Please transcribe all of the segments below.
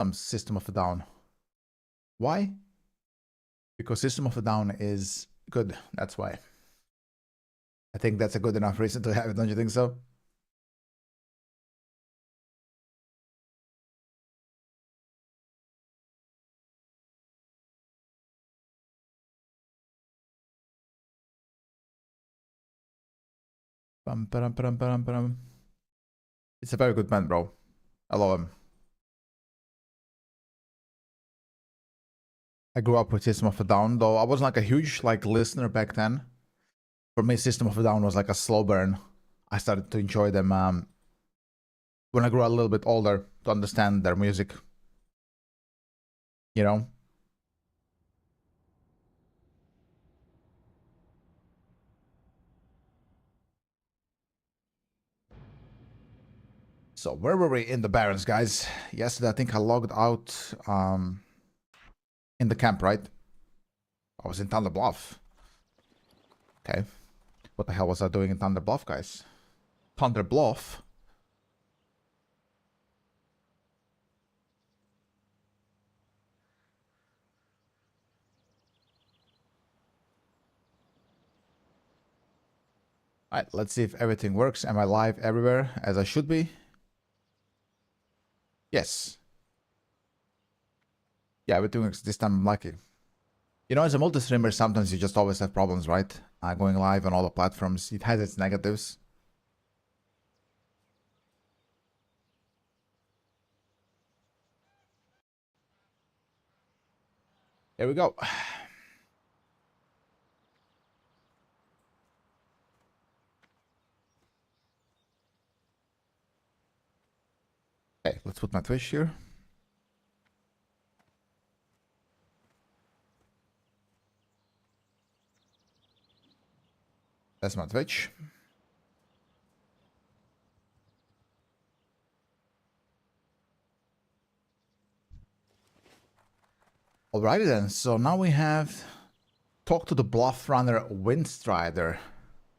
some System of a Down. Why? Because System of a Down is good. That's why. I think that's a good enough reason to have it, don't you think so? It's a very good band, bro. I love him. I grew up with System of a Down, though I wasn't like a huge listener back then. For me, System of a Down was like a slow burn. I started to enjoy them when I grew a little bit older to understand their music. You know? So where were we in the Barrens, guys? Yesterday, I think I logged out in the camp, right? I was in Thunder Bluff. Okay. What the hell was I doing in Thunder Bluff, guys? Thunder Bluff? Alright, let's see if everything works. Am I live everywhere as I should be? Yes. Yeah, everything works this time. I'm lucky. You know, as a multi-streamer, sometimes you just always have problems, right? Going live on all the platforms. It has its negatives. Here we go. Okay, let's put my Twitch here. That's my Twitch. Alrighty then, so now we have talk to the bluff runner Windstrider.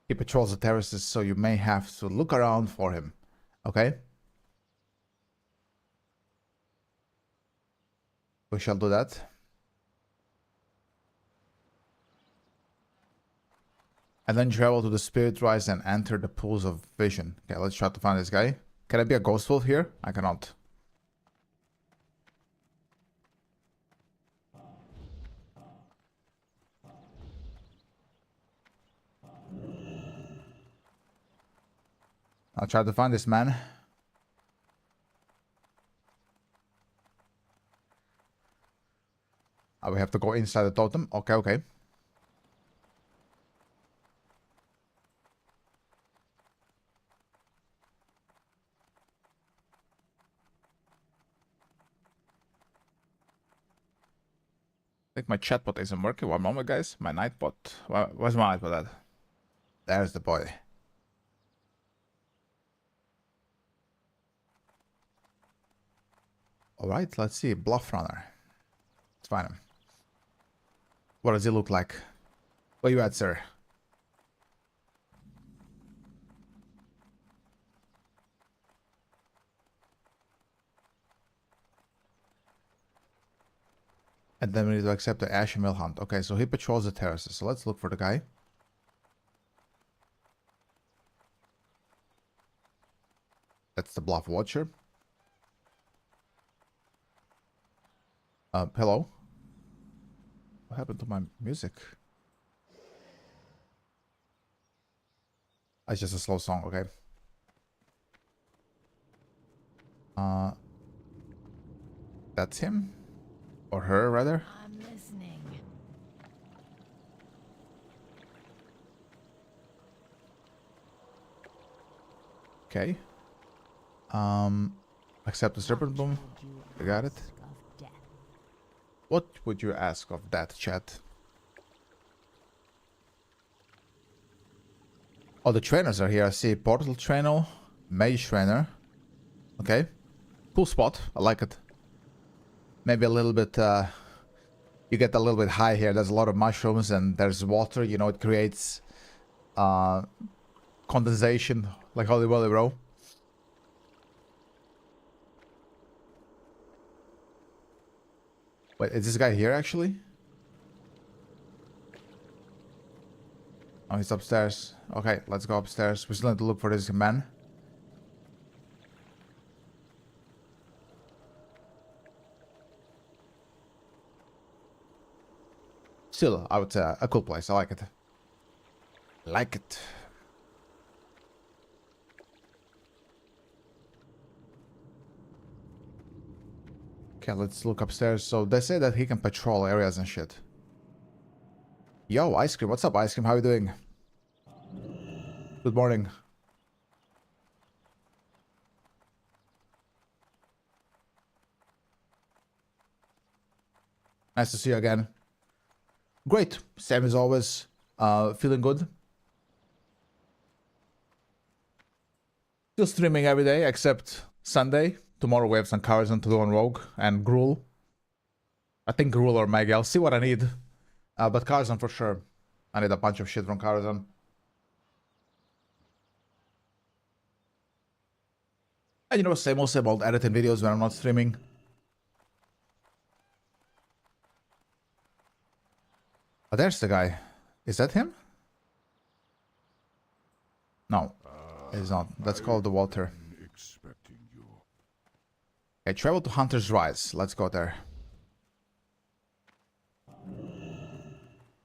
He patrols the terraces, so you may have to look around for him. Okay? We shall do that. And then travel to the Spirit Rise and enter the pools of vision. Okay, let's try to find this guy. Can I be a ghost wolf here? I cannot. I'll try to find this man. We have to go inside the totem. Okay, okay. I think my chatbot isn't working. One moment, guys. My nightbot. Where's my nightbot at? There's the boy. Alright, let's see. Bluff runner. Let's find him. What does he look like? Where you at, sir? And then we need to accept the Ash Mill hunt. Okay, so he patrols the terraces. So let's look for the guy. That's the Bluff Watcher. Hello? What happened to my music? It's just a slow song, okay. That's him? Or her, rather? I'm listening. Okay. Accept the serpent boom. You got it. What would you ask of that, chat? Oh, the trainers are here. I see Portal Trainer, Mage Trainer. Okay. Cool spot. I like it. Maybe a little bit, you get a little bit high here. There's a lot of mushrooms and there's water. You know, it creates condensation like Holy Moly, bro. Wait, is this guy here actually? Oh, he's upstairs. Okay, let's go upstairs. We still need to look for this man. Still, I would say a cool place. I like it. Like it. Okay, let's look upstairs. So they say that he can patrol areas and shit. Yo, Ice Cream. What's up, Ice Cream? How you doing? Good morning. Nice to see you again. Great. Same as always. Feeling good. Still streaming every day except Sunday. Tomorrow we have some Karazhan to do on Rogue and Gruul. I think Gruul or Maggie. I'll see what I need. But Karazhan for sure. I need a bunch of shit from Karazhan. And you know, same old editing videos when I'm not streaming. Oh, there's the guy. Is that him? No, it's not. That's called the Walter. Okay, travel to Hunter's Rise. Let's go there.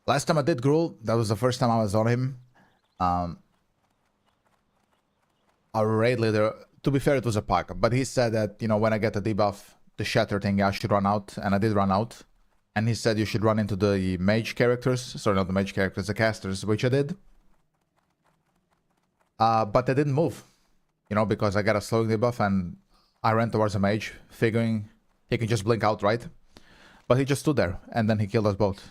Last time I did Gruul, that was the first time I was on him. Our raid leader, to be fair, it was a pack, but he said that, you know, when I get the debuff, the shatter thing, I should run out, and I did run out. And he said you should run into the mage characters. Sorry, not the mage characters, the casters, which I did. But I didn't move, you know, because I got a slowing debuff and I ran towards a mage, figuring he can just blink out, right? But he just stood there, and then he killed us both.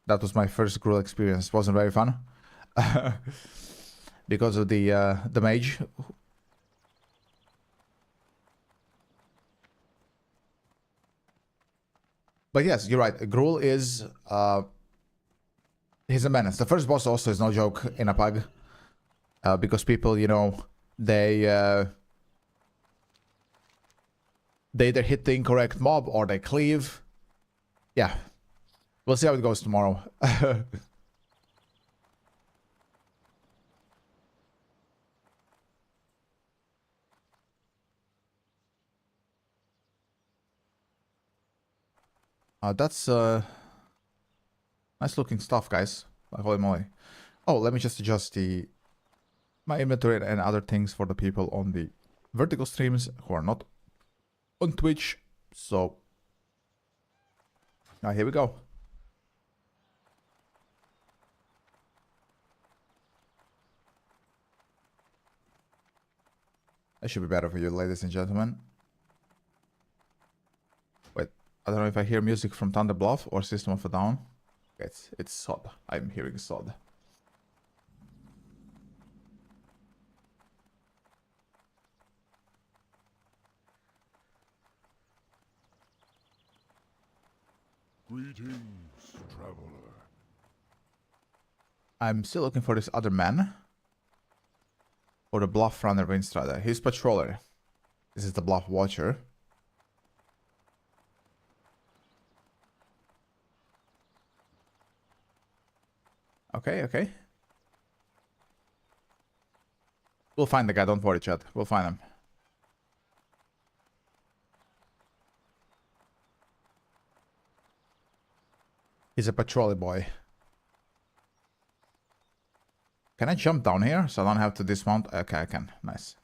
That was my first Gruul experience. It wasn't very fun. Because of the mage. But yes, you're right. Gruul is he's a menace. The first boss also is no joke in a pug. Because people, you know, they either hit the incorrect mob or they cleave. Yeah. We'll see how it goes tomorrow. That's nice looking stuff, guys. Holy moly. Oh, let me just adjust my inventory and other things for the people on the vertical streams who are not on Twitch. So here we go. That should be better for you, ladies and gentlemen. Wait, I don't know if I hear music from Thunder Bluff or System of a Down. It's Sod. I'm hearing Sod. Greetings, traveler. I'm still looking for this other man. Or the Bluff Runner Windstrider. He's Patroller. This is the Bluff Watcher. Okay, okay. We'll find the guy, don't worry, chat. We'll find him. He's a patrolly boy. Can I jump down here so I don't have to dismount? Okay, I can. Nice.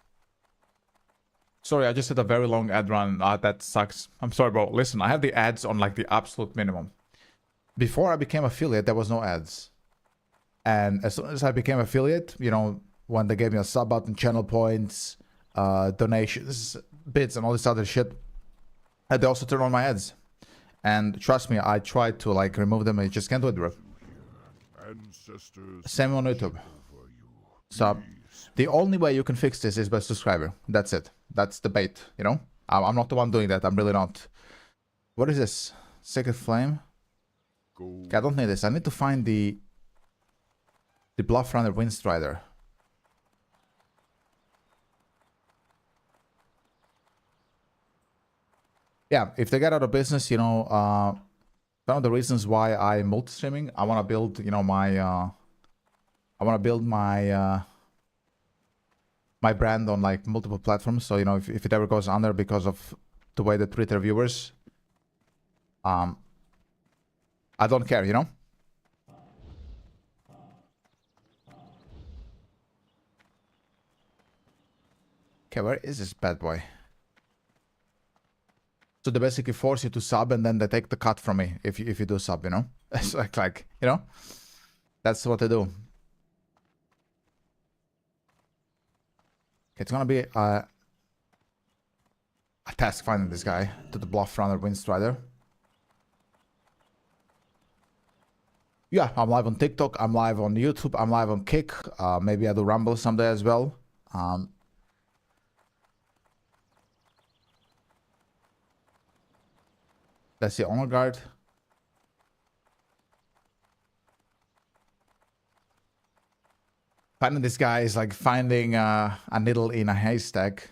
Sorry, I just did a very long ad run. That sucks. I'm sorry, bro. Listen, I have the ads on like the absolute minimum. Before I became affiliate, there was no ads. And as soon as I became affiliate, you know, when they gave me a sub button, channel points, donations, bits, and all this other shit, they also turned on my ads. And trust me, I tried to like remove them. I just can't do it, bro. Same on YouTube. So the only way you can fix this is by subscriber. That's it. That's the bait, you know? I'm not the one doing that. I'm really not. What is this? Sacred Flame? Okay, I don't need this. I need to find the Bluff Runner Windstrider. Yeah, if they get out of business, you know, One of the reasons why I multi-streaming, I want to build, you know, my my brand on like multiple platforms. So, you know, if it ever goes under because of the way the Twitter viewers, I don't care, you know? Okay, where is this bad boy? So they basically force you to sub and then they take the cut from me if you do sub, you know? It's like, you know? That's what they do. Okay, it's gonna be a task finding this guy to the Bluff Runner Windstrider. Yeah, I'm live on TikTok, I'm live on YouTube, I'm live on Kick. Maybe I do Rumble someday as well. That's the honor guard. Finding this guy is like finding a needle in a haystack.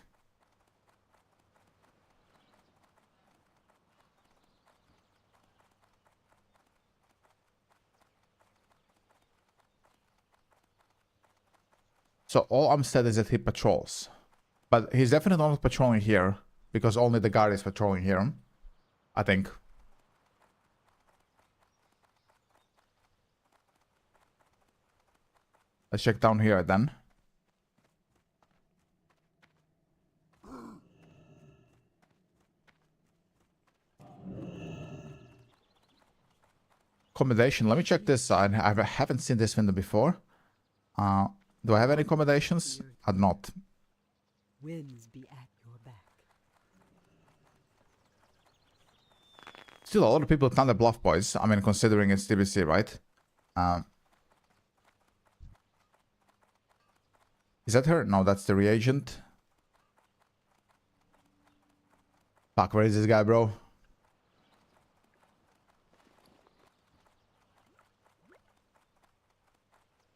So all I'm said is that he patrols. But he's definitely not patrolling here, because only the guard is patrolling here, I think. Let's check down here then. Accommodation. Let me check this side. I haven't seen this window before. Do I have any accommodations? I do not. Winds be at your back. Still a lot of people at Thunder Bluff, boys. I mean, considering it's TBC, right? Is that her? No, that's the reagent. Fuck, where is this guy, bro?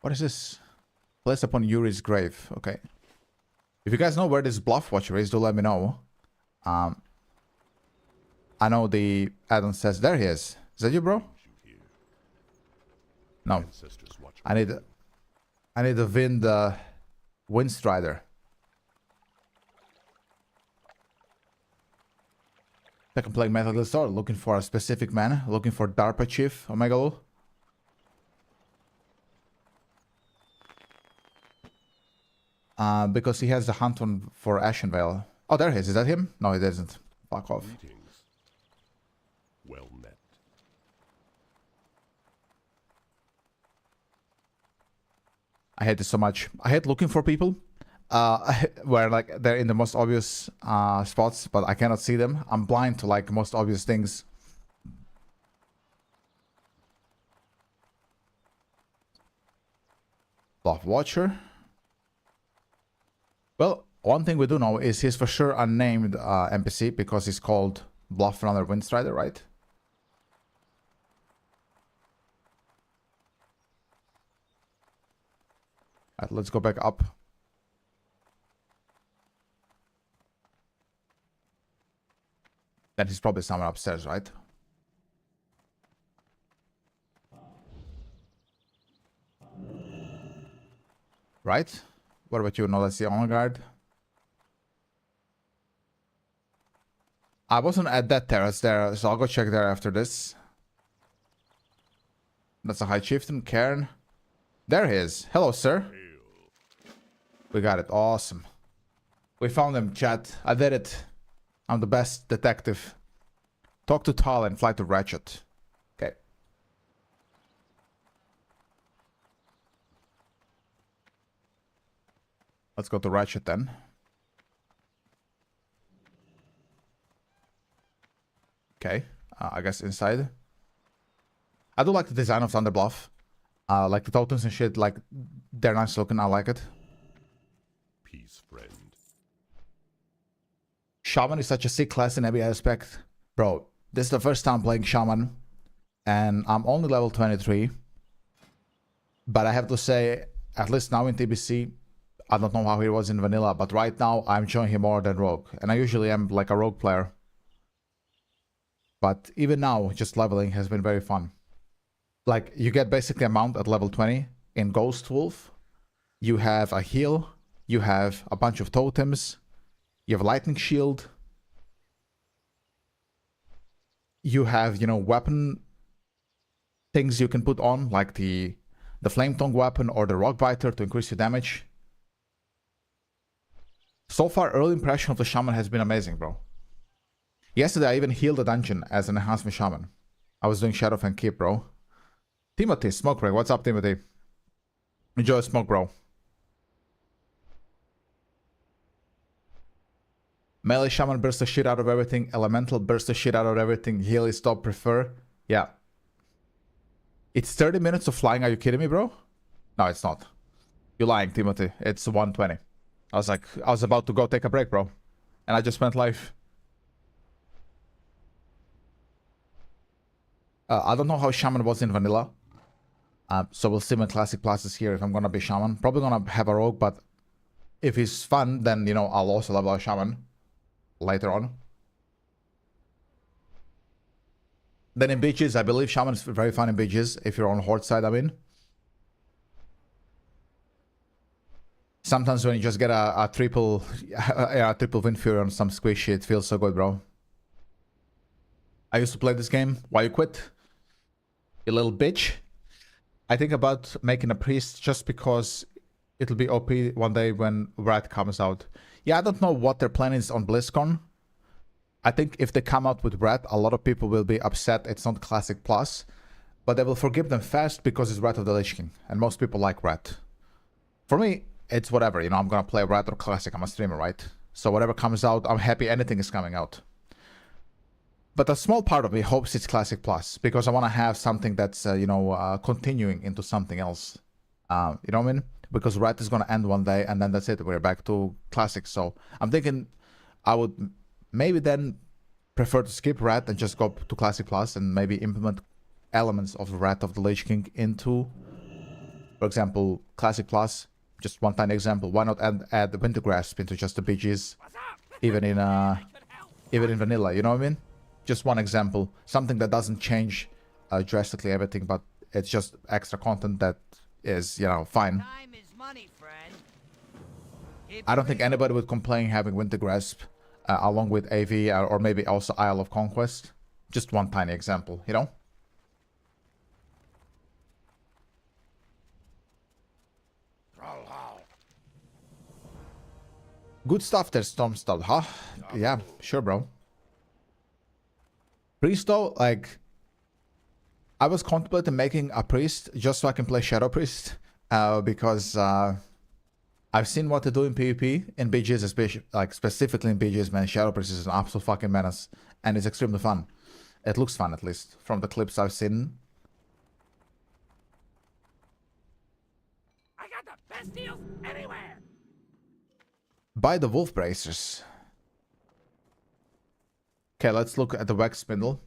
What is this? Placed upon Yuri's grave. Okay. If you guys know where this Bluff Watcher is, do let me know. I know the add-on says... There he is. Is that you, bro? No. I need to win the Windstrider. Second playing Metal Gear Solid, looking for a specific man, looking for DARPA Chief Omega. Because he has the hunt on for Ashenvale. Oh, there he is. Is that him? No, it isn't. Fuck off. Greetings. Well met. I hate this so much. I hate looking for people where like they're in the most obvious spots, but I cannot see them. I'm blind to like most obvious things. Bluff Watcher. Well, one thing we do know is he's for sure unnamed NPC because he's called Bluff Runner Windstrider, right? Alright, let's go back up. Then he's probably somewhere upstairs, right? Right? What about you? No, that's the honor guard. I wasn't at that terrace there, so I'll go check there after this. That's a High Chieftain, Cairn. There he is. Hello, sir. We got it. Awesome. We found him, chat. I did it. I'm the best detective. Talk to Tal and fly to Ratchet. Okay. Let's go to Ratchet then. Okay. I guess inside. I do like the design of Thunder Bluff. Like the totems and shit, like they're nice looking. I like it. Peace, friend. Shaman is such a sick class in every aspect. Bro, this is the first time playing Shaman. And I'm only level 23. But I have to say, at least now in TBC, I don't know how he was in vanilla, but right now I'm enjoying him more than Rogue. And I usually am like a Rogue player. But even now, just leveling has been very fun. Like, you get basically a mount at level 20 in Ghost Wolf. You have a heal. You have a bunch of totems. You have a lightning shield. You have, you know, weapon things you can put on, like the flame tongue weapon or the rock biter to increase your damage. So far, early impression of the Shaman has been amazing, bro. Yesterday, I even healed a dungeon as an enhancement Shaman. I was doing Shadow and Keep, bro. Timothy, Smoke Break. What's up, Timothy? Enjoy Smoke, bro. Melee Shaman bursts the shit out of everything. Elemental bursts the shit out of everything. Heal is top prefer. Yeah. It's 30 minutes of flying. Are you kidding me, bro? No, it's not. You're lying, Timothy. It's 120. I was about to go take a break, bro. And I just went live. I don't know how Shaman was in vanilla. So we'll see my classic classes here if I'm gonna be Shaman. Probably gonna have a rogue, but if he's fun, then, you know, I'll also level a Shaman later on. Then in beaches, I believe Shaman is very fun in beaches, if you're on Horde side, I mean. Sometimes when you just get a triple Wind Fury on some squishy, it feels so good, bro. I used to play this game. Why you quit? You little bitch. I think about making a priest just because it'll be OP one day when Wrath comes out. Yeah, I don't know what their plan is on BlizzCon. I think if they come out with Wrath, a lot of people will be upset it's not Classic Plus. But they will forgive them fast because it's Wrath of the Lich King. And most people like Wrath. For me, it's whatever. You know, I'm gonna play Wrath or Classic. I'm a streamer, right? So whatever comes out, I'm happy anything is coming out. But a small part of me hopes it's Classic Plus, because I want to have something that's, continuing into something else. You know what I mean? Because Wrath is going to end one day, and then that's it. We're back to Classic. So I'm thinking I would maybe then prefer to skip Wrath and just go to Classic Plus and maybe implement elements of Wrath of the Lich King into, for example, Classic Plus. Just one tiny example. Why not add the Winter Grasp into just the BGs, even in vanilla? You know what I mean? Just one example, something that doesn't change drastically everything, but it's just extra content that is, you know, fine. Time is money, friend. I don't think anybody would complain having Winter Grasp along with AV or maybe also Isle of Conquest. Just one tiny example, you know? Good stuff there, Stormstad, huh? Yeah, sure, bro. Priest though, like, I was contemplating making a priest just so I can play Shadow Priest, because I've seen what to do in PvP in BGs, especially like specifically in BGs. Man, Shadow Priest is an absolute fucking menace, and it's extremely fun. It looks fun, at least from the clips I've seen. I got the best deals anywhere. Buy the Wolf Bracers. Okay, let's look at the Wax Spindle.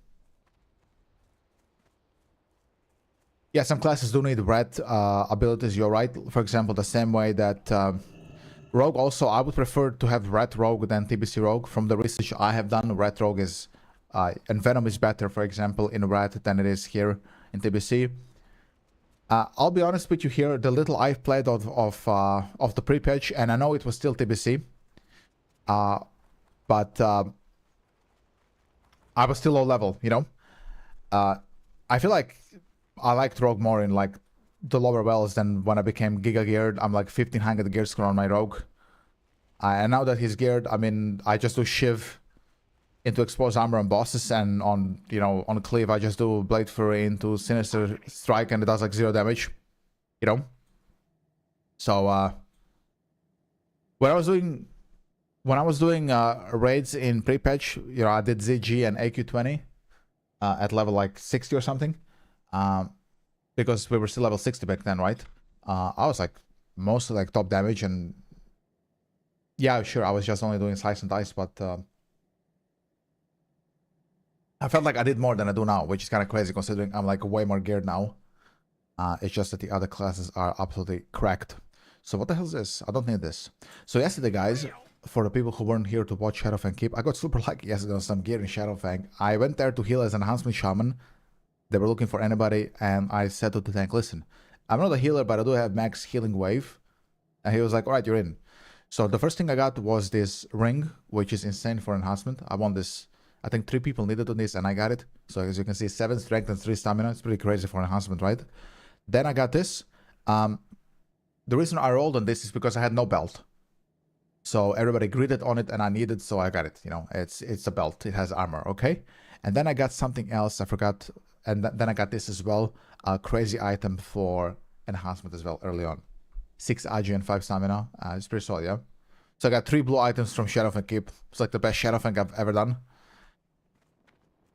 Yeah, some classes do need red abilities, you're right. For example, the same way that Rogue also, I would prefer to have Red Rogue than TBC Rogue. From the research I have done, Red Rogue is, and Venom is better, for example, in Red than it is here in TBC. I'll be honest with you here, the little I've played of the pre-patch, and I know it was still TBC, but I was still low level, you know? I feel like I liked Rogue more in like the lower wells than when I became Giga geared. I'm like 1500 gear score on my Rogue. And now that he's geared, I mean, I just do Shiv into Exposed Armor and bosses, and on, you know, on Cleave, I just do Blade Fury into Sinister Strike and it does like 0 damage, you know? So, when I was doing raids in pre-patch, you know, I did ZG and AQ20 at level like 60 or something, because we were still level 60 back then, right? I was like mostly like top damage, and yeah, sure, I was just only doing slice and dice, but I felt like I did more than I do now, which is kind of crazy considering I'm like way more geared now. It's just that the other classes are absolutely cracked. So what the hell is this? I don't need this. So yesterday, guys, for the people who weren't here to watch Shadowfang Keep, I got super lucky yesterday on some gear in Shadowfang. I went there to heal as an enhancement shaman. They were looking for anybody, and I said to the tank, listen, I'm not a healer, but I do have max healing wave. And he was like, alright, you're in. So the first thing I got was this ring, which is insane for enhancement. I want this. I think 3 people needed on this, and I got it. So as you can see, 7 strength and 3 stamina. It's pretty crazy for enhancement, right? Then I got this. The reason I rolled on this is because I had no belt. So everybody greeted on it, and I needed, so I got it. You know, it's a belt. It has armor, okay? And then I got something else. I forgot. And then I got this as well. A crazy item for enhancement as well early on. 6 AG and 5 stamina. It's pretty solid, yeah? So I got 3 blue items from Shadowfang Keep. It's like the best Shadowfang I've ever done.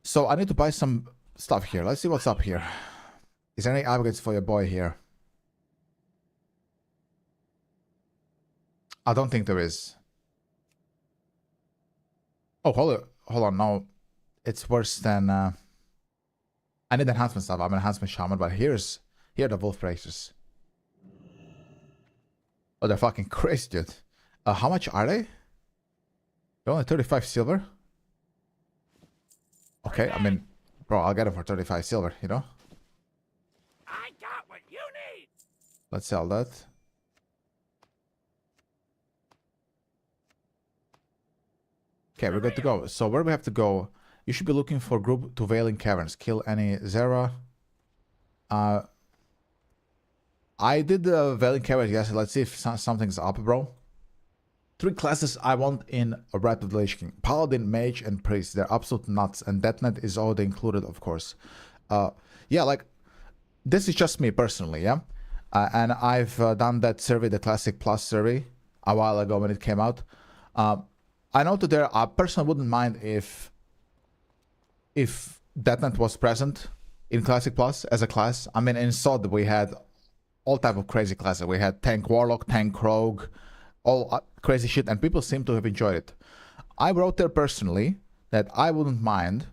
So I need to buy some stuff here. Let's see what's up here. Is there any upgrades for your boy here? I don't think there is. Oh, hold on. No, it's worse than... I need enhancement stuff. I'm an enhancement shaman, but here are the wolf bracers. Oh, they're fucking crazy, dude. How much are they? They're only 35 silver. Okay, I mean, bro, I'll get them for 35 silver, you know? I got what you need. Let's sell that. Okay, we're good to go. So where do we have to go? You should be looking for group to Veiling Caverns. Kill any Zera. I did the Veiling Caverns yesterday. Let's see if something's up, bro. 3 classes I want in a Wrath of the Lich King. Paladin, Mage, and Priest. They're absolute nuts. And Deathnet is already included, of course. Yeah, like, this is just me personally, yeah? And I've done that survey, the Classic Plus survey, a while ago when it came out. I know that I personally wouldn't mind if Deathnet was present in Classic Plus as a class. I mean, in SOD we had all type of crazy classes. We had Tank Warlock, Tank Rogue, all crazy shit, and people seem to have enjoyed it. I wrote there personally that I wouldn't mind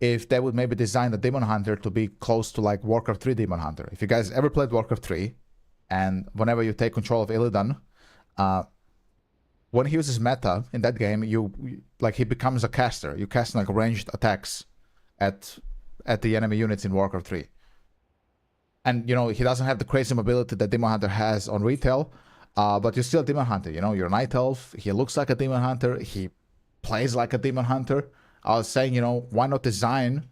if they would maybe design the Demon Hunter to be close to like Warcraft 3 Demon Hunter. If you guys ever played Warcraft 3, and whenever you take control of Illidan, when he uses meta in that game, he becomes a caster. You cast like ranged attacks at the enemy units in Warcraft 3. And, you know, he doesn't have the crazy mobility that Demon Hunter has on retail, but you're still a Demon Hunter, you know? You're a Night Elf, he looks like a Demon Hunter, he plays like a Demon Hunter. I was saying, you know, why not design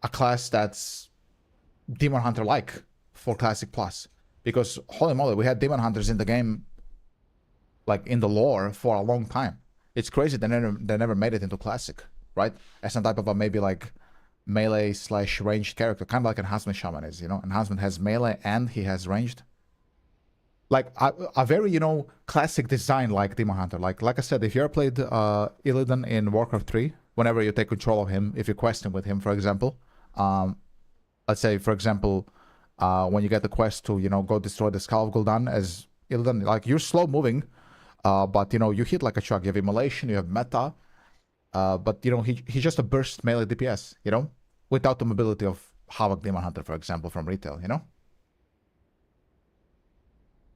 a class that's Demon Hunter-like for Classic Plus? Because, holy moly, we had Demon Hunters in the game, like, in the lore for a long time. It's crazy they never made it into Classic, right? As some type of a maybe, like, melee/ranged character, kind of like Enhancement Shaman is, you know? Enhancement has melee and he has ranged. Like, a very, you know, classic design like Demon Hunter. Like I said, if you ever played Illidan in Warcraft 3, whenever you take control of him, if you quest him with him, for example, let's say, for example, when you get the quest to, you know, go destroy the Skull of Gul'dan as Illidan, like, you're slow moving, but, you know, you hit like a truck. You have Immolation, you have Meta, but, you know, he's just a burst melee DPS, you know, without the mobility of Havoc Demon Hunter, for example, from retail, you know?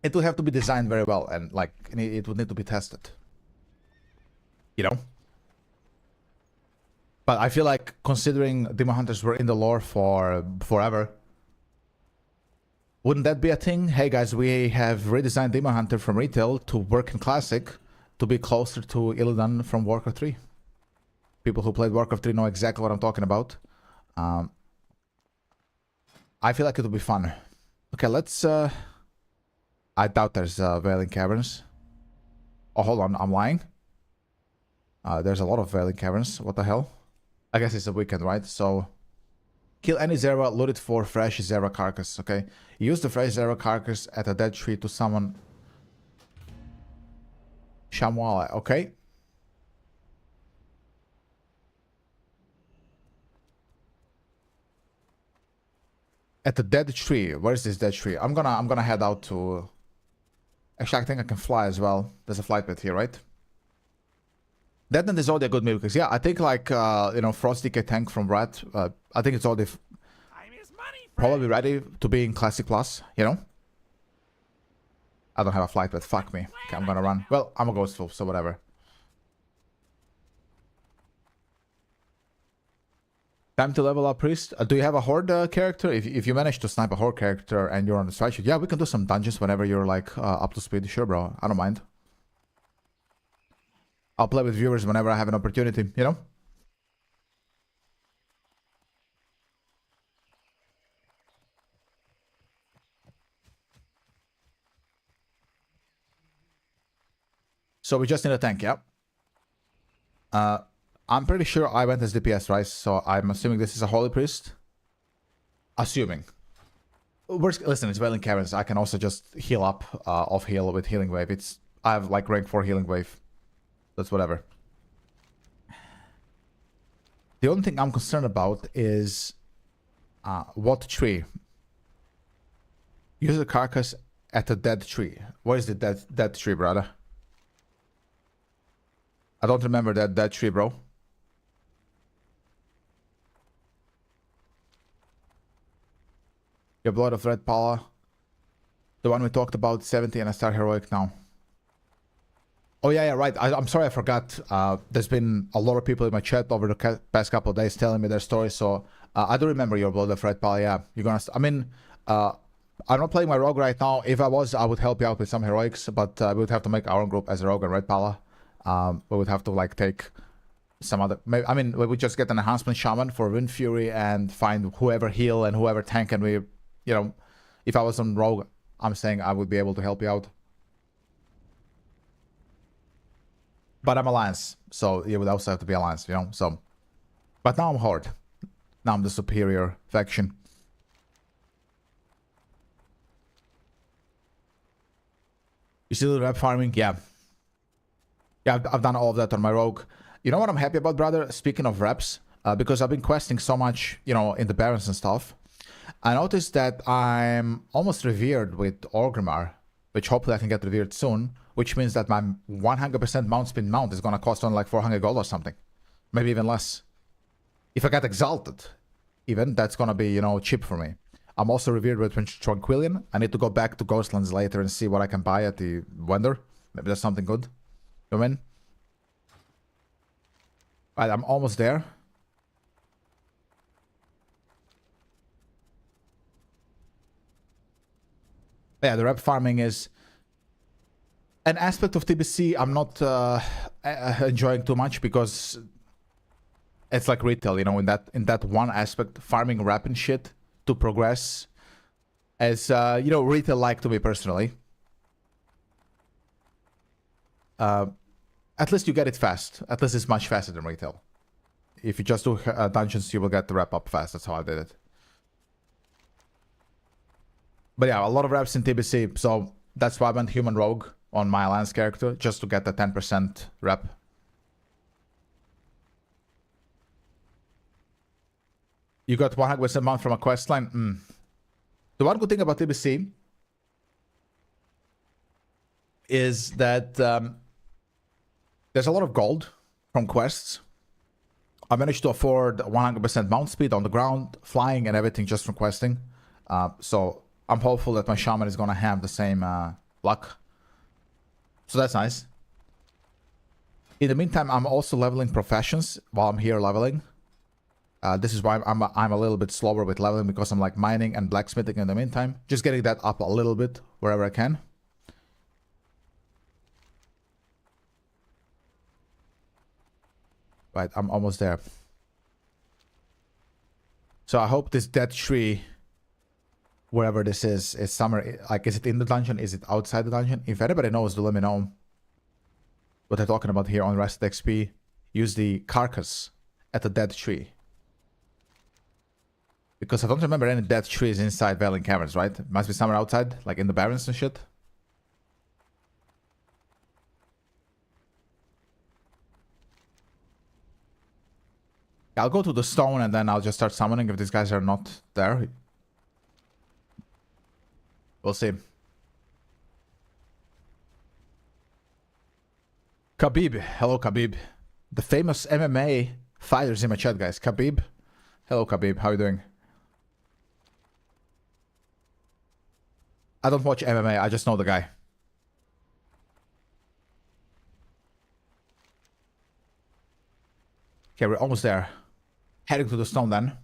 It would have to be designed very well, and, like, it would need to be tested, you know? But I feel like, considering Demon Hunters were in the lore for forever, wouldn't that be a thing? Hey guys, we have redesigned Demon Hunter from retail to work in Classic to be closer to Illidan from Warcraft 3. People who played Warcraft 3 know exactly what I'm talking about. I feel like it would be fun. Okay, let's... I doubt there's Veiling Caverns. Oh, hold on, I'm lying. There's a lot of Veiling Caverns. What the hell? I guess it's a weekend, right? So, kill any Zera, loot it for fresh Zera carcass, okay? Use the fresh Zera carcass at a dead tree to summon Shamwala, okay? At the dead tree. Where is this dead tree? I'm gonna head out to... Actually, I think I can fly as well. There's a flight pit here, right? Deadnet is already a good move, because, yeah, I think, like, you know, Frost DK tank from Rat, I think it's already Time is money, friend. probably ready to be in Classic Plus, you know? I don't have a flight, but fuck me. Okay, I'm gonna run. Well, I'm a ghost wolf, so whatever. Time to level up priest. Do you have a horde character? If you manage to snipe a horde character and you're on the strike sheet, yeah, we can do some dungeons whenever you're like up to speed. Sure, bro. I don't mind. I'll play with viewers whenever I have an opportunity, you know? So we just need a tank, yeah? I'm pretty sure I went as DPS, right? So I'm assuming this is a Holy Priest. Assuming. Listen, it's Wailing Caverns. I can also just heal up off heal with Healing Wave. I have like rank 4 Healing Wave. That's whatever. The only thing I'm concerned about is what tree? Use the carcass at a dead tree. What is the dead tree, brother? I don't remember that dead tree, bro. Your Blood of Red Pala. The one we talked about, 70, and I start heroic now. Oh yeah, right. I'm sorry I forgot. There's been a lot of people in my chat over the past couple of days telling me their stories, so I do remember your Blood of Red Pala. Yeah, you're gonna... I mean, I'm not playing my rogue right now. If I was, I would help you out with some heroics, but we would have to make our own group as a rogue and Red Pala. We would have to like take some other... Maybe, I mean, we would just get an enhancement shaman for Wind Fury and find whoever heal and whoever tank, and we... You know, if I was on rogue, I'm saying I would be able to help you out. But I'm Alliance, so you would also have to be Alliance, you know, so... But now I'm Horde. Now I'm the superior faction. You still do rep farming? Yeah. Yeah, I've done all of that on my rogue. You know what I'm happy about, brother? Speaking of reps, because I've been questing so much, you know, in the Barons and stuff. I noticed that I'm almost revered with Orgrimmar, which hopefully I can get revered soon, which means that my 100% mount spin mount is going to cost only like 400 gold or something. Maybe even less. If I get exalted, even, that's going to be, you know, cheap for me. I'm also revered with Tranquillian. I need to go back to Ghostlands later and see what I can buy at the vendor. Maybe that's something good. You know what I mean? Right, I'm almost there. Yeah, the rep farming is an aspect of TBC I'm not enjoying too much, because it's like retail, you know, in that one aspect, farming rep and shit to progress, as you know, retail like to me personally. At least you get it fast. At least it's much faster than retail. If you just do dungeons, you will get the rep up fast. That's how I did it. But yeah, a lot of reps in TBC, so that's why I went Human Rogue on my Alliance character, just to get the 10% rep. You got 100% mount from a questline? The one good thing about TBC is that there's a lot of gold from quests. I managed to afford 100% mount speed on the ground, flying and everything just from questing. So I'm hopeful that my Shaman is going to have the same luck. So that's nice. In the meantime, I'm also leveling professions while I'm here leveling. This is why I'm a little bit slower with leveling, because I'm like mining and blacksmithing in the meantime. Just getting that up a little bit wherever I can. Right, I'm almost there. So I hope this dead tree, wherever this is somewhere, like, is it in the dungeon? Is it outside the dungeon? If anybody knows, do let me know what they're talking about here on Rested XP. Use the carcass at the dead tree. Because I don't remember any dead trees inside Wailing Caverns, right? It must be somewhere outside, like in the Barrens and shit. I'll go to the stone and then I'll just start summoning if these guys are not there. We'll see. Khabib. Hello, Khabib. The famous MMA fighters in my chat, guys. Khabib. Hello, Khabib. How are you doing? I don't watch MMA. I just know the guy. Okay, we're almost there. Heading to the stone then.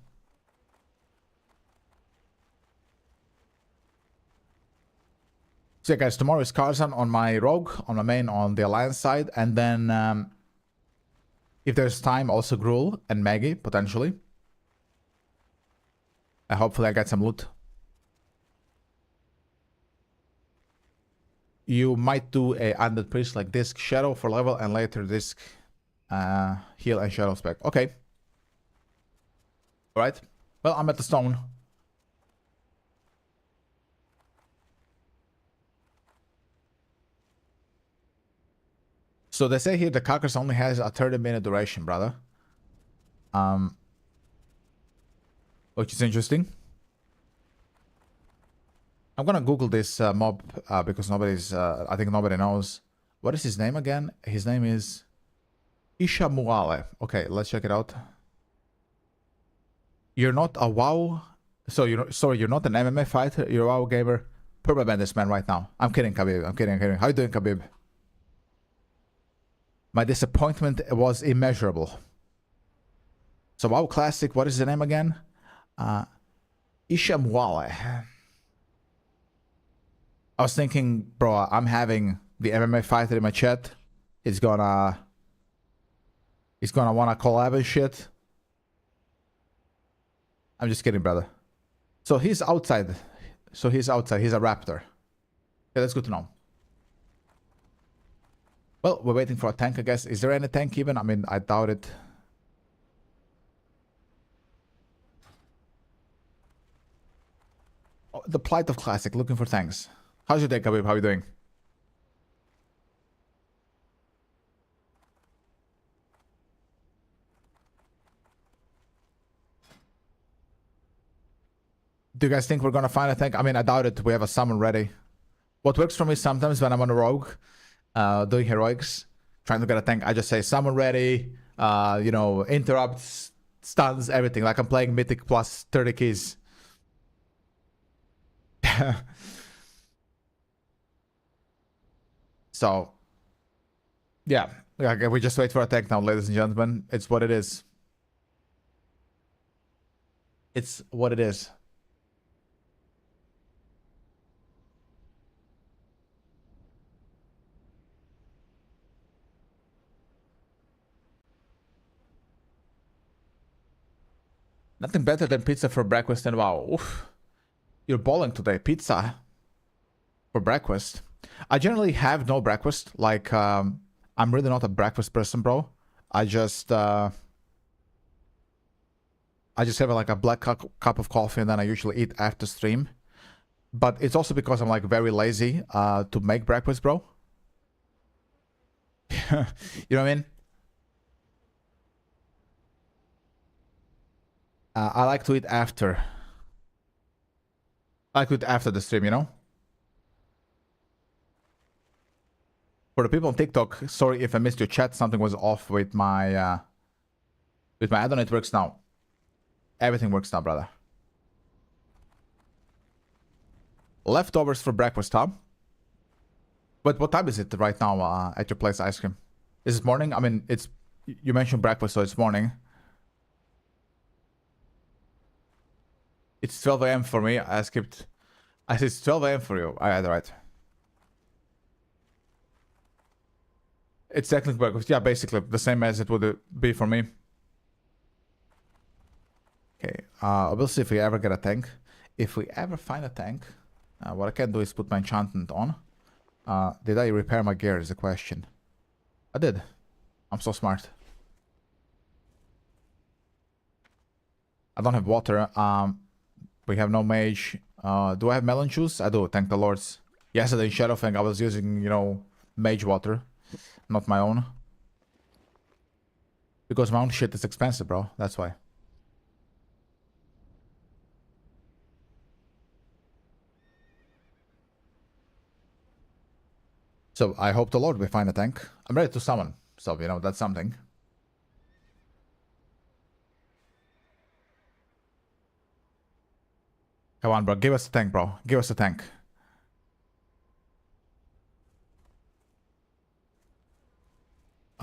So yeah, guys, tomorrow is Karazhan on my rogue, on my main, on the alliance side, and then if there's time, also Gruul and Maggie potentially. Hopefully I get some loot. You might do a undead priest like disc shadow for level and later disc heal and shadow spec. Okay. Alright. Well, I'm at the stone. So they say here the carcass only has a 30-minute duration, brother. Which is interesting. I'm gonna Google this mob because nobody's, I think nobody knows. What is his name again? His name is Isha Muale. Okay, let's check it out. You're not a WoW, so you're not an MMA fighter. You're a WoW gamer. Permaban this man right now. I'm kidding, Khabib. I'm kidding. How you doing, Khabib? My disappointment was immeasurable. So WoW Classic. What is the name again? Isha Muale. I was thinking, bro, I'm having the MMA fighter in my chat. He's gonna wanna collab and shit. I'm just kidding, brother. So he's outside. He's a raptor. Okay, that's good to know. Well, we're waiting for a tank, I guess. Is there any tank even? I mean, I doubt it. Oh, the plight of Classic, looking for tanks. How's your day, Khabib? How are you doing? Do you guys think we're gonna find a tank? I mean, I doubt it. We have a summon ready. What works for me sometimes when I'm on a rogue, doing heroics, trying to get a tank, I just say summon ready, you know, interrupts, stuns, everything. Like I'm playing Mythic plus 30 keys. So, yeah. Okay, we just wait for a tank now, ladies and gentlemen. It's what it is. It's what it is. Nothing better than pizza for breakfast and wow. Oof. You're balling today. Pizza for breakfast. I generally have no breakfast. Like, I'm really not a breakfast person, bro. I just have like a black cup of coffee and then I usually eat after stream. But it's also because I'm like very lazy to make breakfast, bro. You know what I mean? I like to eat after. I like to eat after the stream, you know? For the people on TikTok, sorry if I missed your chat. Something was off with my add-on. It works now. Everything works now, brother. Leftovers for breakfast, huh? But what time is it right now at your place, ice cream? Is it morning? I mean, it's... You mentioned breakfast, so it's morning. It's 12 a.m. for me. I said it's 12 a.m. for you. I had right. It's technically breakfast. Yeah, basically the same as it would be for me. Okay, we'll see if we ever get a tank. If we ever find a tank, what I can do is put my enchantment on. Did I repair my gear is the question. I did. I'm so smart. I don't have water. We have no mage. Do I have melon juice? I do, thank the lords. Yesterday in Shadowfang I was using, you know, mage water. Not my own. Because my own shit is expensive, bro. That's why. So I hope the Lord we find a tank. I'm ready to summon. So, you know, that's something. Come on, bro. Give us a tank, bro. Give us a tank.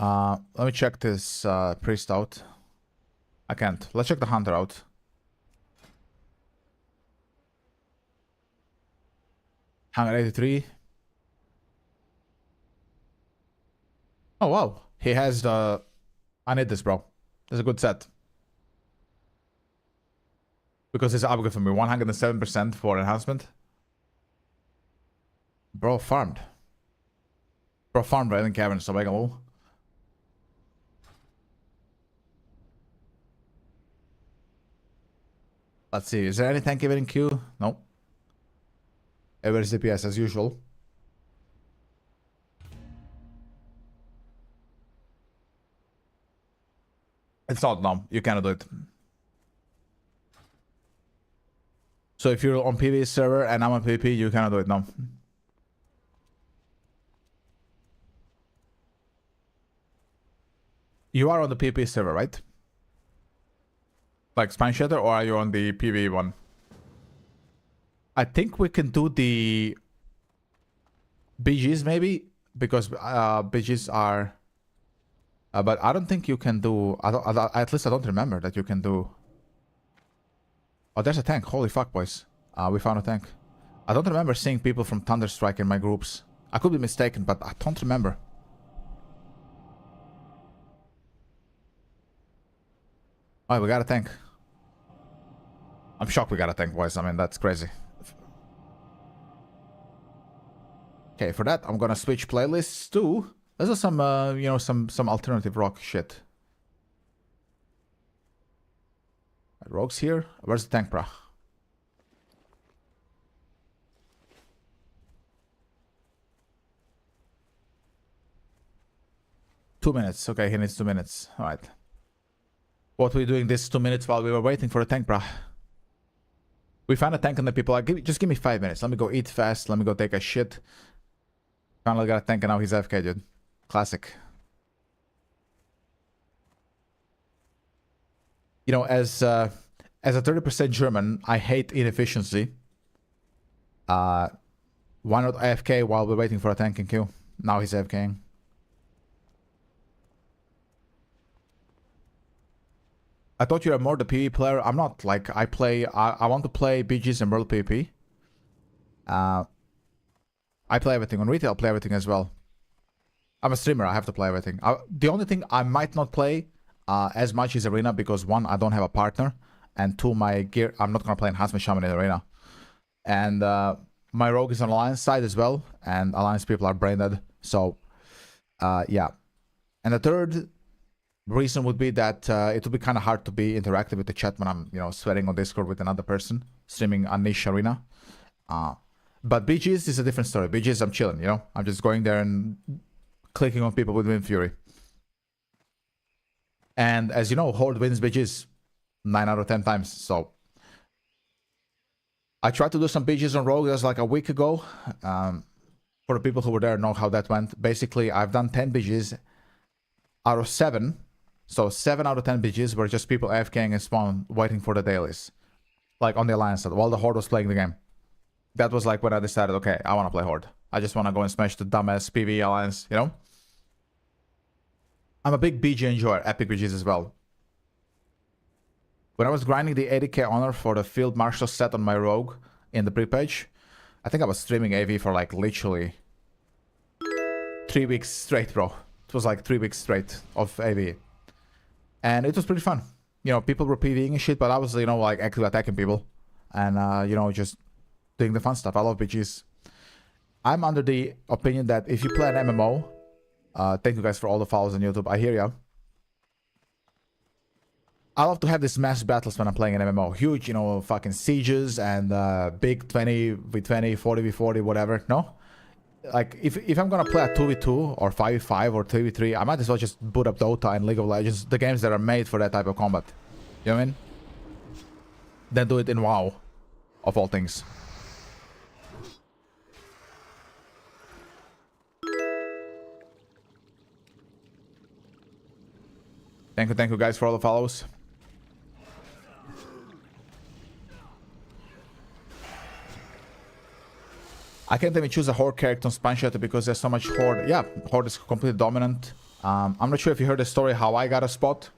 Let me check this priest out. I can't. Let's check the hunter out. Lv.23. Oh, wow. He has the... I need this, bro. This is a good set. Because it's upgrade for me. 107% for enhancement. Bro farmed. Bro farmed right in cavern, so make a move. Let's see. Is there any tank even in queue? No. Everybody's DPS as usual. It's not, no. You cannot do it. So if you're on PvE server and I'm on PvP, you cannot do it, no. You are on the PvP server, right? Like Spineshatter, or are you on the PvE one? I think we can do the BGs maybe, because BGs are... but I don't think you can do... at least I don't remember that you can do... Oh, there's a tank. Holy fuck, boys. We found a tank. I don't remember seeing people from Thunderstrike in my groups. I could be mistaken, but I don't remember. Oh, we got a tank. I'm shocked we got a tank, boys. I mean, that's crazy. Okay, for that, I'm gonna switch playlists to... This is some, you know, some alternative rock shit. Rogues here. Where's the tank, bro? Two minutes. Okay, he needs 2 minutes. All right. What were we doing this 2 minutes while we were waiting for a tank, bro? We found a tank and the people are... Just give me 5 minutes. Let me go eat fast. Let me go take a shit. Finally got a tank and now he's AFK, dude. Classic. You know, as a 30% German, I hate inefficiency. Why not AFK while we're waiting for a tank in queue? Now he's AFKing. I thought you were more the PvE player. I'm not. Like, I play... I want to play BGs and World PvP. I play everything. On retail, I play everything as well. I'm a streamer. I have to play everything. The only thing I might not play as much is Arena because, one, I don't have a partner. And two, my gear... I'm not going to play Enhancement Shaman in Arena. And my rogue is on Alliance side as well. And Alliance people are brain dead. So, yeah. And the third reason would be that it would be kind of hard to be interactive with the chat when I'm, you know, sweating on Discord with another person. Streaming a niche arena. But BGs is a different story. BGs, I'm chilling, you know? I'm just going there and clicking on people with Wind Fury. And as you know, Horde wins BGs 9 out of 10 times, so... I tried to do some BGs on Rogue, that was like a week ago. For the people who were there know how that went. Basically, I've done 10 BGs out of 7. So 7 out of 10 BGs were just people AFKing and spawn waiting for the dailies. Like on the Alliance side, while the Horde was playing the game. That was like when I decided, okay, I want to play Horde. I just want to go and smash the dumbass PvE Alliance, you know? I'm a big BG enjoyer, epic BGs as well. When I was grinding the 80k honor for the Field Marshal set on my Rogue in the pre-page, I think I was streaming AV for like literally 3 weeks straight, bro. It was like 3 weeks straight of AV. And it was pretty fun. You know, people were PvEing and shit, but I was, you know, like actively attacking people. And, you know, just doing the fun stuff. I love BGs. I'm under the opinion that if you play an MMO, thank you guys for all the follows on YouTube. I hear ya. I love to have these mass battles when I'm playing an MMO. Huge, you know, fucking sieges and big 20v20, 40v40, whatever. No? Like, if I'm gonna play a 2v2 or 5v5 or 3v3, I might as well just boot up Dota and League of Legends, the games that are made for that type of combat. You know what I mean? Then do it in WoW, of all things. Thank you guys for all the follows. I can't even choose a Horde character on Spineshatter because there's so much Horde. Yeah, Horde is completely dominant. I'm not sure if you heard the story how I got a spot.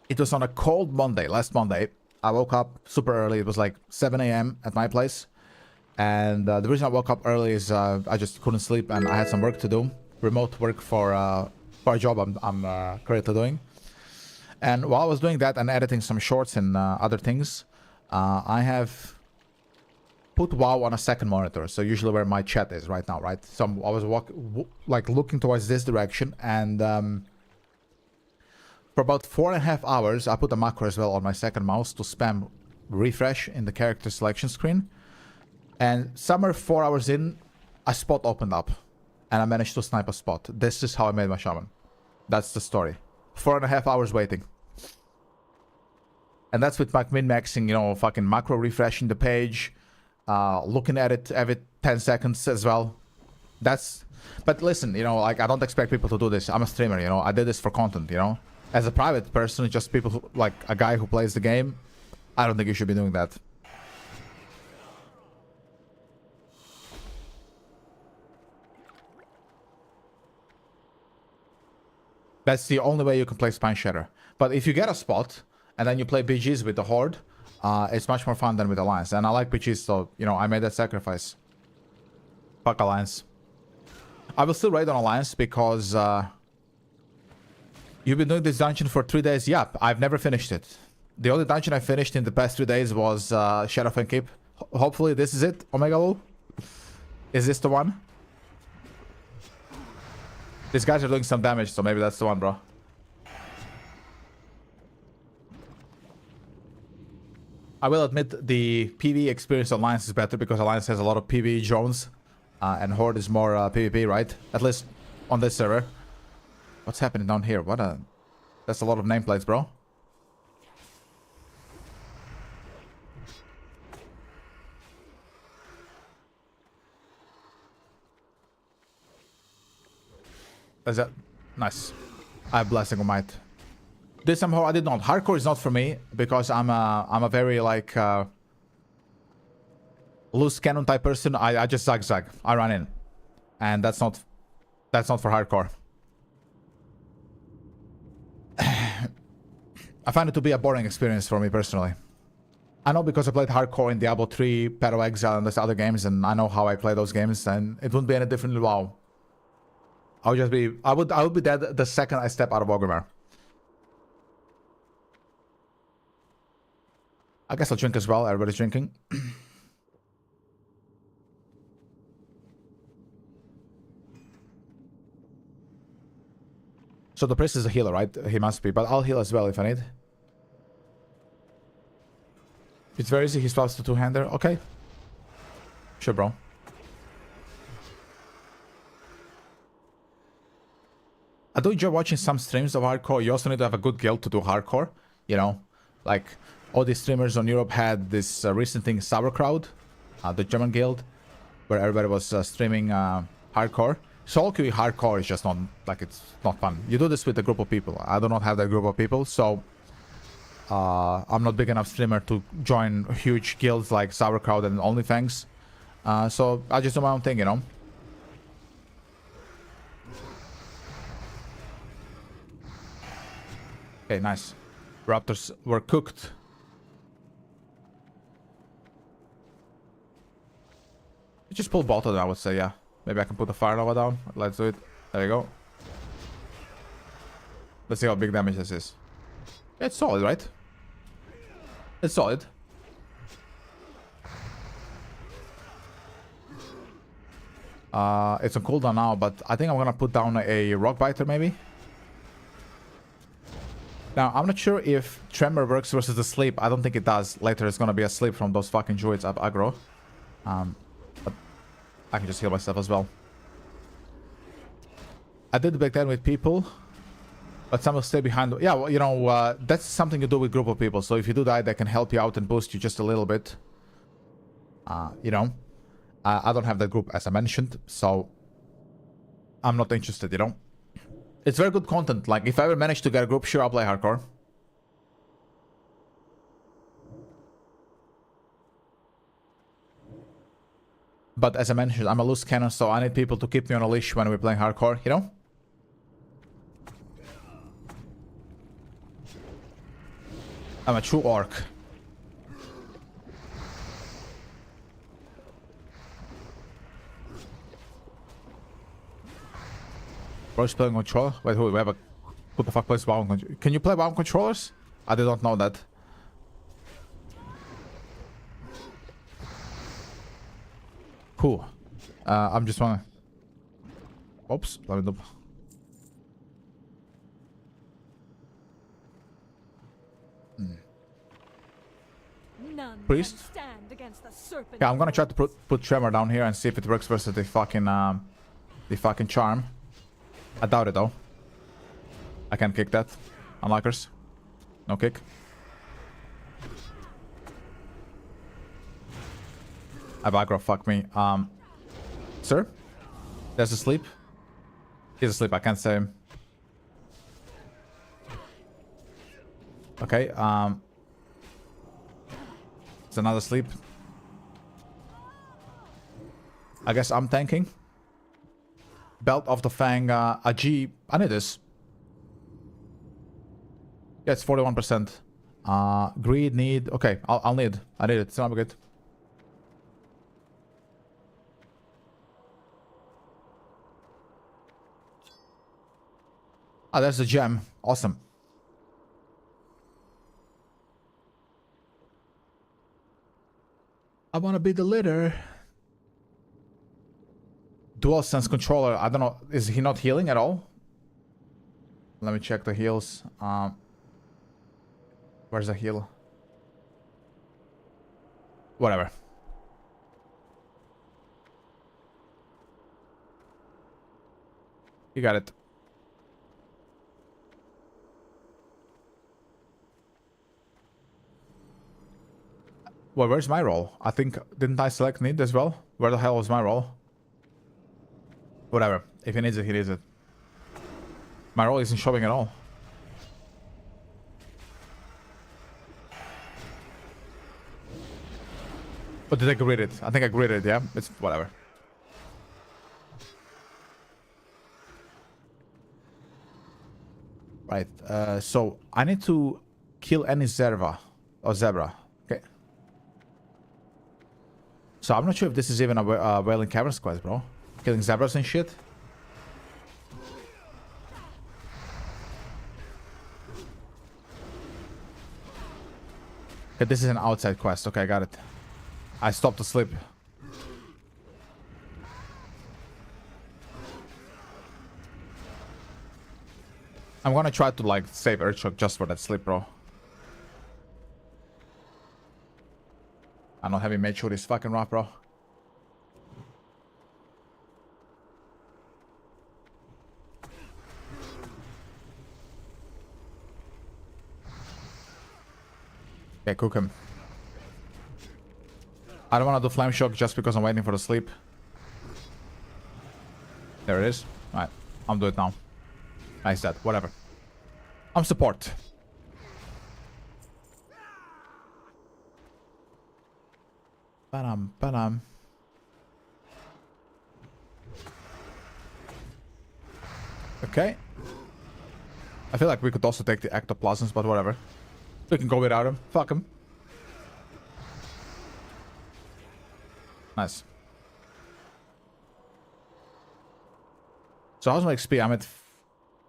It was on a cold Monday, last Monday. I woke up super early. It was like 7 a.m. at my place. And the reason I woke up early is I just couldn't sleep and I had some work to do. Remote work for a job I'm currently doing. And while I was doing that and editing some shorts and other things, I have put WoW on a second monitor. So usually where my chat is right now, right? So I was looking towards this direction, and for about 4.5 hours, I put a macro as well on my second mouse to spam refresh in the character selection screen. And somewhere 4 hours in, a spot opened up, and I managed to snipe a spot. This is how I made my shaman. That's the story. 4.5 hours waiting. And that's with like min-maxing, you know, fucking macro refreshing the page, looking at it every 10 seconds as well. That's... But listen, you know, like, I don't expect people to do this. I'm a streamer, you know. I did this for content, you know. As a private person, just people who, like, a guy who plays the game, I don't think you should be doing that. That's the only way you can play Spineshatter. But if you get a spot, and then you play BGs with the Horde, it's much more fun than with Alliance. And I like BGs, so, you know, I made that sacrifice. Fuck Alliance. I will still raid on Alliance because... You've been doing this dungeon for 3 days? Yep, I've never finished it. The only dungeon I finished in the past 3 days was Shadow and Keep. Hopefully this is it, Omega Lul. Is this the one? These guys are doing some damage, so maybe that's the one, bro. I will admit the PvE experience on Alliance is better because Alliance has a lot of PvE drones. And Horde is more PvP, right? At least on this server. What's happening down here? What a... That's a lot of nameplates, bro. Is that... Nice. I have Blessing of Might. This somehow I did not. Hardcore is not for me because I'm a very like loose cannon type person. I just zag. I run in. And that's not for hardcore. I find it to be a boring experience for me personally. I know because I played hardcore in Diablo 3, Path of Exile, and those other games, and I know how I play those games, and it wouldn't be any different in WoW. I would be dead the second I step out of Orgrimmar. I guess I'll drink as well. Everybody's drinking. So the priest is a healer, right? He must be, but I'll heal as well if I need. It's very easy. He swaps to two-hander. Okay. Sure, bro. I do enjoy watching some streams of hardcore. You also need to have a good guild to do hardcore. You know, like all these streamers on Europe had this recent thing, Sauerkraut, the German guild, where everybody was streaming hardcore. Solo queue hardcore is just not, like, it's not fun. You do this with a group of people. I do not have that group of people, so I'm not big enough streamer to join huge guilds like Sauerkraut and OnlyFans. So I just do my own thing, you know. Okay, nice. Raptors were cooked. Just pull bot of them, I would say, yeah. Maybe I can put the fire lava down. Let's do it. There you go. Let's see how big damage this is. It's solid, right? It's solid. It's on cooldown now, but I think I'm gonna put down a rock biter maybe. Now, I'm not sure if Tremor works versus the sleep. I don't think it does. Later, it's gonna be a sleep from those fucking druids up aggro. But I can just heal myself as well. I did back then with people, but some will stay behind. Yeah, well, you know, that's something you do with group of people. So if you do that, they can help you out and boost you just a little bit. You know, I don't have that group as I mentioned, so I'm not interested, you know. It's very good content. Like, if I ever manage to get a group, sure, I'll play hardcore. But as I mentioned, I'm a loose cannon, so I need people to keep me on a leash when we're playing hardcore, you know? I'm a true orc. Bro's playing controller? Wait, who have a... Who the fuck plays WoW on controllers? Can you play WoW on controllers? I did not know that. Cool. I'm just wanna... Oops, let me do... None Priest? can stand against the serpent. Yeah, I'm gonna try to put Tremor down here and see if it works versus the fucking charm. I doubt it though. I can't kick that. Unlockers. No kick. I have aggro, fuck me. Sir? There's asleep? He's asleep, I can't save him. Okay, it's another sleep. I guess I'm tanking. Belt of the Fang, a G. I need this. Yeah, it's 41%. Greed, need. Okay, I'll need. I need it. It's not good. Ah, there's the gem. Awesome. I want to be the leader. Dual sense controller. I don't know. Is he not healing at all? Let me check the heals. Where's the heal? Whatever. You got it. Well, where's my role? I think... Didn't I select need as well? Where the hell was my role? Whatever. If he needs it, he needs it. My role isn't showing at all. But did I grid it? I think I gridded it, yeah? It's whatever. Right, so I need to kill any zebra. Or zebra. Okay. So I'm not sure if this is even a Wailing Caverns quest, bro. Killing zebras and shit. Okay, this is an outside quest. Okay, I got it. I stopped to sleep. I'm gonna try to like save Earthshock just for that sleep, bro. I know having made sure this fucking rough, bro. Okay, cook him. I don't want to do Flame Shock just because I'm waiting for the sleep. There it is. Alright, I'm doing it now. Nice that, whatever. I'm support. Ba-dum. Okay. I feel like we could also take the ectoplasms, but whatever. We can go without him. Fuck him. Nice. So how's my XP? I'm at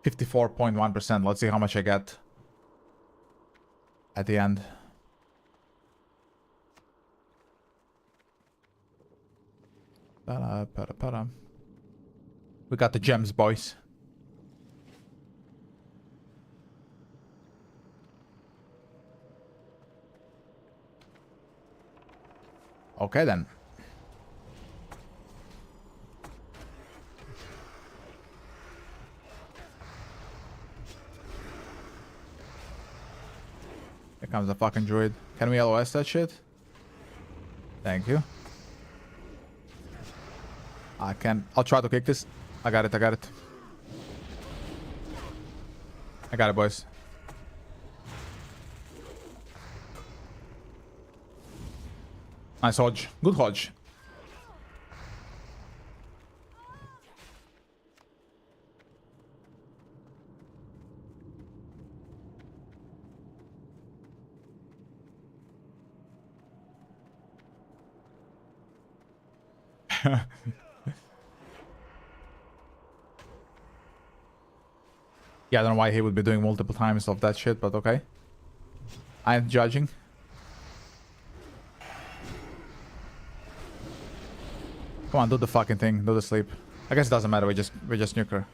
54.1%. Let's see how much I get at the end. We got the gems, boys. Okay then. Here comes the fucking druid. Can we LOS that shit? Thank you. I can. I'll try to kick this. I got it. I got it. I got it, boys. Nice hodge. Good hodge. Yeah, I don't know why he would be doing multiple times of that shit, but okay. I am judging. Come on, do the fucking thing. Do the sleep. I guess it doesn't matter. We just nuke her.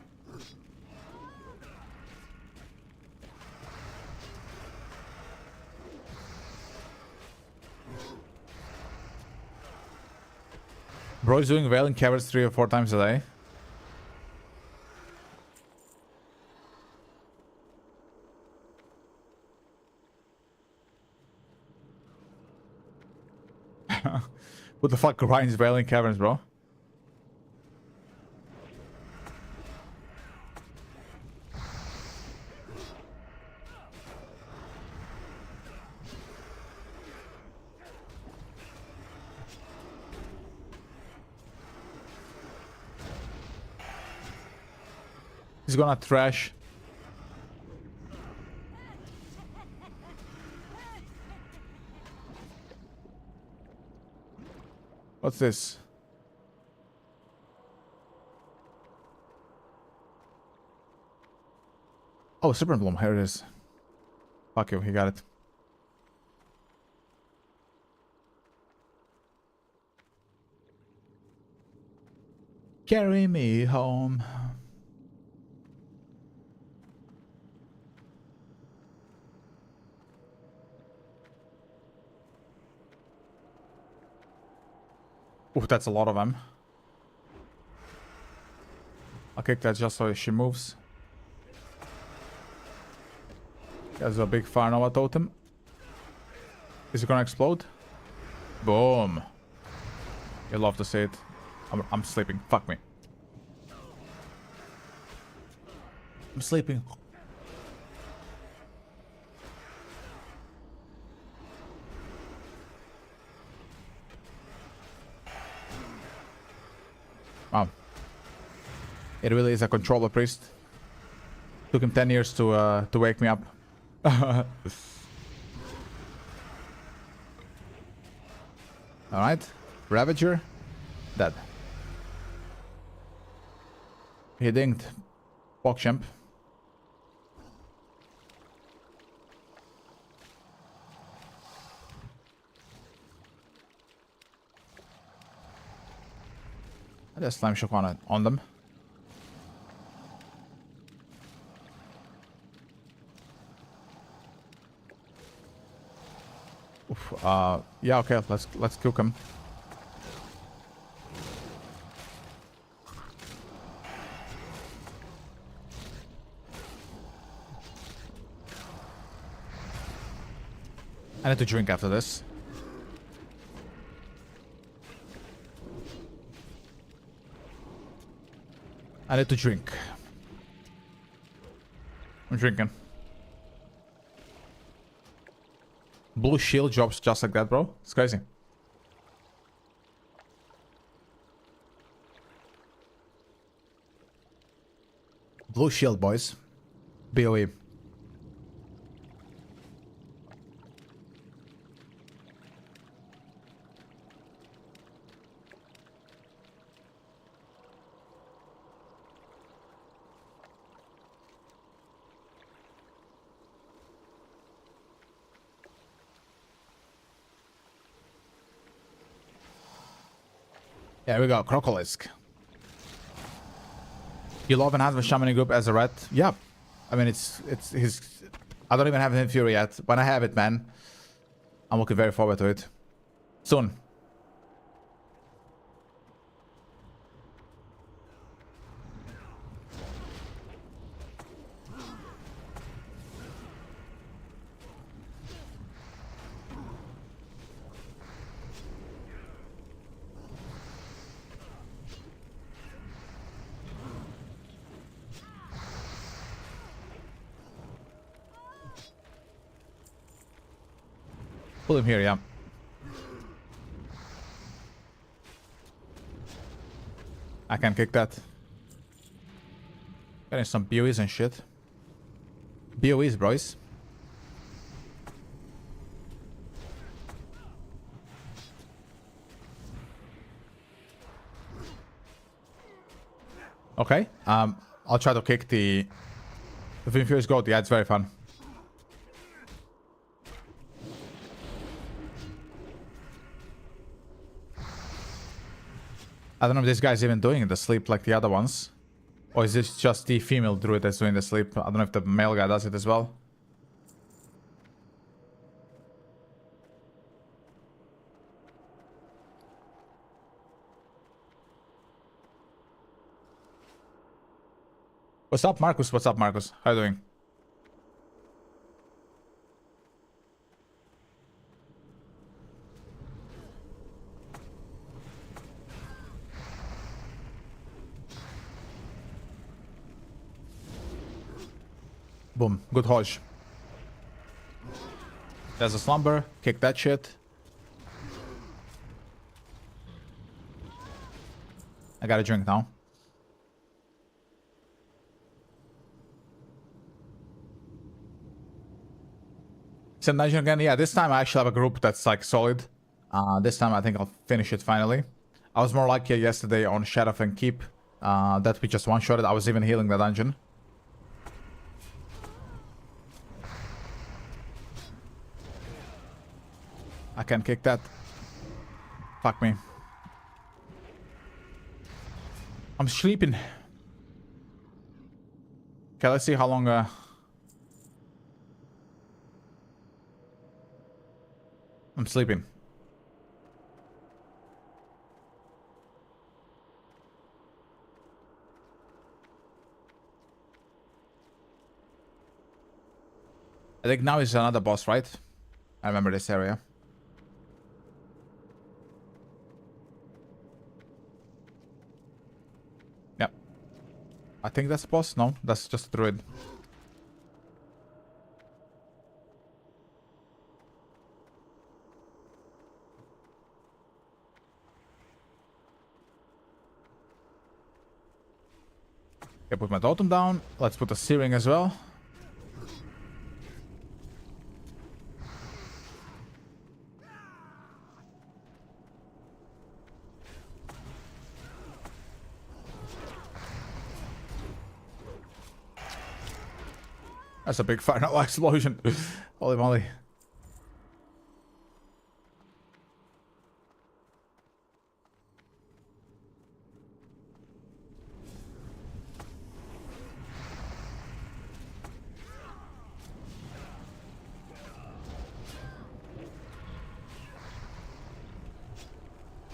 Bro's doing well in covers 3 or 4 times a day. What the fuck grinds well in caverns, bro? He's gonna trash. What's this? Oh, Super Bloom. Here it is. Fuck you. He got it. Carry me home. Ooh, that's a lot of them. I'll kick that just so she moves. There's a big Fire Nova totem. Is it gonna explode? Boom. You love to see it. I'm sleeping. Fuck me. I'm sleeping. Wow. It really is a controller priest. Took him 10 years to wake me up. Alright. Ravager. Dead. He dinged. Pogchamp. There's Slime Shock on them. Oof, yeah, okay, let's cook him. I need to drink after this. I need to drink. I'm drinking. Blue shield drops just like that, bro. It's crazy. Blue shield, boys. BOE. There we go, Crocolisk. You love and have a Shaman group as a rat? Yeah. I mean, it's his... I don't even have him Fury yet. When I have it, man, I'm looking very forward to it. Soon. Pull him here, yeah. I can kick that. Getting some BOEs and shit. BOEs, boys. Okay. I'll try to kick the Infurious Goat. Yeah, it's very fun. I don't know if this guy's even doing the sleep like the other ones. Or is this just the female druid that's doing the sleep? I don't know if the male guy does it as well. What's up, Marcus? What's up, Marcus? How you doing? Boom. Good hodge. There's a slumber. Kick that shit. I got a drink now. Send dungeon again. Yeah, this time I actually have a group that's like solid. This time I think I'll finish it finally. I was more lucky yesterday on Shadow and Keep. That we just one-shotted. I was even healing the dungeon. I can't kick that. Fuck me. I'm sleeping. Okay, let's see how long... I'm sleeping. I think now is another boss, right? I remember this area. Yep. I think that's a boss. No, that's just a druid. Okay, put my totem down. Let's put a searing as well. That's a big final explosion. Holy moly.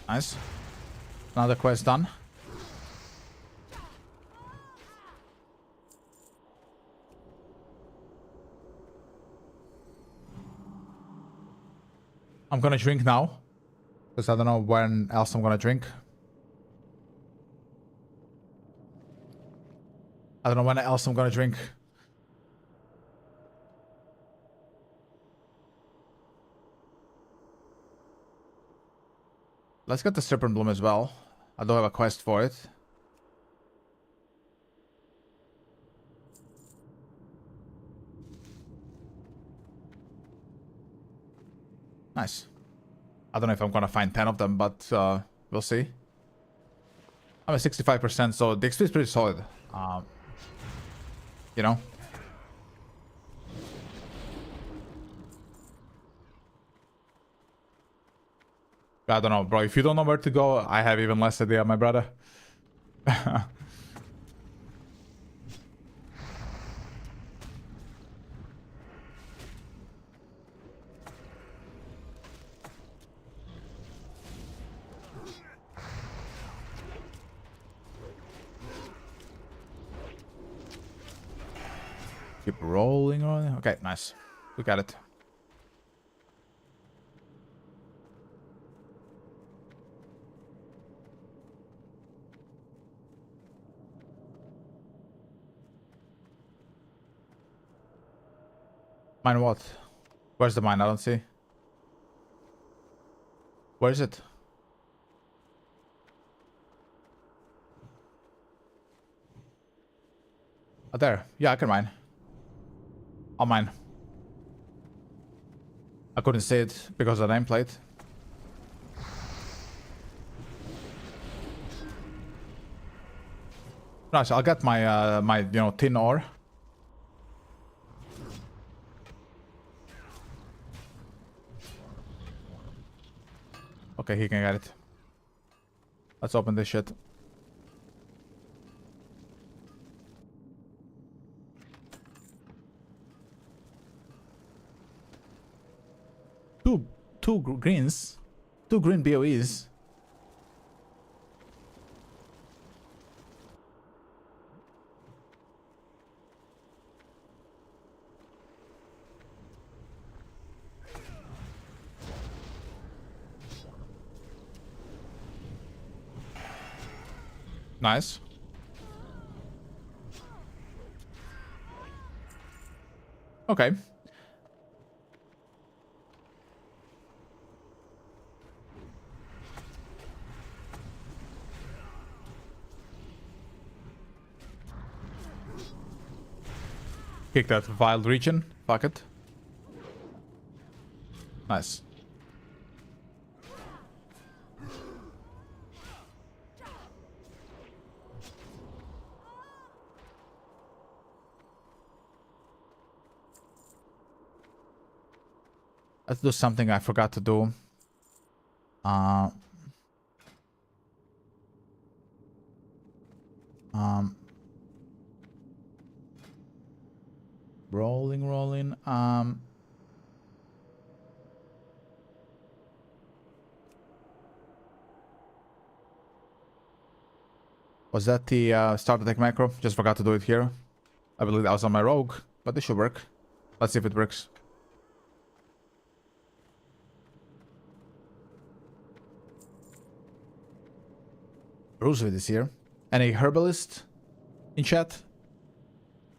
Nice. Another quest done. I'm gonna drink now. Because I don't know when else I'm gonna drink. I don't know when else I'm gonna drink. Let's get the Serpent Bloom as well. I don't have a quest for it. Nice. I don't know if I'm gonna find 10 of them, but we'll see. I'm at 65%, so the XP is pretty solid. You know? I don't know, bro. If you don't know where to go, I have even less idea, my brother. Keep rolling on. Okay, nice. We got it. Mine what? Where's the mine? I don't see. Where is it? Oh, there. Yeah, I can mine. I'll mine. I couldn't see it because of the nameplate. Nice, I'll get my my tin ore. Okay, he can get it. Let's open this shit. Two greens. 2 green BOEs. Nice. Okay. Kick that wild region. Fuck it. Nice. Let's do something I forgot to do. Rolling. Was that the start attack macro? Just forgot to do it here. I believe that was on my rogue, but this should work. Let's see if it works. Brucewood is here. Any herbalist in chat?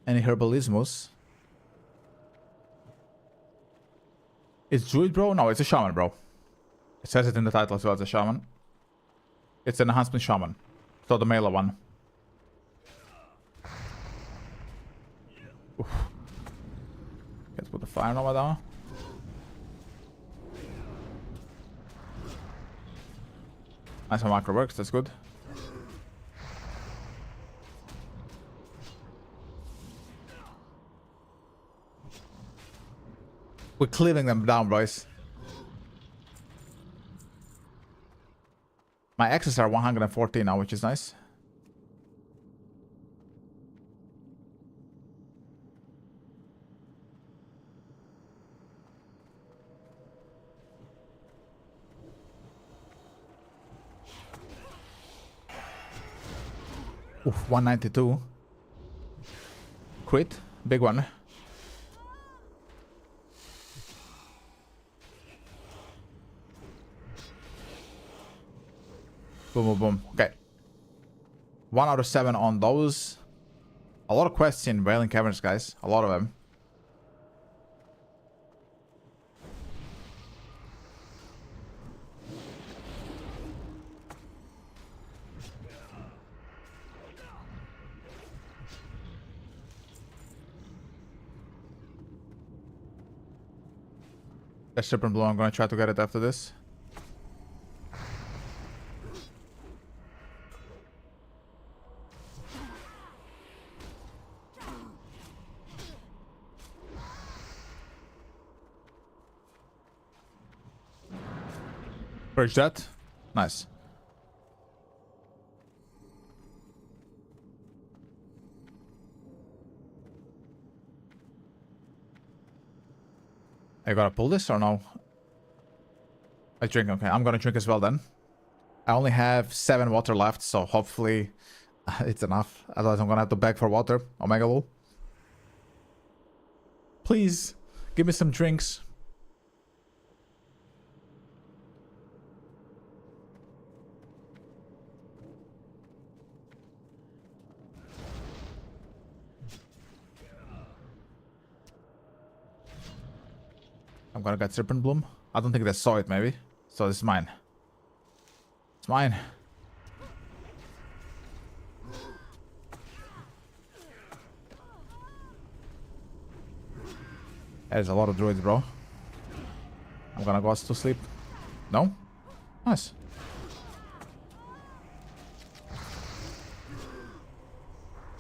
Any herbalismus? It's druid, bro? No, it's a shaman, bro. It says it in the title as well as a shaman. It's an enhancement shaman. So the melee one. Oof. Let's put the fire nova down. Nice, my macro works, that's good. We're cleaving them down, boys. My X's are 114 now, which is nice. Oof, 192. Crit, big one. Boom. Okay. 1 out of 7 on those. A lot of quests in Wailing Caverns, guys. A lot of them. That's Serpent Blue. I'm gonna try to get it after this. Purge that. Nice. I gotta pull this or no? I drink, okay. I'm gonna drink as well then. I only have 7 water left, so hopefully it's enough. Otherwise I'm gonna have to beg for water. Omega lol. Please, give me some drinks. I'm gonna get Serpent Bloom. I don't think they saw it, maybe. So this is mine. It's mine. There's a lot of druids, bro. I'm gonna go to sleep. No? Nice.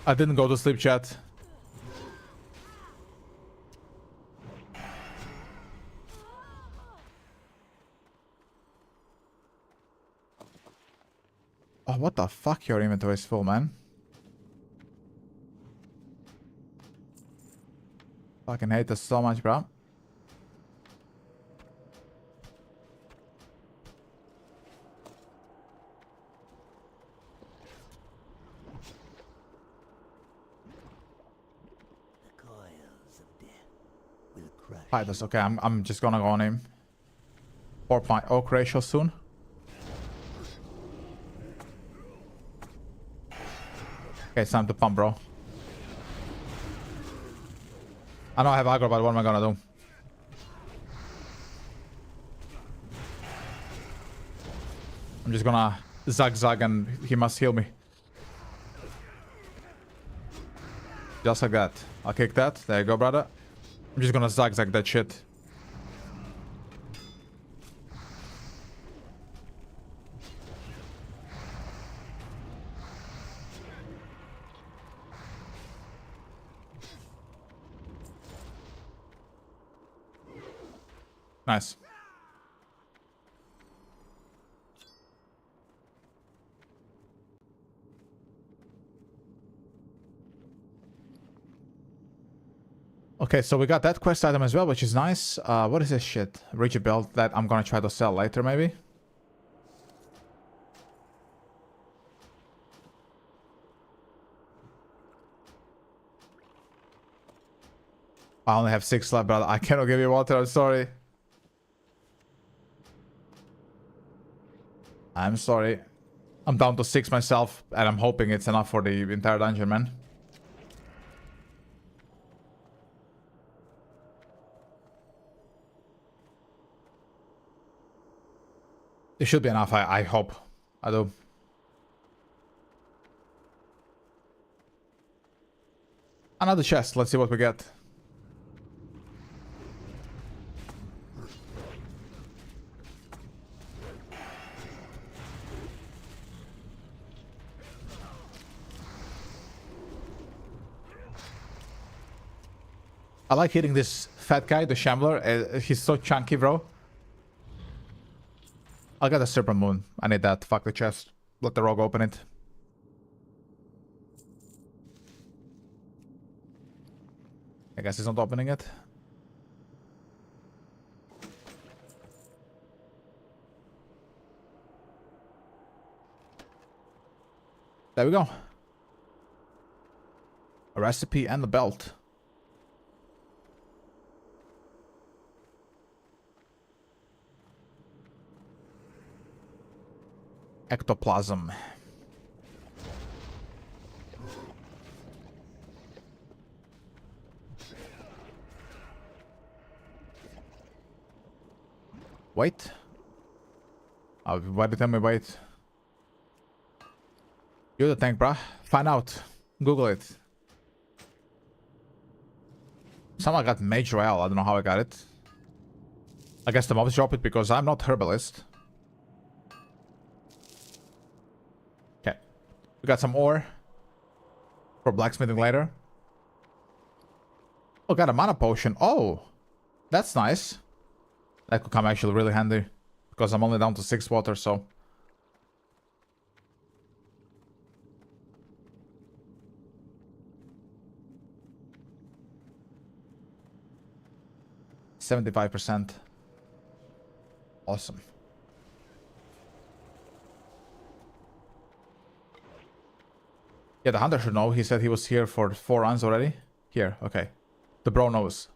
I didn't go to sleep, chat. Oh, what the fuck? Your inventory is full, man. Fucking hate this so much, bro. The coils of death will crush. Hi, that's okay. I'm just gonna go on him. Warp my oak ratio soon. Okay, it's time to pump, bro. I know I have aggro, but what am I gonna do? I'm just gonna zag and he must heal me. Just like that. I'll kick that. There you go, brother. I'm just gonna zag that shit. Nice. Okay, so we got that quest item as well, which is nice. What is this shit? Rigid belt that I'm gonna try to sell later, maybe? I only have 6 left, brother. I cannot give you water, I'm sorry. I'm sorry. I'm down to 6 myself, and I'm hoping it's enough for the entire dungeon, man. It should be enough, I hope. I do. Another chest, let's see what we get. I like hitting this fat guy, the Shambler. He's so chunky, bro. I'll get a Serpent Moon. I need that. Fuck the chest. Let the rogue open it. I guess he's not opening it. There we go. A recipe and the belt. Ectoplasm. Wait. Why did you tell me wait? You're the tank, bruh. Find out. Google it. Someone got Mage Royale. I don't know how I got it. I guess the mobs drop it because I'm not herbalist. We got some ore for blacksmithing later. Oh, got a mana potion. Oh, that's nice. That could come actually really handy because I'm only down to 6 water, so. %75%. Awesome. Yeah, the hunter should know. He said he was here for 4 runs already. Here, okay. The bro knows.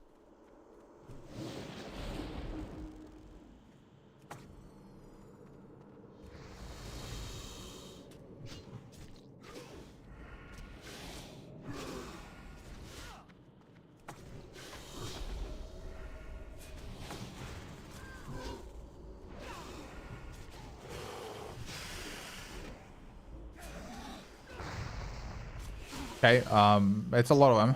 Okay, it's a lot of them.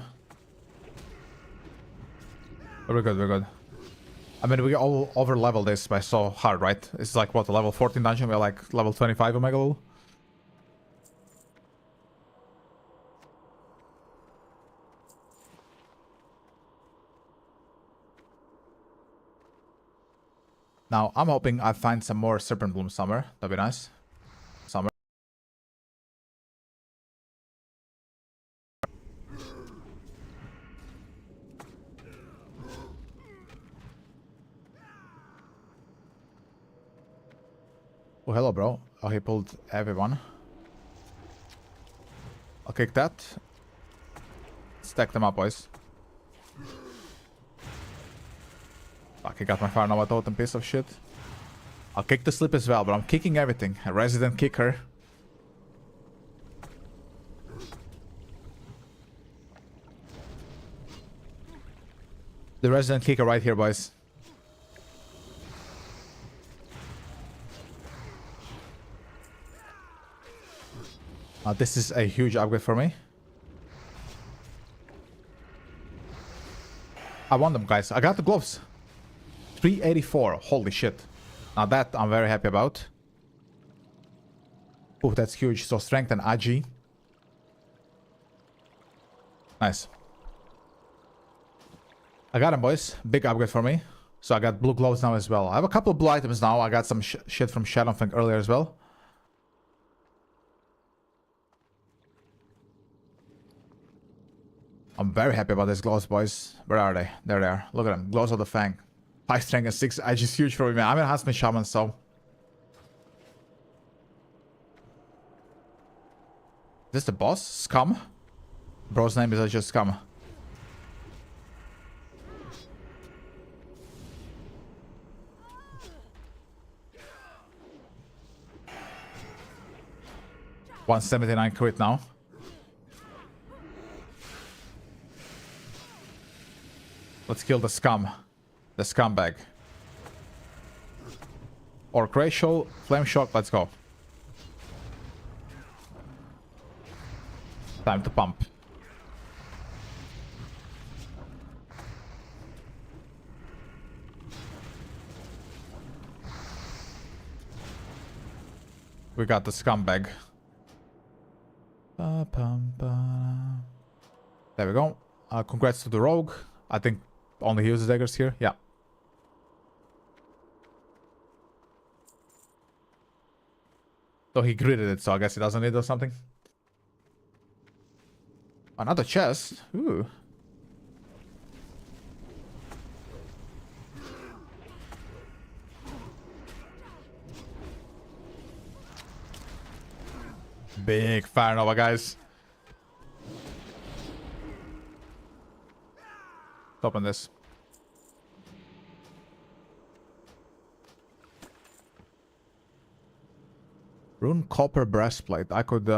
We're good, we're good. I mean, we all over-level this by so hard, right? It's like, what, a level 14 dungeon? We're like level 25 Omega level. Now, I'm hoping I find some more Serpent Bloom somewhere. That'd be nice. Somewhere. Oh, hello, bro. Oh, he pulled everyone. I'll kick that. Stack them up, boys. Fuck, he got my Fire Nova totem, piece of shit. I'll kick the slip as well, but I'm kicking everything. A resident kicker. The resident kicker right here, boys. This is a huge upgrade for me. I want them, guys. I got the gloves. 384. Holy shit. Now that I'm very happy about. Oh, that's huge. So strength and AG. Nice. I got him, boys. Big upgrade for me. So I got blue gloves now as well. I have a couple of blue items now. I got some shit from Shaman earlier as well. I'm very happy about these gloves, boys. Where are they? There they are. Look at them. Gloves of the Fang. 5 strength and 6 edge is huge for me, man. I'm an Huntsman Shaman, so... Is this the boss? Scum? Bro's name is just Scum. $179 crit now. Let's kill the scum. The scumbag. Orc ratio, flame shock, let's go. Time to pump. We got the scumbag. There we go. Congrats to the rogue. I think only he uses daggers here. Yeah. So he gritted it, so I guess he doesn't need or something. Another chest. Ooh. Big Fire Nova, guys. Open this. Rune copper breastplate. I could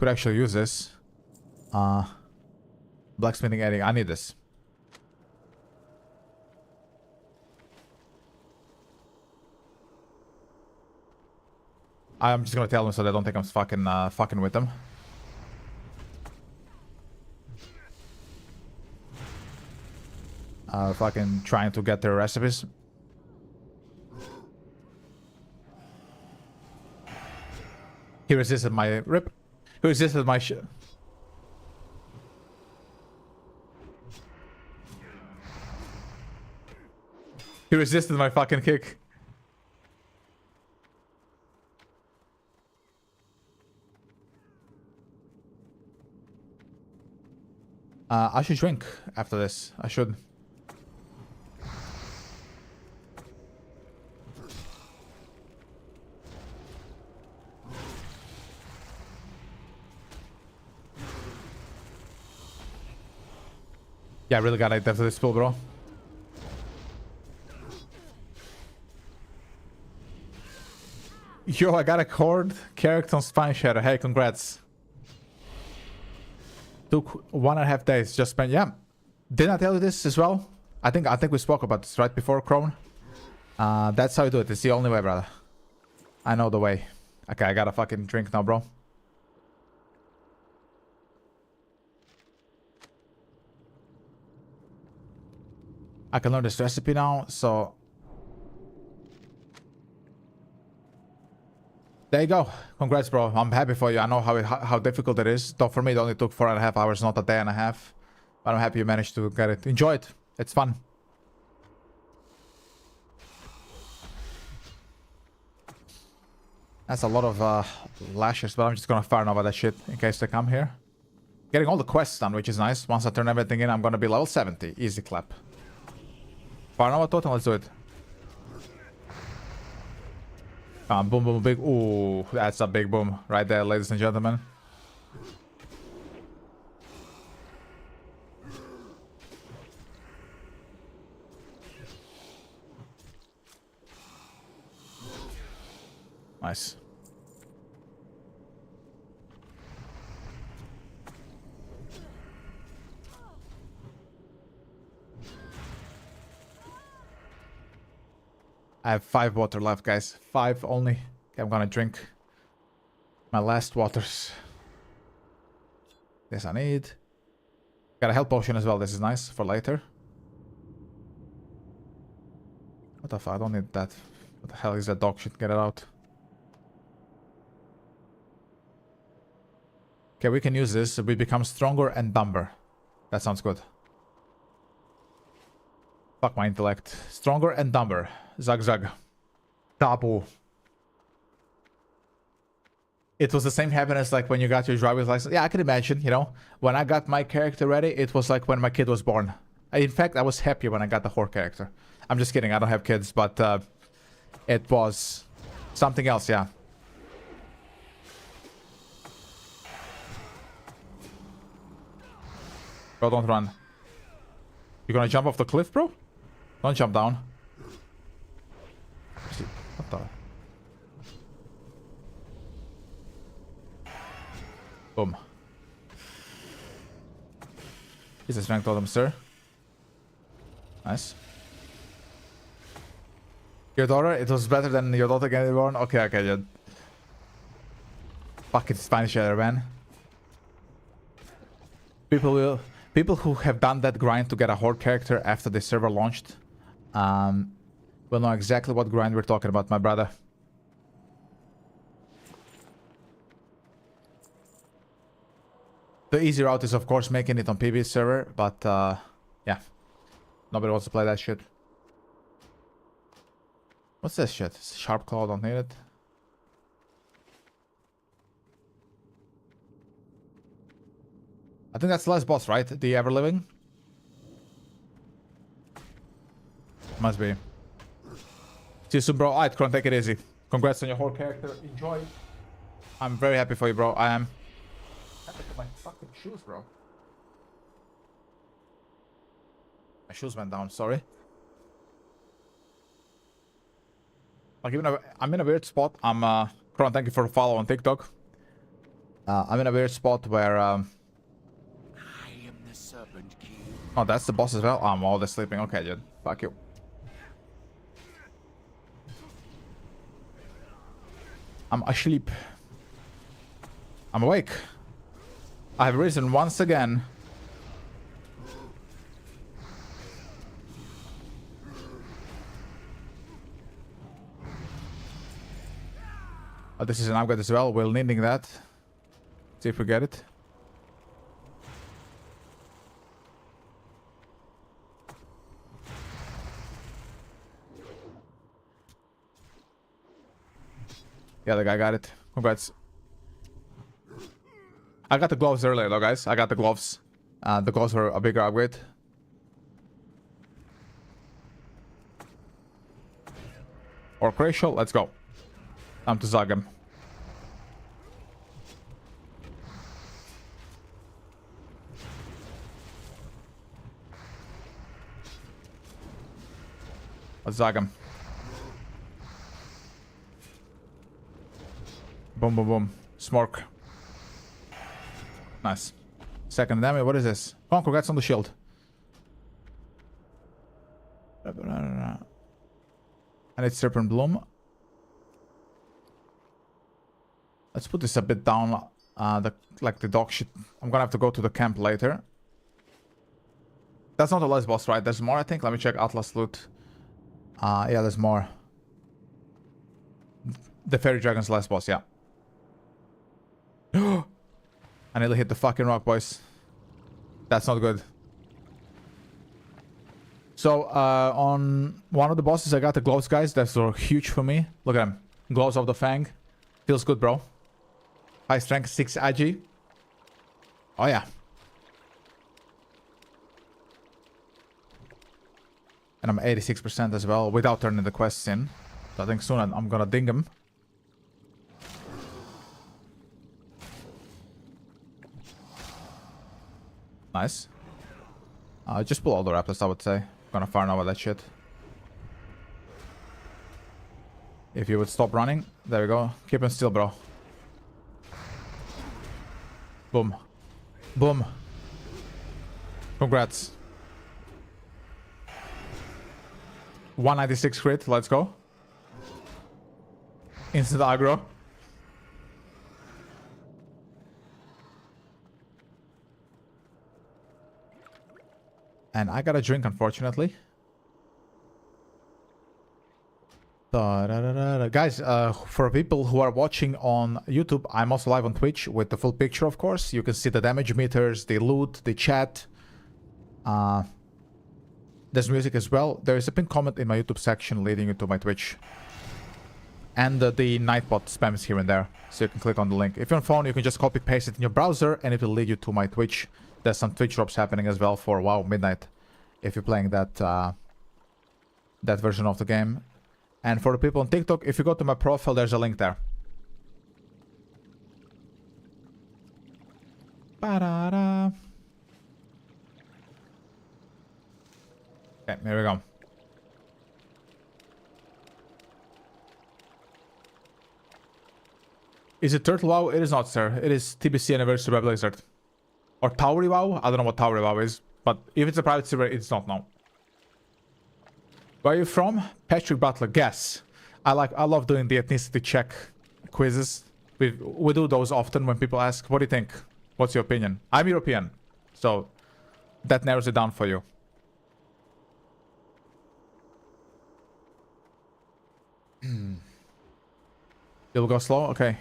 actually use this. Blacksmithing area. I need this. I'm just gonna tell them so they don't think I'm fucking with them. Fucking trying to get their recipes. He resisted my rip. He resisted my shit. He resisted my fucking kick. I should drink after this. I should. Yeah, I really gotta eat after this spill, bro. Yo, I got a cord character on Spineshatter. Hey, congrats. Took 1.5 days. Just spent. Yeah. Didn't I tell you this as well? I think we spoke about this right before Crone. That's how you do it. It's the only way, brother. I know the way. Okay, I gotta fucking drink now, bro. I can learn this recipe now, so... There you go. Congrats, bro. I'm happy for you. I know how difficult it is. Though for me, it only took 4.5 hours, not a day and a half. But I'm happy you managed to get it. Enjoy it. It's fun. That's a lot of lashes, but I'm just gonna fire over that shit in case they come here. Getting all the quests done, which is nice. Once I turn everything in, I'm gonna be level 70. Easy clap. Fire Nova totem, let's do it. Boom, boom, big. Ooh, that's a big boom right there, ladies and gentlemen. Nice. I have 5 water left, guys. 5 only. Okay, I'm gonna drink my last waters. This I need. Got a health potion as well. This is nice for later. What the fuck? I don't need that. What the hell is that dog shit? Get it out. Okay, we can use this. We become stronger and dumber. That sounds good. Fuck my intellect. Stronger and dumber. Zag zag. Tabu. It was the same happiness like when you got your driver's license. Yeah, I can imagine, you know. When I got my character ready, it was like when my kid was born. In fact, I was happy when I got the whore character. I'm just kidding, I don't have kids, but it was something else, yeah. Bro, don't run. You gonna jump off the cliff, bro? Don't jump down. What the? Boom. He's a strength totem, sir. Nice. Your daughter? It was better than your daughter getting born? Okay, okay, dude. Fucking Spineshatter, man. People who have done that grind to get a horde character after the server launched will know exactly what grind we're talking about, my brother. The easy route is, of course, making it on PB server, but yeah. Nobody wants to play that shit. What's this shit? Sharp claw, don't need it. I think that's the last boss, right? The ever living? Must be. See you soon, bro. Alright, Kron, take it easy. Congrats on your whole character. Enjoy. I'm very happy for you, bro. I am. Look at my fucking shoes, bro. My shoes went down, sorry. Like, I'm in a weird spot. Kron, thank you for the follow on TikTok. I'm in a weird spot where oh, that's the boss as well? I'm all the sleeping. Okay, dude. Fuck you. I'm asleep. I'm awake. I have risen once again. Oh, this is an upgrade as well. We're needing that. See if we get it. Yeah, the guy got it. Congrats. I got the gloves earlier though, guys. I got the gloves. The gloves were a bigger upgrade. Orc ratio, let's go. Time to zag him. Let's zag him. Boom, boom, boom. Smork. Nice. Second damage. What is this? Oh, congrats on the shield. And it's Serpent Bloom. Let's put this a bit down. Like the dog shit. I'm gonna have to go to the camp later. That's not the last boss, right? There's more, I think. Let me check Atlas loot. Yeah, there's more. The Fairy Dragon's last boss, yeah. I nearly hit the fucking rock, boys. That's not good. So, on one of the bosses, I got the gloves, guys. That's huge for me. Look at them. Gloves of the Fang. Feels good, bro. High strength, 6 agi. Oh, yeah. And I'm 86% as well, without turning the quests in. So I think soon I'm gonna ding him. Nice. Just pull all the raptors, I would say. Gonna farm over that shit. If you would stop running. There we go. Keep him still, bro. Boom. Boom. Congrats. 196 crit. Let's go. Instant aggro. And I got a drink, unfortunately. Guys, for people who are watching on YouTube, I'm also live on Twitch with the full picture, of course. You can see the damage meters, the loot, the chat. There's music as well. There is a pinned comment in my YouTube section leading you to my Twitch. And the Nightbot spams here and there, so you can click on the link. If you're on phone, you can just copy paste it in your browser and it will lead you to my Twitch. There's some Twitch drops happening as well for WoW Midnight, if you're playing that that version of the game. And for the people on TikTok, if you go to my profile, there's a link there. Ba-da-da. Okay, here we go. Is it Turtle WoW? It is not, sir. It is TBC Anniversary by Blizzard. Or Towery WoW? I don't know what Towery WoW is. But if it's a private server, it's not now. Where are you from? Patrick Butler. Guess. I love doing the ethnicity check quizzes. We do those often when people ask, what do you think? What's your opinion? I'm European. So that narrows it down for you. You'll go slow? Okay.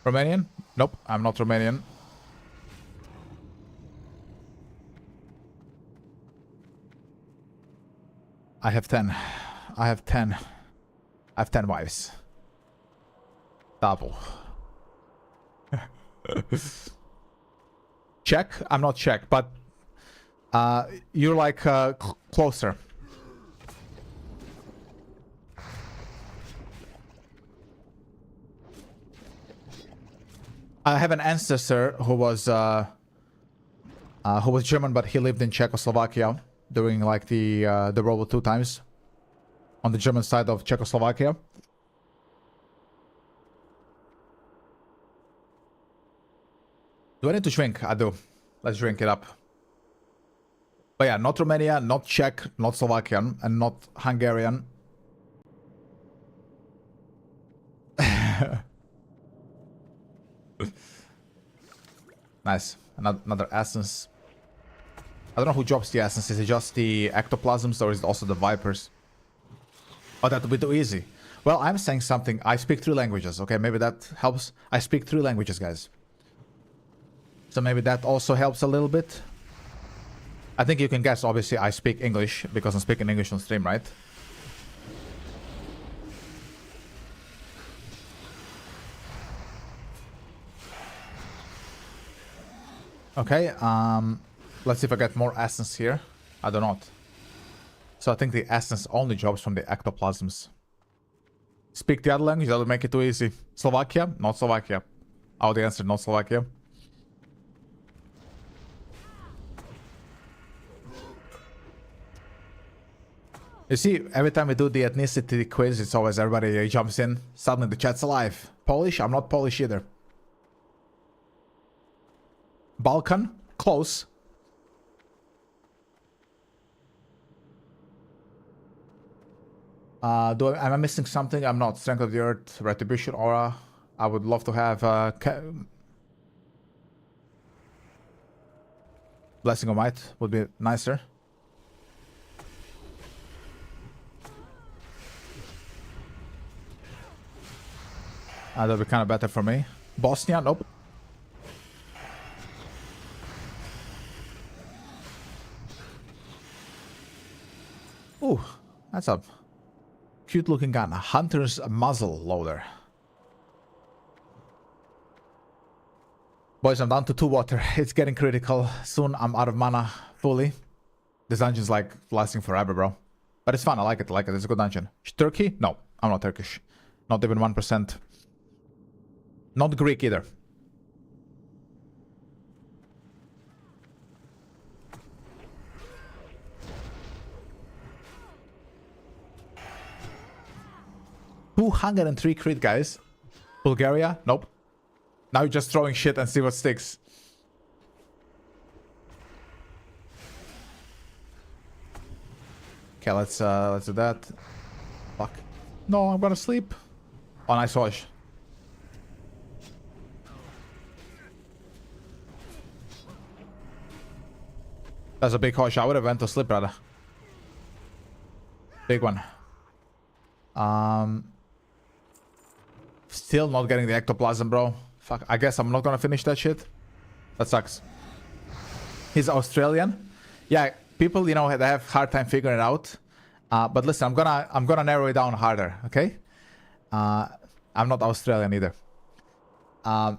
Romanian? Nope, I'm not Romanian. I have 10. I have 10. I have 10 wives. Double. Czech? I'm not Czech, but you're like closer. I have an ancestor who was German, but he lived in Czechoslovakia during like the World War II times, on the German side of Czechoslovakia. Do I need to drink? I do. Let's drink it up. But yeah, not Romania, not Czech, not Slovakian, and not Hungarian. Nice. Another essence. I don't know who drops the essence. Is it just the ectoplasms or is it also the vipers? Oh, that would be too easy. Well, I'm saying something. I speak 3 languages. Okay, maybe that helps. I speak 3 languages, guys. So maybe that also helps a little bit. I think you can guess, obviously, I speak English because I'm speaking English on stream, right? Okay, let's see if I get more essence here. I do not. So I think the essence only drops from the ectoplasms. Speak the other language, that would make it too easy. Slovakia? Not Slovakia. Oh, the answer, not Slovakia. You see, every time we do the ethnicity quiz, it's always everybody jumps in. Suddenly the chat's alive. Polish? I'm not Polish either. Balkan? Close. Am I missing something? I'm not. Strength of the Earth, Retribution, Aura. I would love to have Blessing of Might would be nicer. That would be kind of better for me. Bosnia? Nope. Ooh, that's up. Cute looking gun. A hunter's muzzle loader. Boys, I'm down to 2 water. It's getting critical. Soon I'm out of mana fully. This dungeon's like lasting forever, bro. But it's fun. I like it. I like it. It's a good dungeon. Turkey? No, I'm not Turkish. Not even 1%. Not Greek either. $203 crit, guys. Bulgaria? Nope. Now you're just throwing shit and see what sticks. Okay, let's do that. Fuck. No, I'm gonna sleep. Oh, nice wash. That's a big hosh. I would have went to sleep, brother. Big one. Still not getting the ectoplasm, bro. Fuck. I guess I'm not gonna finish that shit. That sucks. He's Australian. Yeah, people, you know, they have hard time figuring it out. But listen, I'm gonna narrow it down harder. Okay. I'm not Australian either. I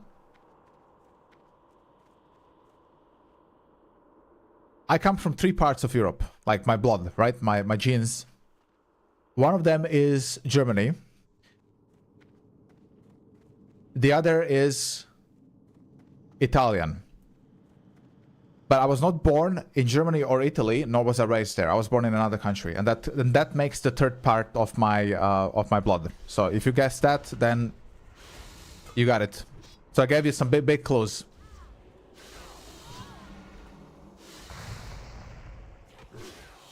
come from 3 parts of Europe, like my blood, right? My genes. One of them is Germany. The other is Italian. But I was not born in Germany or Italy, nor was I raised there. I was born in another country, and that makes the 3rd part of my blood. So if you guessed that, then you got it. So I gave you some big clues.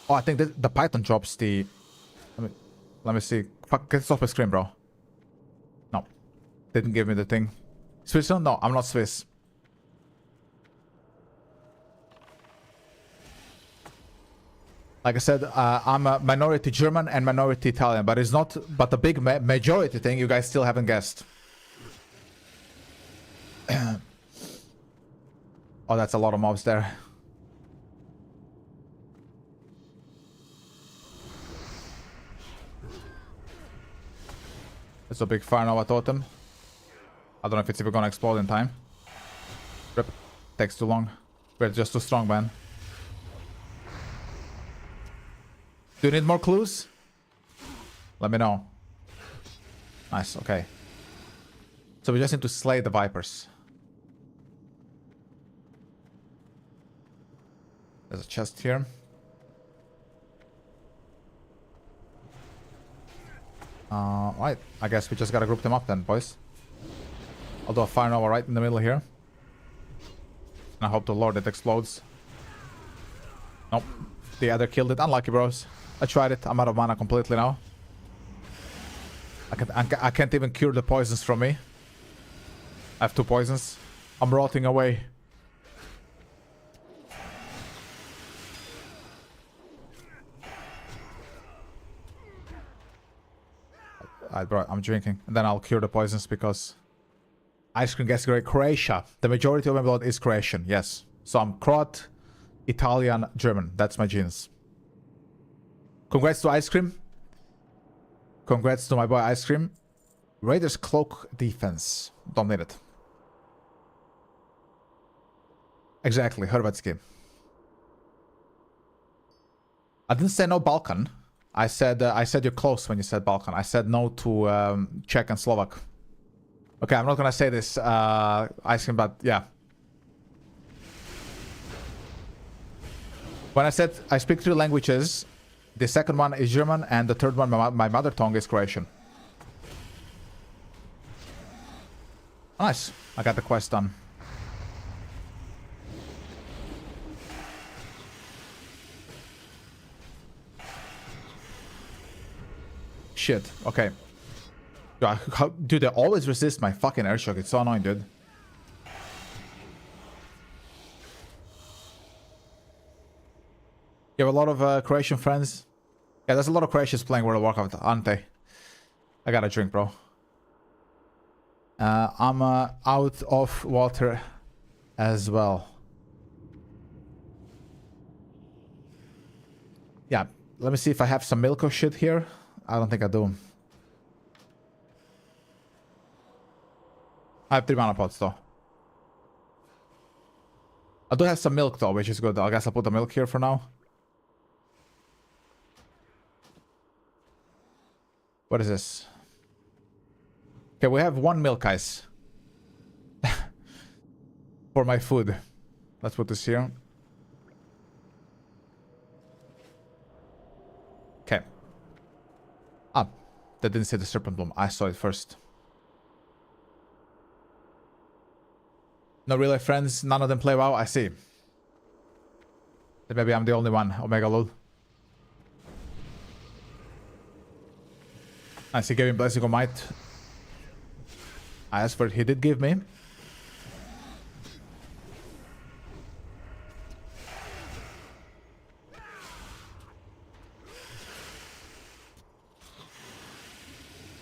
Oh, I think the Python drops the... Let me see. Fuck, get this off my screen, bro. No. Didn't give me the thing. Switzerland? No, I'm not Swiss. Like I said, I'm a minority German and minority Italian, but it's not... But the big majority thing you guys still haven't guessed. Oh, that's a lot of mobs there. It's a big Fire Nova totem. I don't know if it's even gonna explode in time. Rip. Takes too long. We're just too strong, man. Do you need more clues? Let me know. Nice, okay. So we just need to slay the Vipers. There's a chest here. Right, I guess we just gotta group them up then, boys. I'll do a Fire Nova right in the middle here. And I hope the Lord it explodes. Nope. The other killed it. Unlucky, bros. I tried it. I'm out of mana completely now. I can't even cure the poisons from me. I have 2 poisons. I'm rotting away. Alright, bro, I'm drinking. And then I'll cure the poisons because... Ice cream gets great. Croatia. The majority of my blood is Croatian, yes. So I'm Croat, Italian, German. That's my genes. Congrats to Ice Cream. Congrats to my boy Ice Cream. Raiders Cloak Defense. Don't need it. Exactly, Hrvatski. I didn't say no Balkan. I said you're close when you said Balkan. I said no to Czech and Slovak. Okay, I'm not gonna say this, Ice Cream, but yeah. When I said I speak 3 languages, the second one is German, and the third one, my mother tongue, is Croatian. Nice. I got the quest done. Shit. Okay. Dude, they always resist my fucking airshock. It's so annoying, dude. You have a lot of Croatian friends? Yeah, there's a lot of Croatians playing World of Warcraft, aren't they? I got a drink, bro. I'm out of water as well. Yeah, let me see if I have some milk or shit here. I don't think I do. I have 3 mana pots though. I do have some milk though, which is good. I guess I'll put the milk here for now. What is this? Okay, we have 1 milk ice. For my food. Let's put this here. Okay. Ah, that didn't say the serpent bloom. I saw it first. No real life friends, none of them play WoW. I see. Then maybe I'm the only one. Omega lol. I see, gave him Blessing of Might. I asked for it, he did give me.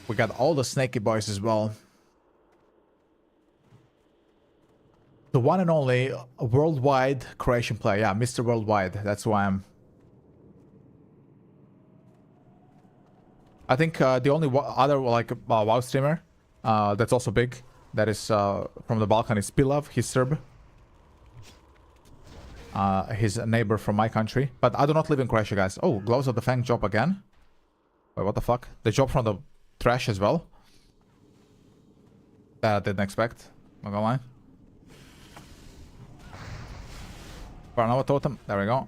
We got all the snaky boys as well. The one and only worldwide Croatian player. Yeah, Mr. Worldwide. That's who I am. I think the only other like WoW streamer that's also big, that is from the Balkan, is Pilav. He's Serb. He's a neighbor from my country. But I do not live in Croatia, guys. Oh, Gloves of the Fang job again? Wait, what the fuck? The job from the trash as well? That I didn't expect. Not gonna lie. Paranoia totem. There we go.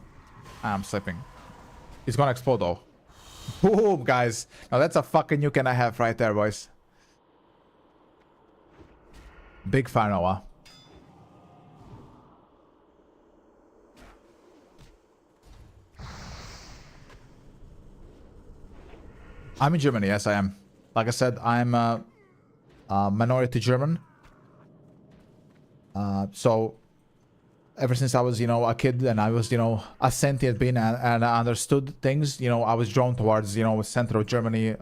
I'm sleeping. He's gonna explode though. Boom, guys. Now that's a fucking nuke and a half right there, boys. Big Paranoia. I'm in Germany, yes I am. Like I said, I'm a minority German. So ever since I was, you know, a kid and I was, you know, a sentient being and I understood things, you know, I was drawn towards, you know, central Germany.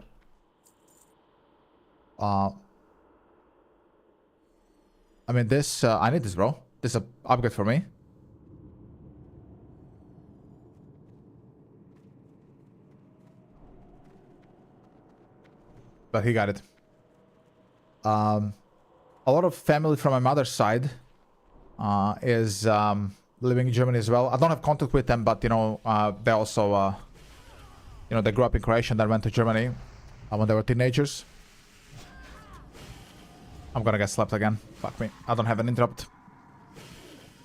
I mean, this, I need this, bro. This is an upgrade for me. But he got it. A lot of family from my mother's side is living in Germany as well. I don't have contact with them, but you know, they also, you know, they grew up in Croatia and then went to Germany when they were teenagers. I'm gonna get slapped again. Fuck me. I don't have an interrupt.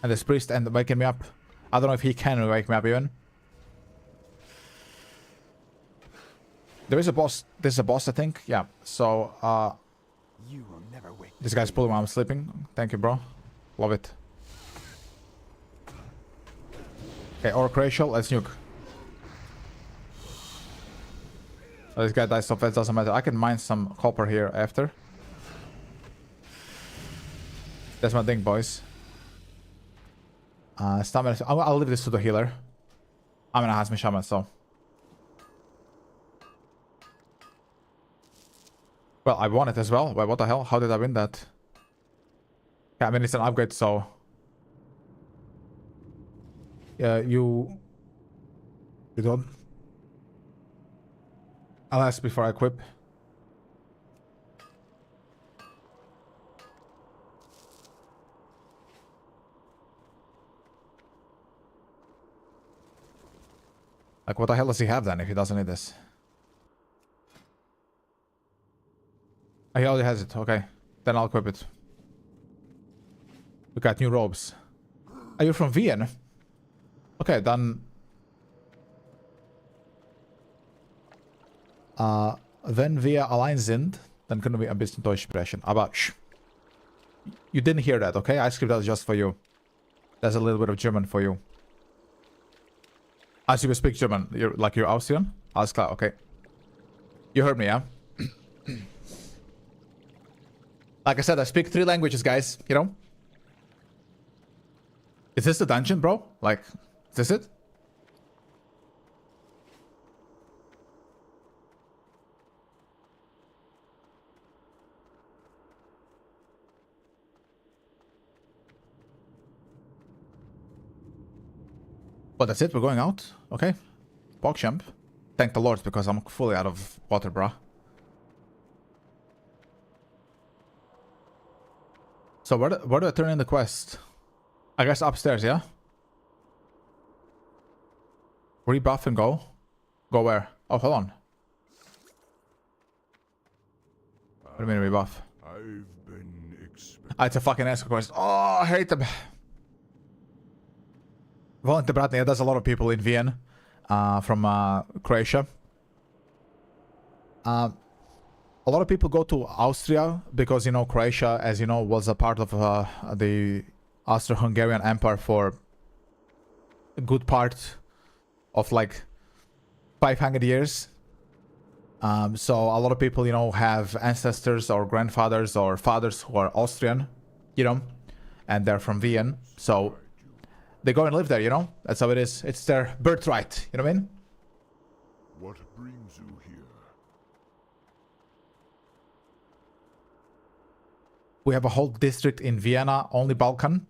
And this priest and waking me up. I don't know if he can wake me up even. There is a boss. This is a boss, I think. Yeah. So, You will never wake. this guy's pulling while I'm sleeping. Thank you, bro. Love it. Okay, or Croatia, let's nuke. Oh, this guy dies so fast, doesn't matter. I can mine some copper here after. That's my thing, boys. Stamina. I'll leave this to the healer. I'm gonna ask me Shaman, so. Well, I won it as well. Wait, what the hell? How did I win that? Yeah, I mean, it's an upgrade, so... Yeah, you don't... I'll ask before I equip. Like, what the hell does he have then if he doesn't need this? Oh, he already has it. Okay. Then I'll equip it. We got new robes. Are you from Vienna? Okay, then... Wenn wir allein sind, dann können wir ein bisschen Deutsch sprechen. Aber shh. You didn't hear that, okay? I scripted that just for you. There's a little bit of German for you. As you speak German, you're Austrian? Alles klar, okay. You heard me, yeah? Like I said, I speak 3 languages, guys, you know? Is this the dungeon, bro? Like, is this it? But that's it, we're going out? Okay. PogChamp. Thank the Lord, because I'm fully out of water, bro. So where do I turn in the quest? I guess upstairs, yeah? Rebuff and go? Go where? Oh, hold on. What do you mean rebuff? I've been expecting. Ah, it's a fucking escort quest. Oh, I hate them. Volunteer Bratnia, there's a lot of people in Vienna from Croatia. A lot of people go to Austria because, you know, Croatia, as you know, was a part of the Austro-Hungarian Empire for a good part of like 500 years. So a lot of people, you know, have ancestors or grandfathers or fathers who are Austrian, you know, and they're from Vienna. So they go and live there, you know? That's how it is. It's their birthright, you know what I mean? What brings you here? We have a whole district in Vienna, only Balkan.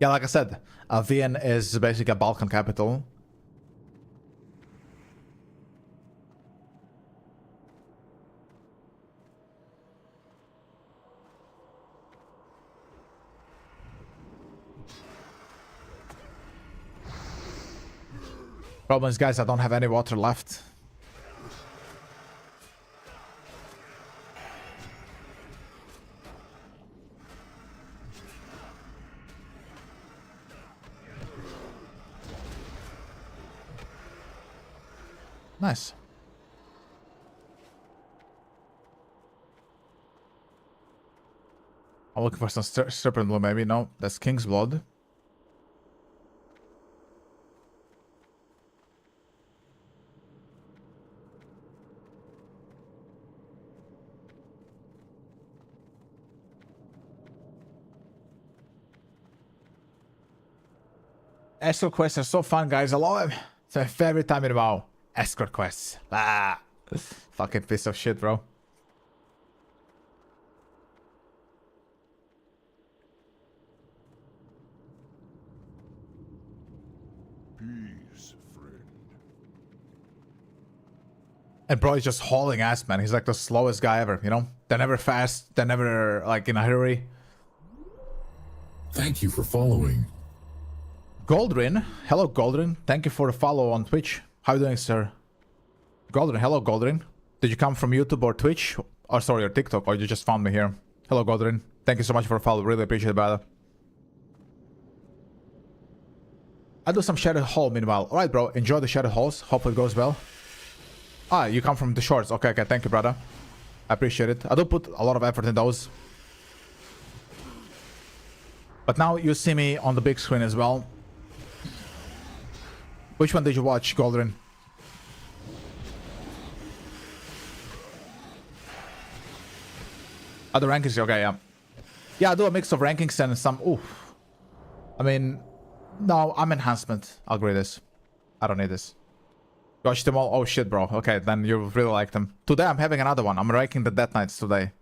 Yeah, like I said, Vienna is basically a Balkan capital. Problem is, guys, I don't have any water left. Nice. I'm looking for some serpent blood, maybe. No, that's king's blood. Escort quests are so fun, guys. I love them. It's my favorite time in WoW. Escort quests. Ah, fucking piece of shit, bro. Peace, friend. And bro is just hauling ass, man. He's like the slowest guy ever, you know? They're never fast. They're never like in a hurry. Thank you for following. Goldrin. Hello, Goldrin. Thank you for the follow on Twitch. How you doing, sir? Goldrin. Hello, Goldrin. Did you come from YouTube or Twitch? Or sorry, or TikTok, or you just found me here? Hello, Goldrin. Thank you so much for the follow. Really appreciate it, brother. I'll do some Shattered Hall meanwhile. Alright, bro. Enjoy the Shattered Halls. Hope it goes well. Ah, you come from the shorts. Okay, okay. Thank you, brother. I appreciate it. I do put a lot of effort in those. But now you see me on the big screen as well. Which one did you watch, Goldrin? Other rankings? Okay, yeah. Yeah, I do a mix of rankings and some... Oof. I mean... No, I'm enhancement. I'll grade this. I don't need this. Watch them all. Oh shit, bro. Okay, then you really like them. Today I'm having another one. I'm ranking the Death Knights today.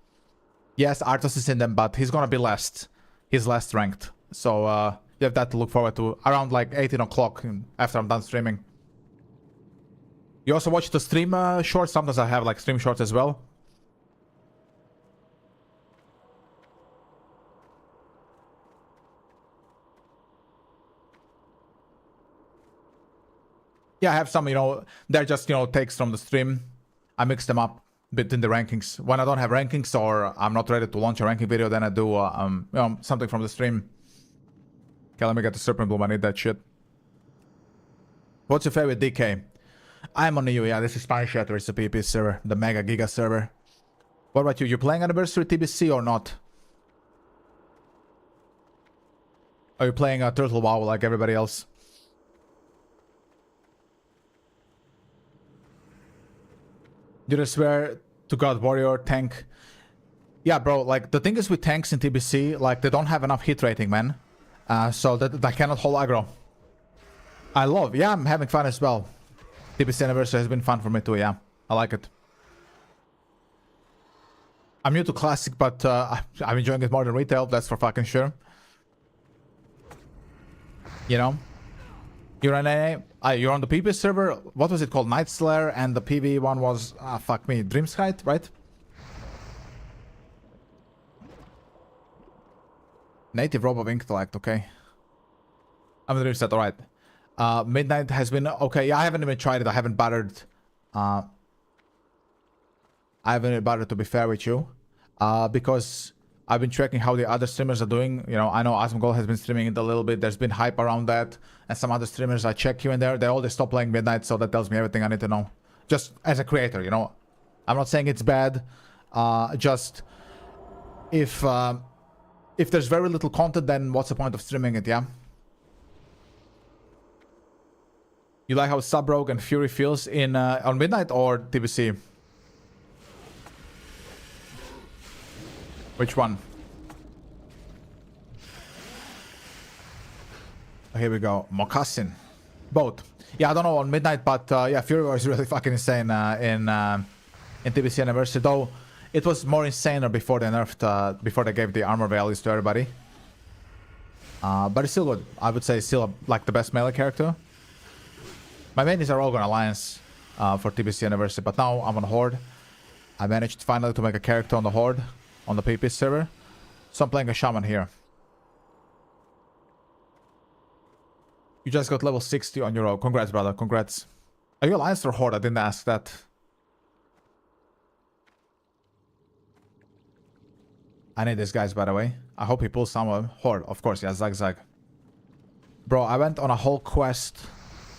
Yes, Arthas is in them, but he's gonna be last. He's last ranked. So, you have that to look forward to. Around like 18 o'clock after I'm done streaming. You also watch the stream shorts? Sometimes I have like stream shorts as well. Yeah, I have some, you know, they're just, you know, takes from the stream. I mix them up between the rankings. When I don't have rankings or I'm not ready to launch a ranking video, then I do, you know, something from the stream. Okay, let me get the Serpent Bloom. I need that shit. What's your favorite DK? I'm on EU, yeah. This is Spineshatter. It's a PP server, the Mega Giga server. What about you? You playing Anniversary TBC or not? Are you playing a Turtle WoW like everybody else? Did I swear to God, warrior, tank? Yeah, bro, like, the thing is with tanks in TBC, like, they don't have enough hit rating, man. So that cannot hold aggro. I love, yeah, I'm having fun as well. TBC Anniversary has been fun for me too, yeah. I like it. I'm new to Classic, but I'm enjoying it more than Retail, that's for fucking sure. You know? You're on you're on the PvP server. What was it called? Night Slayer, and the PvE one was fuck me, Dreamskite, right? Native robe of intellect, okay. I'm the Dreamset, alright. Midnight has been okay. Yeah, I haven't even tried it. I haven't bothered. I haven't even bothered, to be fair with you, because I've been tracking how the other streamers are doing. You know, I know Asmongold has been streaming it a little bit. There's been hype around that, and some other streamers I check here and there. They all stop playing Midnight, so that tells me everything I need to know. Just as a creator, you know. I'm not saying it's bad. Just if there's very little content, then what's the point of streaming it? Yeah. You like how Sub Rogue and Fury feels in on Midnight or TBC? Which one? Here we go. Moccasin. Both. Yeah, I don't know on Midnight, but yeah, Fury was really fucking insane in TBC Anniversary. Though it was more insaner before they nerfed, before they gave the armor values to everybody. But it's still good. I would say still like the best melee character. My main is a Rogue on Alliance for TBC Anniversary, but now I'm on Horde. I managed finally to make a character on the Horde, on the PvP server. So I'm playing a Shaman here. You just got level 60 on your Rogue. Congrats, brother. Congrats. Are you Alliance or Horde? I didn't ask that. I need these guys, by the way. I hope he pulls someone. Horde, of course. Yeah, Zag Zag. Bro, I went on a whole quest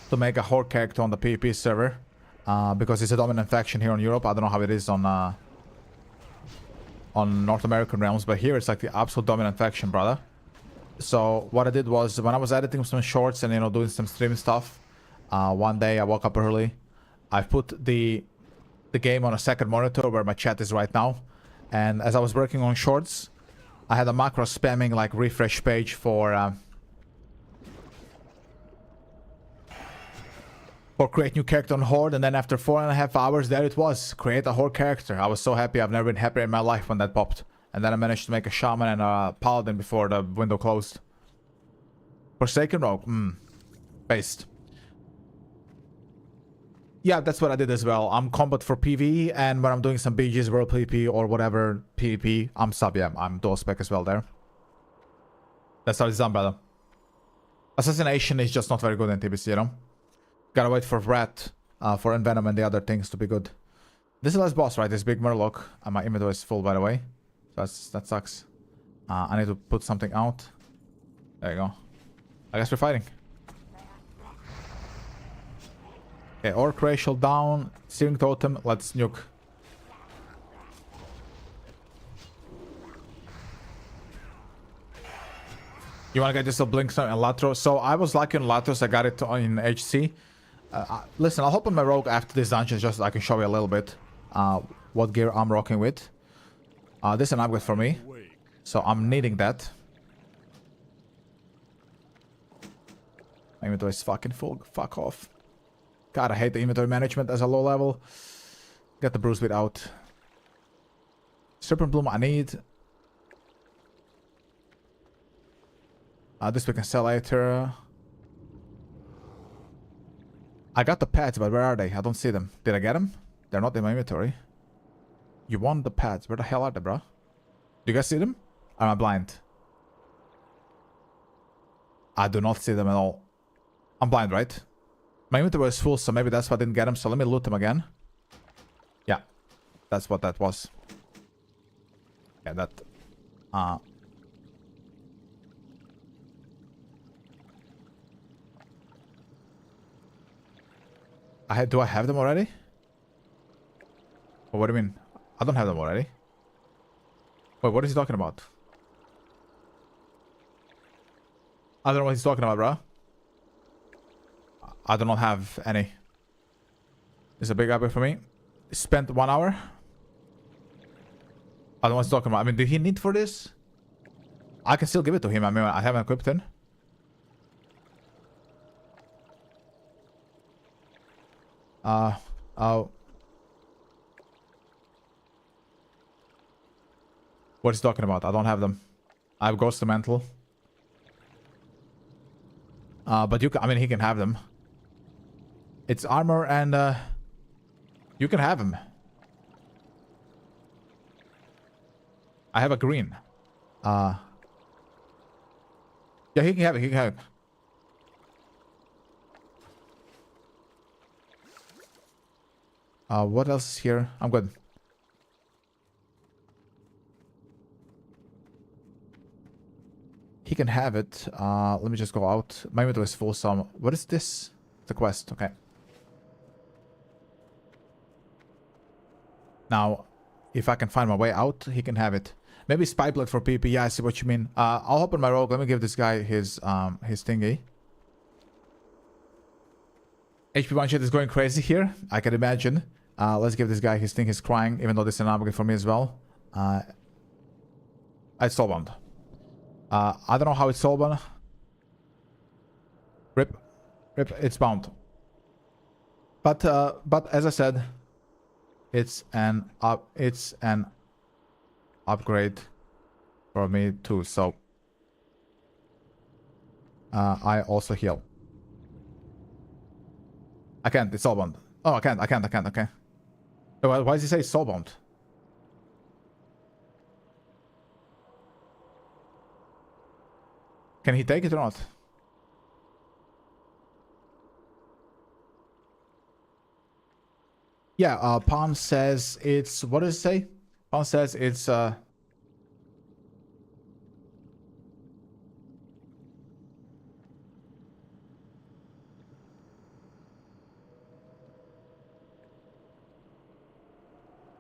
to make a Horde character on the PvP server, because it's a dominant faction here in Europe. I don't know how it is on North American realms, but here it's like the absolute dominant faction, brother. So what I did was, when I was editing some shorts and, you know, doing some stream stuff, one day I woke up early. I put the game on a second monitor where my chat is right now, and as I was working on shorts, I had a macro spamming like refresh page for create new character on Horde, and then after 4.5 hours, there it was. Create a Horde character. I was so happy. I've never been happier in my life when that popped. And then I managed to make a Shaman and a Paladin before the window closed. Forsaken Rogue. Based. Yeah, that's what I did as well. I'm combat for PvE, and when I'm doing some BGs, World PvP, or whatever PvP, I'm sub, yeah. I'm dual spec as well there. That's how it's done, brother. Assassination is just not very good in TBC, you know? Gotta wait for Rat, for Envenom and the other things to be good. This is the last boss, right? This big Murloc. My inventory is full, by the way. So that sucks. I need to put something out. There you go. I guess we're fighting. Okay, Orc Racial down. Searing Totem. Let's nuke. You wanna get yourself Blink and Latros? So I was lucky on Latros. I got it in HC. Listen, I'll hop on my Rogue after this dungeon just so I can show you a little bit what gear I'm rocking with. This is an upgrade for me, so I'm needing that. My inventory is fucking full. Fuck off. God, I hate the inventory management as a low level. Get the Bruise Beat out. Serpent Bloom I need. This we can sell later. I got the pads, but where are they? I don't see them. Did I get them? They're not in my inventory. You want the pads. Where the hell are they, bro? Do you guys see them? Or am I blind? I do not see them at all. I'm blind, right? My inventory is full, so maybe that's why I didn't get them. So let me loot them again. Yeah. That's what that was. Yeah, that... do I have them already? Or what do you mean? I don't have them already. Wait, what is he talking about? I don't know what he's talking about, bro. I do not have any. It's a big upgrade for me. Spent 1 hour. I don't know what he's talking about. I mean, did he need for this? I can still give it to him. I mean, I haven't equipped it. Oh. What is he talking about? I don't have them. I have Ghost Elemental. But you can, I mean, he can have them. It's armor and you can have him. I have a green. Yeah, he can have it. He can have it. What else is here? I'm good. He can have it. Let me just go out. My inventory is full. Some. What is this? The quest. Okay. Now, if I can find my way out, he can have it. Maybe spy blood for PP. Yeah, I see what you mean. I'll open my rogue. Let me give this guy his thingy. HP one shit is going crazy here. I can imagine. Let's give this guy his thing. He's crying, even though this is an upgrade for me as well. It's soulbound. I don't know how it's soulbound. Rip, it's bound. But as I said, it's an upgrade for me too. So I also heal. I can't. It's soulbound. Oh, I can't. Okay. Why does he say soulbound? Can he take it or not? Yeah, Palm says it's... What does it say? Palm says it's... Okay,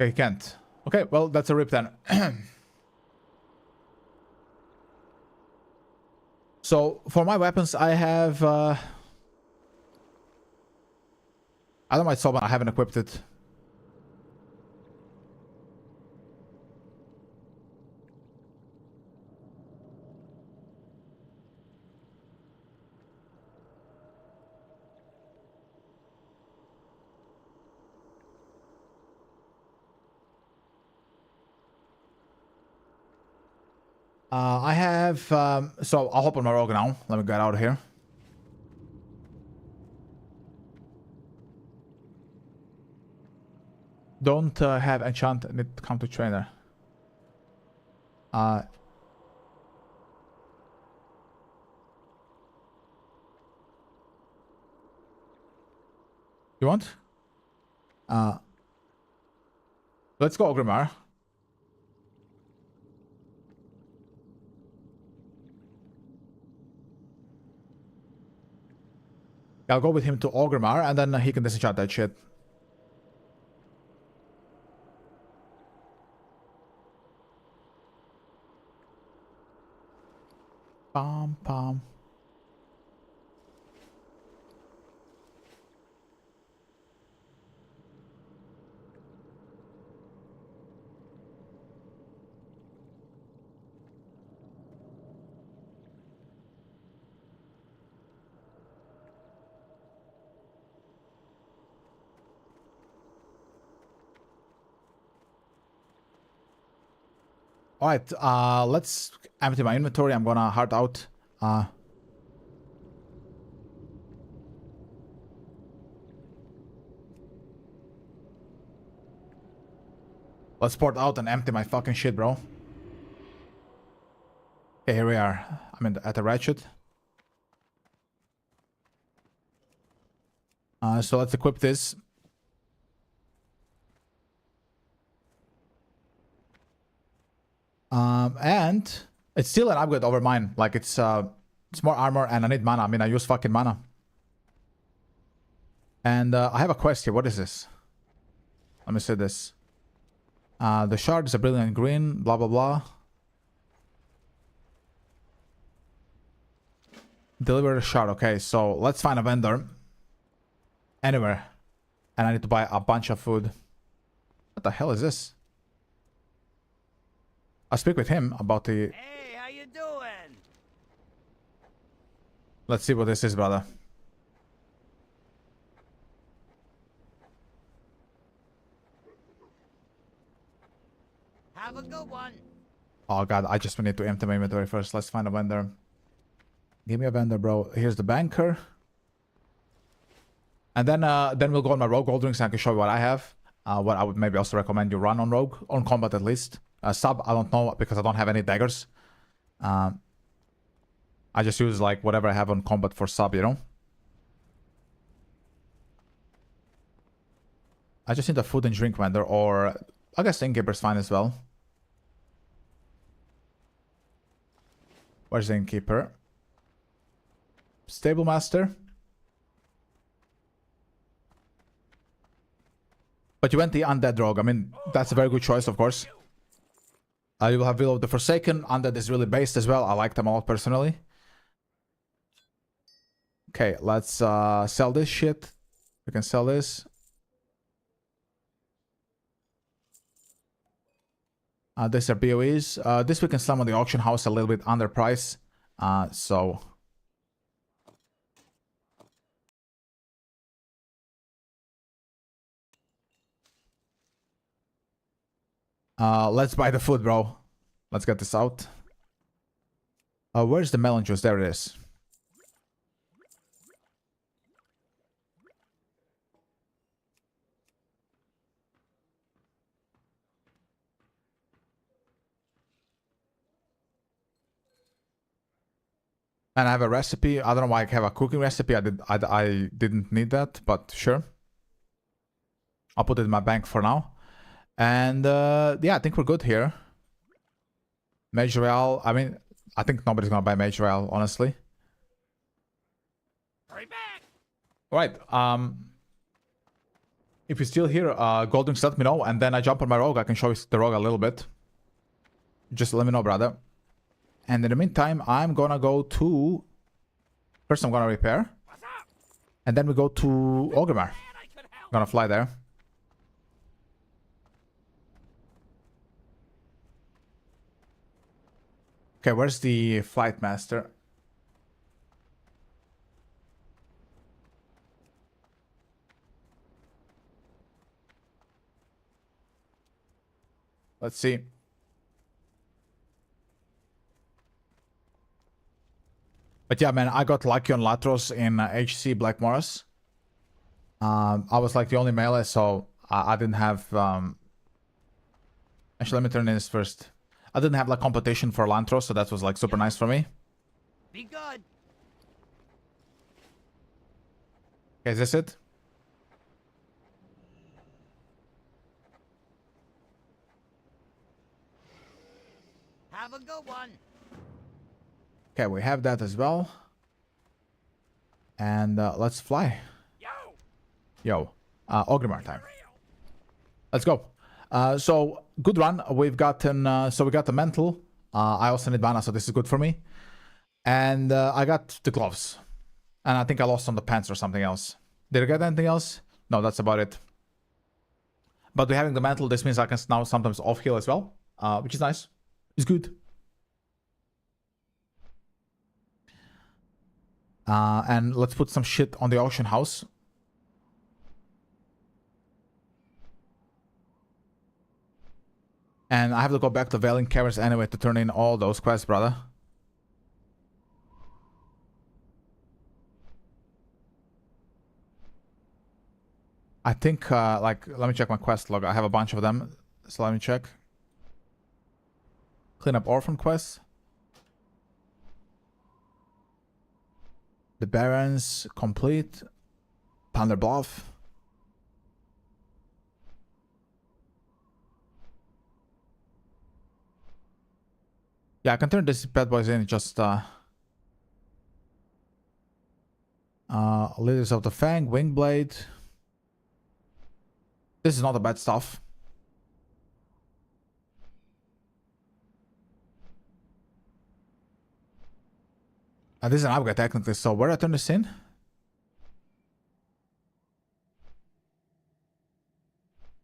he can't. Okay, well, that's a rip then. So, for my weapons, I have... I don't mind Soban, I haven't equipped it. I have... so, I'll hop on my rogue now. Let me get out of here. Don't have enchant, need to come to trainer. You want? Let's go, Ogrimmar. I'll go with him to Ogrimmar, and then he can disenchant that shit. Pom pom. Alright, let's empty my inventory. I'm gonna hard out. Let's port out and empty my fucking shit, bro. Okay, here we are. I'm at the ratchet. So let's equip this. And it's still an upgrade over mine. Like it's more armor and I need mana. I mean, I use fucking mana. And I have a quest here. What is this? Let me see this. The shard is a brilliant green. Blah, blah, blah. Deliver the shard. Okay, so let's find a vendor. Anywhere. And I need to buy a bunch of food. What the hell is this? I'll speak with him about the... Hey, how you doing? Let's see what this is, brother. Have a good one. Oh god, I just need to empty my inventory first. Let's find a vendor. Give me a vendor, bro. Here's the banker. And then we'll go on my rogue gold rings and I can show you what I have. What I would maybe also recommend you run on rogue, on combat at least. Sub, I don't know because I don't have any daggers. I just use like whatever I have on combat for sub, you know. I just need a food and drink vendor, or I guess innkeeper's fine as well. Where's the innkeeper? Stable master. But you went the undead rogue. I mean, that's a very good choice, of course. You will have Will of the Forsaken. Undead is really based as well. I like them a lot personally. Okay, let's sell this shit. We can sell this. These are BOEs. This we can sell on the auction house a little bit under price. So... let's buy the food, bro. Let's get this out. Where's the melon juice? There it is. And I have a recipe. I don't know why I have a cooking recipe. I didn't need that, but sure. I'll put it in my bank for now. And yeah, I think we're good here. Mage Royale. I mean, I think nobody's gonna buy Mage Royale, honestly. Hurry back! Alright, if you're still here, Goldrings, let me know, and then I jump on my rogue. I can show you the rogue a little bit. Just let me know, brother. And in the meantime, I'm gonna go to... First, I'm gonna repair. And then we go to Orgrimmar. Gonna fly there. Okay, where's the flight master? Let's see. But yeah, man, I got lucky on Latros in HC Black Morris. I was like the only melee, so I didn't have... Actually, let me turn in this first. I didn't have like competition for Lantros, so that was like super nice for me. Be good. Okay, is this it? Have a good one. Okay, we have that as well. And let's fly. Yo. Orgrimmar time. Let's go. So, good run. We've gotten... so we got the Mental. I also need mana, so this is good for me. And I got the gloves. And I think I lost on the pants or something else. Did I get anything else? No, that's about it. But with having the Mantle, this means I can now sometimes off-heal as well. Which is nice. It's good. And let's put some shit on the auction house. And I have to go back to Veiling Caverns anyway to turn in all those quests, brother. I think, like, let me check my quest log. I have a bunch of them. So let me check. Clean up orphan quests. The Barrens complete. Thunder Bluff. Yeah, I can turn these bad boys in. Just Leaders of the Fang, Wingblade. This is not the bad stuff. This is an upgrade technically, so where do I turn this in?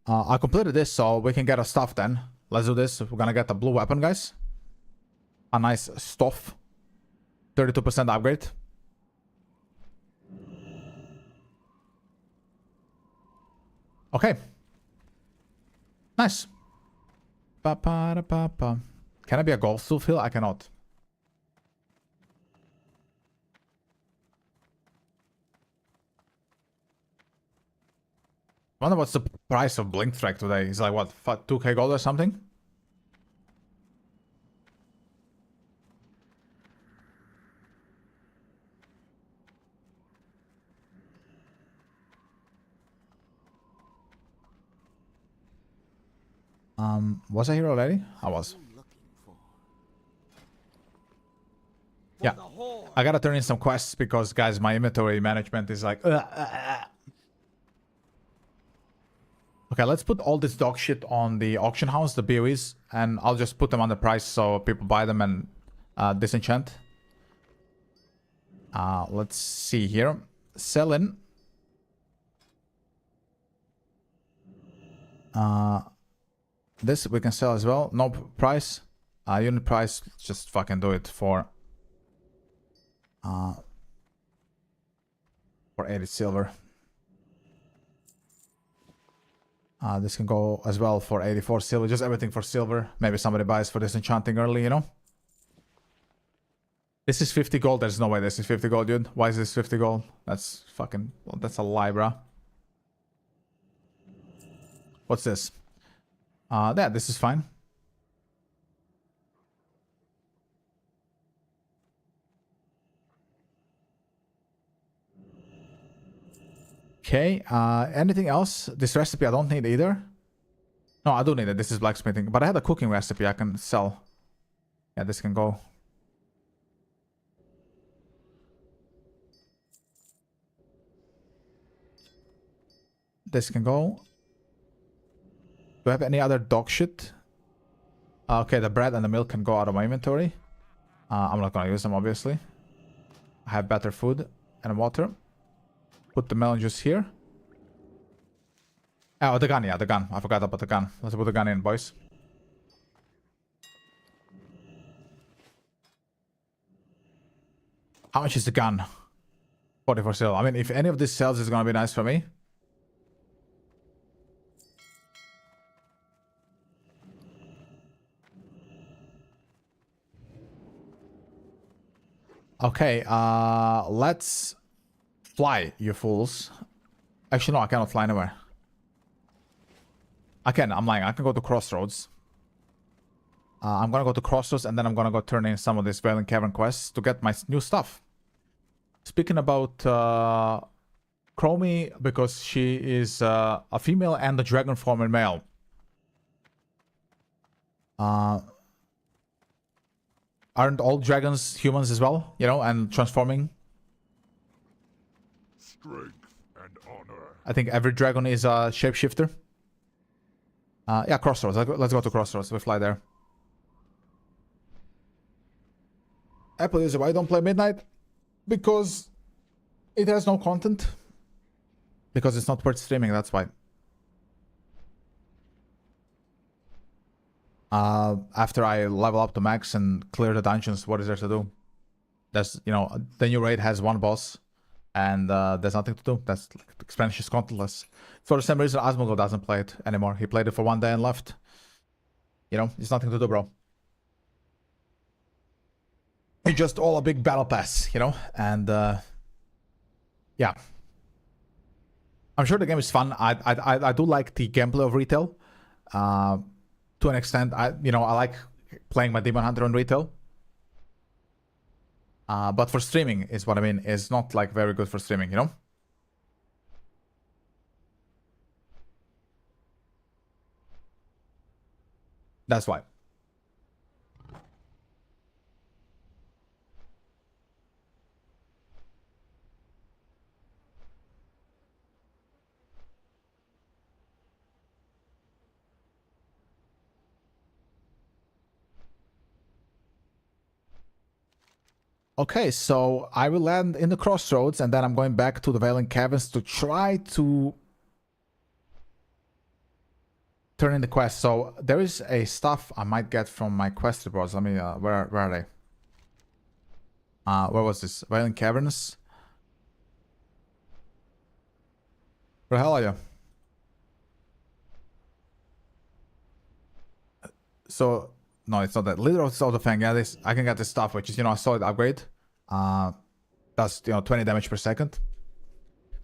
I completed this, so we can get our stuff then. Let's do this. We're gonna get the blue weapon, guys. A nice stuff. 32% upgrade. Okay. Nice. Can I be a golf field? I cannot. I wonder what's the price of Blink Track today. It's like, what, 2k gold or something? Was I here already? I was. Yeah. I gotta turn in some quests because, guys, my inventory management is like... Okay, let's put all this dog shit on the auction house, the BOEs, and I'll just put them on the price so people buy them and disenchant. Let's see here. Sell in. This we can sell as well. No price. Unit price, just fucking do it for 80 silver. This can go as well for 84 silver. Just everything for silver. Maybe somebody buys for disenchanting early, you know? This is 50 gold. There's no way this is 50 gold, dude. Why is this 50 gold? That's fucking... Well, that's a lie, bruh. What's this? Yeah, this is fine. Okay, anything else? This recipe I don't need either. No, I do need it. This is blacksmithing. But I had a cooking recipe I can sell. Yeah, this can go. This can go. Do I have any other dog shit? Okay, the bread and the milk can go out of my inventory. I'm not gonna use them, obviously. I have better food and water. Put the melon juice here. Oh, the gun, yeah, the gun. I forgot about the gun. Let's put the gun in, boys. How much is the gun? 44 silver. I mean, if any of this sells, it's gonna be nice for me. Okay, let's fly, you fools. Actually, no, I cannot fly anywhere. I can, I'm lying. I can go to Crossroads. I'm gonna go to Crossroads and then I'm gonna go turn in some of these Valen Cavern quests to get my new stuff. Speaking about Chromie, because she is a female and a dragon form in male. Aren't all dragons humans as well, you know, and transforming? Strength and honor. I think every dragon is a shapeshifter. Yeah, Crossroads. Let's go to Crossroads. We fly there. Apple user, why don't play Midnight? Because it has no content. Because it's not worth streaming, that's why. After I level up to max and clear the dungeons, what is there to do? There's, you know, the new raid has one boss, and there's nothing to do. That's like, expansion is contentless. For the same reason, Asmongold doesn't play it anymore. He played it for one day and left. You know, it's nothing to do, bro. It's just all a big battle pass, you know, and yeah. I'm sure the game is fun. I do like the gameplay of retail. To an extent, I like playing my Demon Hunter on retail. But for streaming is what I mean. Is not like very good for streaming, you know? That's why. Okay, so I will land in the Crossroads and then I'm going back to the Valen Caverns to try to turn in the quest. So there is a stuff I might get from my quest reports. Let me, where are they? Where was this? Valen Caverns? Where the hell are you? So... No, it's not that. Leader of the Fang. Yeah, this I can get this stuff, which is, you know, a solid upgrade. Does, you know, 20 damage per second.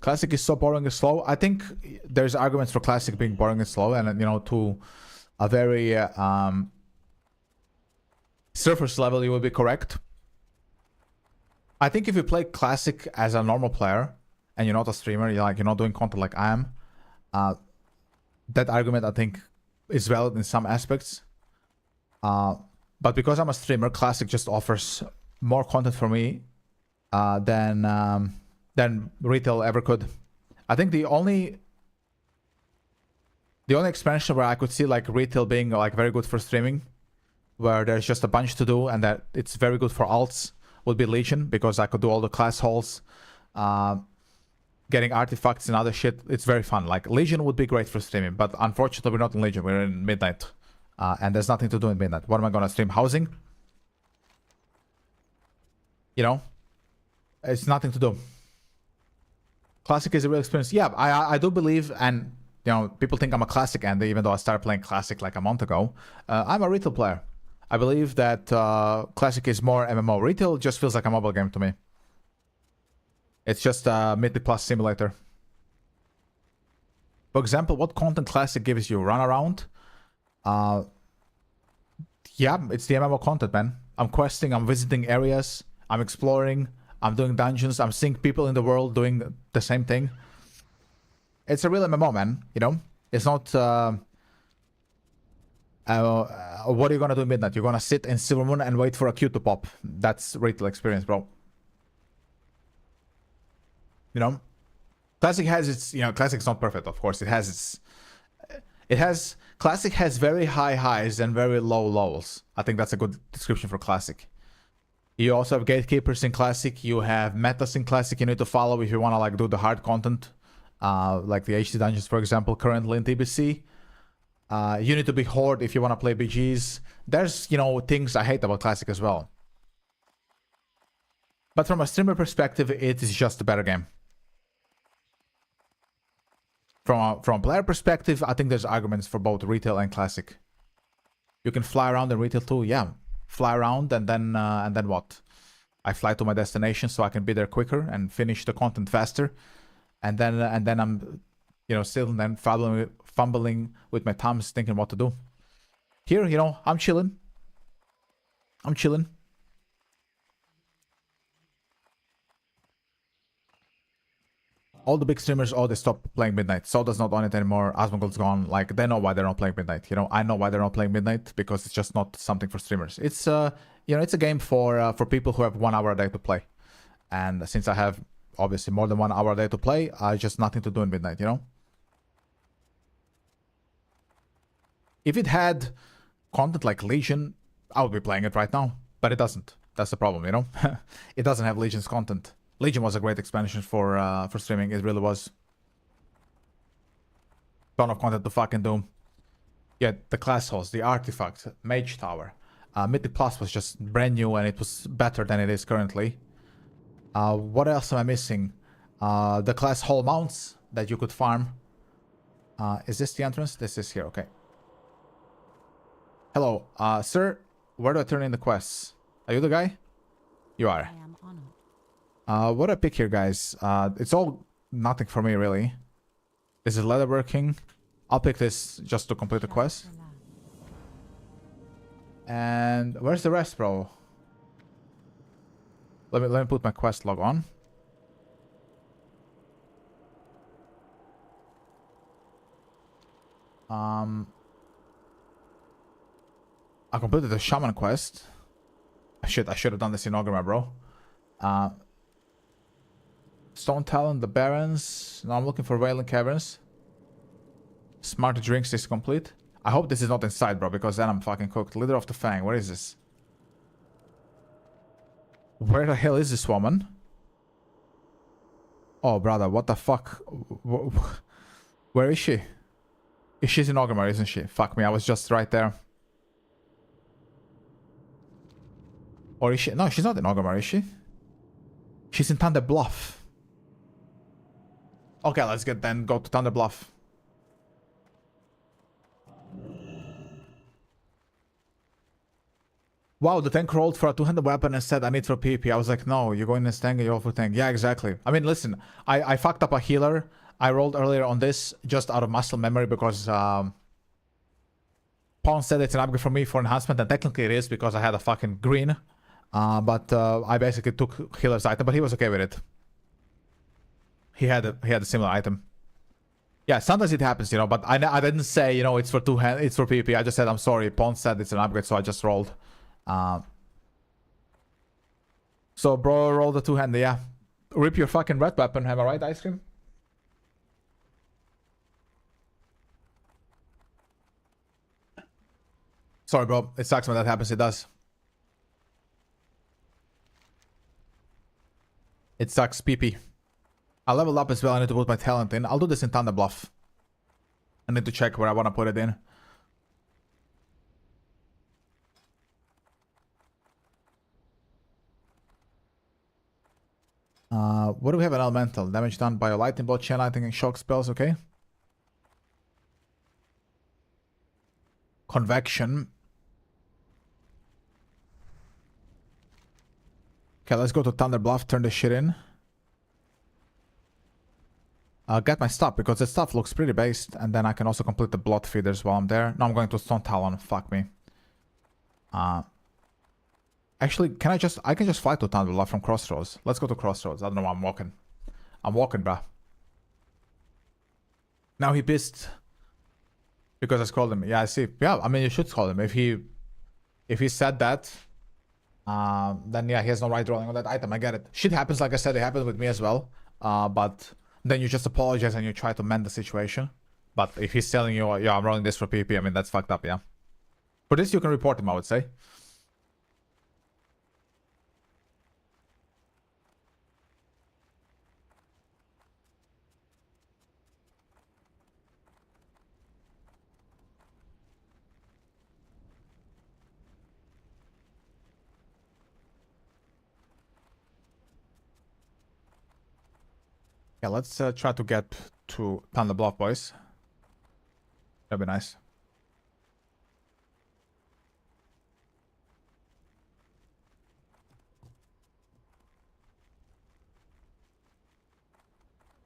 Classic is so boring and slow. I think there's arguments for Classic being boring and slow, and you know, to a very surface level, you will be correct. I think if you play Classic as a normal player and you're not a streamer, you're not doing content like I am, that argument I think is valid in some aspects. But because I'm a streamer, Classic just offers more content for me than retail ever could. I think the only expansion where I could see like retail being like very good for streaming, where there's just a bunch to do and that it's very good for alts, would be Legion, because I could do all the class halls, getting artifacts and other shit. It's very fun. Like Legion would be great for streaming, but unfortunately we're not in Legion, we're in Midnight. And there's nothing to do in Midnight. What am I gonna stream? Housing? You know? It's nothing to do. Classic is a real experience. Yeah, I do believe, and you know, people think I'm a Classic Andy, even though I started playing Classic like a month ago. I'm a retail player. I believe that Classic is more MMO. Retail just feels like a mobile game to me. It's just a Mythic Plus simulator. For example, what content Classic gives you? Run around? Yeah, it's the MMO content, man. I'm questing, I'm visiting areas, I'm exploring, I'm doing dungeons, I'm seeing people in the world doing the same thing. It's a real MMO, man, you know? It's not... what are you gonna do in Midnight? You're gonna sit in Silvermoon and wait for a queue to pop. That's retail experience, bro. You know? Classic has its... You know, Classic's not perfect, of course. It has its... Classic has very high highs and very low lows. I think that's a good description for Classic. You also have gatekeepers in Classic. You have metas in Classic you need to follow if you want to like do the hard content. Like the HD dungeons, for example, currently in TBC. You need to be Horde if you want to play BGs. There's, you know, things I hate about Classic as well. But from a streamer perspective, it is just a better game. From a player perspective, I think there's arguments for both retail and Classic. You can fly around in retail too, yeah. Fly around and then what? I fly to my destination so I can be there quicker and finish the content faster. And then I'm, you know, still then fumbling with my thumbs thinking what to do. Here, you know, I'm chilling. All the big streamers, they stopped playing Midnight. So does not on it anymore. Asmongold's gone. Like, they know why they're not playing Midnight. You know, I know why they're not playing Midnight, because it's just not something for streamers. It's you know, it's a game for people who have 1 hour a day to play. And since I have obviously more than 1 hour a day to play, I just nothing to do in Midnight, you know? If it had content like Legion, I would be playing it right now. But it doesn't. That's the problem, you know? It doesn't have Legion's content. Legion was a great expansion for streaming. It really was. Ton of content to fucking do. Yeah, the class halls, the artifacts, Mage Tower. Mythic Plus was just brand new and it was better than it is currently. What else am I missing? The class hall mounts that you could farm. Is this the entrance? This is here, okay. Hello, sir. Where do I turn in the quests? Are you the guy? You are. I am honored. What do I pick here, guys? It's all nothing for me, really. This is leatherworking. I'll pick this just to complete the quest. And where's the rest, bro? Let me put my quest log on. I completed the Shaman quest. I should have done this in Ogrimmar, bro. Stone Talon, the Barrens. Now I'm looking for Wailing Caverns. Smart Drinks is complete. I hope this is not inside, bro, because then I'm fucking cooked. Leader of the Fang, where is this? Where the hell is this woman? Oh, brother, what the fuck? Where is she? She's in Ogrimmar, isn't she? Fuck me, I was just right there. Or is she? No, she's not in Ogrimmar, is she? She's in Thunder Bluff. Okay, let's go to Thunder Bluff. Wow, the tank rolled for a two-handed weapon and said I need for PP. I was like, no, you're going to tank and you're for tank. Yeah, exactly. I mean, listen, I fucked up a healer. I rolled earlier on this just out of muscle memory because Pawn said it's an upgrade for me for enhancement, and technically it is because I had a fucking green. But I basically took healer's item, but he was okay with it. He had a similar item. Yeah, sometimes it happens, you know, but I didn't say, you know, it's for it's for PP. I just said I'm sorry. Pawn said it's an upgrade, so I just rolled. So bro, roll the two-handed, yeah. Rip your fucking red weapon, am I right, Ice Cream? Sorry, bro. It sucks when that happens. It does. It sucks, PP. I leveled up as well. I need to put my talent in. I'll do this in Thunder Bluff. I need to check where I want to put it in. What do we have in Elemental? Damage done by a lightning bolt, chain lightning, and shock spells, okay. Convection. Okay, let's go to Thunder Bluff, turn this shit in. Get my stuff, because the stuff looks pretty based, and then I can also complete the blood feeders while I'm there. No, I'm going to Stone Talon, fuck me. Actually, I can just fly to Thunder Bluff from Crossroads. Let's go to Crossroads. I don't know why I'm walking. I'm walking, bruh. Now he pissed. Because I scolded him. Yeah, I see. Yeah, I mean, you should scold him. If he said that, then yeah, he has no right rolling on that item. I get it. Shit happens, like I said, it happened with me as well. But then you just apologize and you try to mend the situation. But if he's telling you, yeah, I'm rolling this for PP, I mean, that's fucked up, yeah. For this, you can report him, I would say. Yeah, let's try to get to Thunder Bluff, boys. That'd be nice.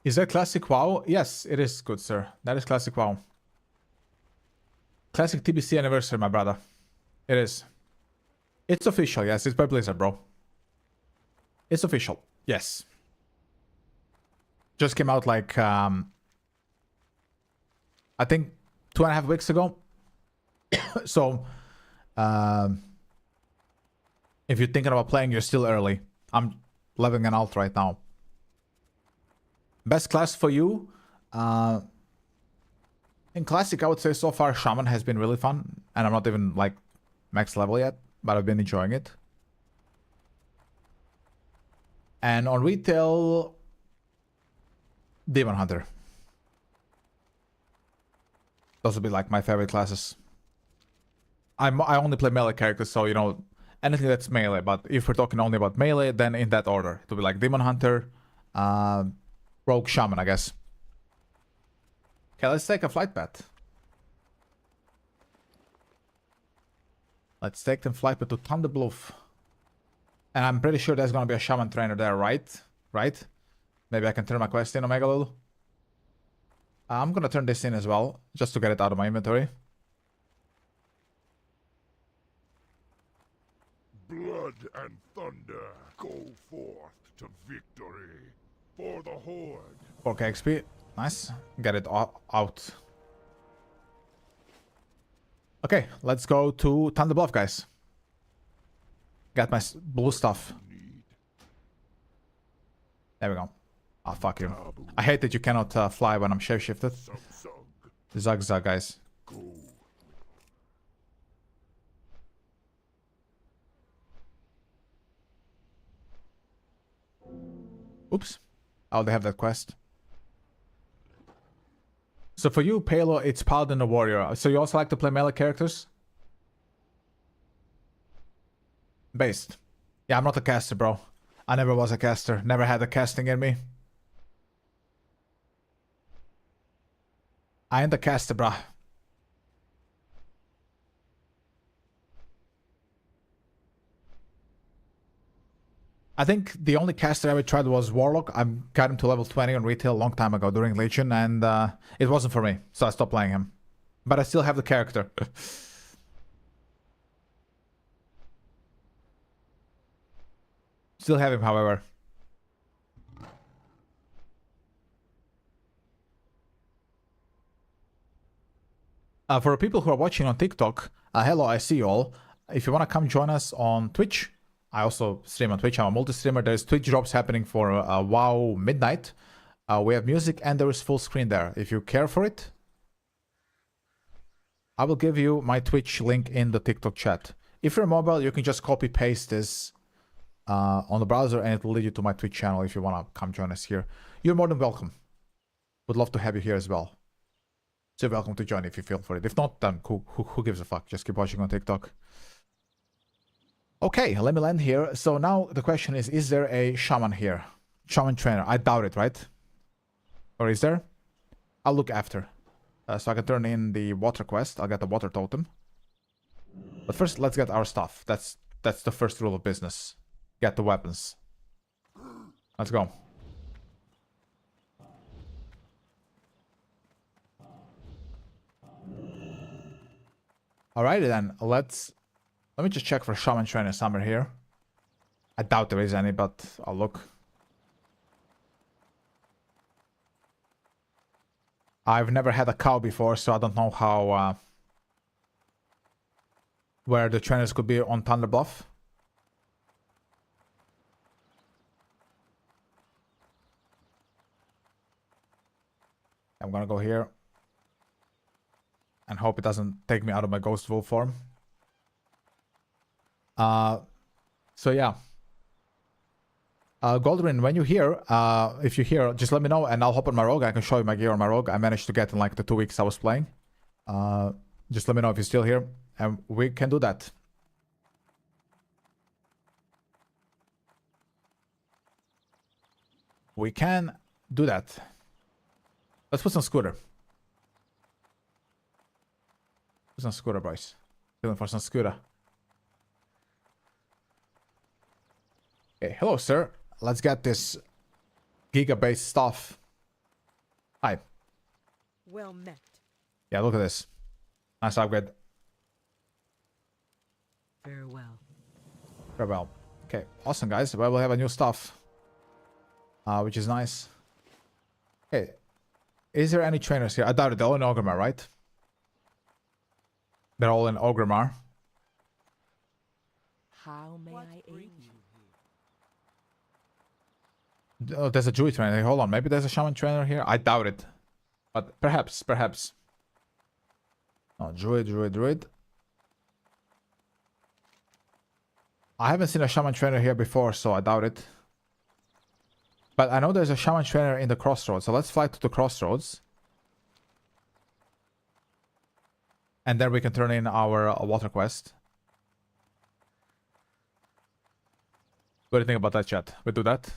Is that classic WoW? Yes, it is, good sir. That is classic WoW. Classic TBC anniversary, my brother. It is. It's official, yes. It's by Blizzard, bro. It's official. Yes. Just came out like, I think 2.5 weeks ago. So, if you're thinking about playing, you're still early. I'm leveling an alt right now. Best class for you? In Classic, I would say so far Shaman has been really fun. And I'm not even like max level yet, but I've been enjoying it. And on retail, Demon Hunter. Those would be like my favorite classes. I only play melee characters, so you know, anything that's melee. But if we're talking only about melee, then in that order. It would be like Demon Hunter, Rogue, Shaman, I guess. Okay, let's take a flight path. Let's take the flight path to Thunder Bluff. And I'm pretty sure there's gonna be a Shaman trainer there, right? Right? Maybe I can turn my quest in, Omega Lulu. I'm gonna turn this in as well, just to get it out of my inventory. Blood and thunder, go forth to victory for the Horde. 4k XP. Nice. Get it out. Okay, let's go to Thunder Bluff, guys. Got my blue stuff. There we go. Oh, fuck you. I hate that you cannot fly when I'm shapeshifted. Zug zug, guys. Go. Oops. Oh, they have that quest. So for you, Palo, it's Paladin or Warrior. So you also like to play melee characters? Based. Yeah, I'm not a caster, bro. I never was a caster. Never had the casting in me. I ain't a caster, bruh. I think the only caster I ever tried was Warlock. I got him to level 20 on retail a long time ago during Legion, and it wasn't for me, so I stopped playing him. But I still have the character. Still have him, however. For people who are watching on TikTok, hello, I see you all. If you want to come join us on Twitch, I also stream on Twitch. I'm a multi-streamer. There's Twitch drops happening for WoW Midnight. We have music and there is full screen there. If you care for it, I will give you my Twitch link in the TikTok chat. If you're mobile, you can just copy-paste this on the browser and it will lead you to my Twitch channel if you want to come join us here. You're more than welcome. Would love to have you here as well. So you're welcome to join if you feel for it. If not, then who gives a fuck? Just keep watching on TikTok. Okay, let me land here. So now the question is there a Shaman here? Shaman trainer. I doubt it, right? Or is there? I'll look after. So I can turn in the water quest. I'll get the water totem. But first, let's get our stuff. That's the first rule of business. Get the weapons. Let's go. Alrighty then, let me just check for Shaman Trainer somewhere here. I doubt there is any, but I'll look. I've never had a cow before, so I don't know how where the trainers could be on Thunder Bluff. I'm gonna go here. And hope it doesn't take me out of my Ghost Wolf form. So yeah. Goldrin, when you hear, if you hear, just let me know and I'll hop on my rogue. I can show you my gear on my rogue. I managed to get in like the 2 weeks I was playing. Just let me know if you're still here and we can do that. We can do that. Let's put some scooter. Some scooter, boys. Feeling for some scooter. Okay, hello, sir. Let's get this giga-based stuff. Hi. Well met. Yeah, look at this. Nice upgrade. Farewell. Farewell. Okay, awesome, guys. Well, we'll have a new stuff. Which is nice. Okay. Is there any trainers here? I doubt it. They're all in Ogrimmar, right? They're all in Ogrimmar. How may I aid you? Oh, there's a Druid trainer. Hold on. Maybe there's a Shaman trainer here. I doubt it. But perhaps. Oh, Druid. I haven't seen a Shaman trainer here before, so I doubt it. But I know there's a Shaman trainer in the Crossroads. So let's fly to the Crossroads. And then we can turn in our water quest. What do you think about that, chat? We do that?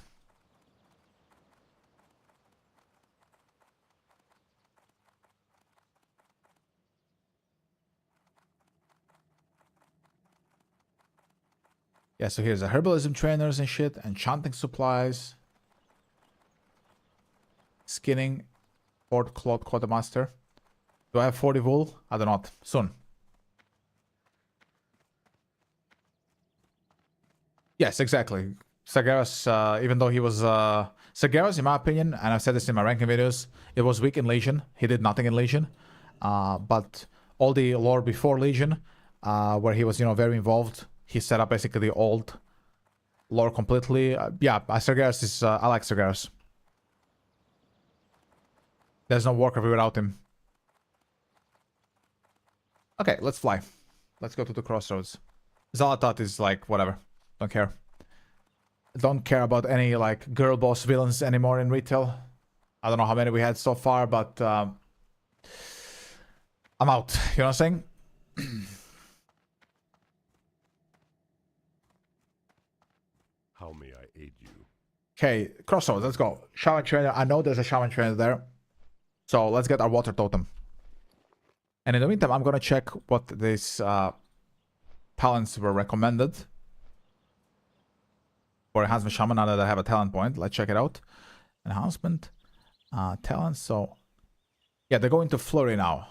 Yeah, so here's the herbalism trainers and shit. Enchanting supplies. Skinning. Fort Cloth Quartermaster. Do I have 40 wool? I do not. Soon. Yes, exactly. Sargeras, even though he was... Sargeras, in my opinion, and I've said this in my ranking videos, it was weak in Legion. He did nothing in Legion. But all the lore before Legion, where he was, you know, very involved, he set up basically the old lore completely. Yeah, Sargeras is... I like Sargeras. There's no Warcraft without him. Okay, let's fly. Let's go to the Crossroads. Zalatat is like, whatever. Don't care. Don't care about any, like, girl boss villains anymore in retail. I don't know how many we had so far, but... I'm out. You know what I'm saying? How may I aid you? Okay, Crossroads, let's go. Shaman Trainer. I know there's a Shaman Trainer there. So, let's get our water totem. And in the meantime, I'm gonna check what these talents were recommended. for enhancement shaman now that I have a talent point. Let's check it out. Enhancement, talent. So yeah, they're going to flurry now.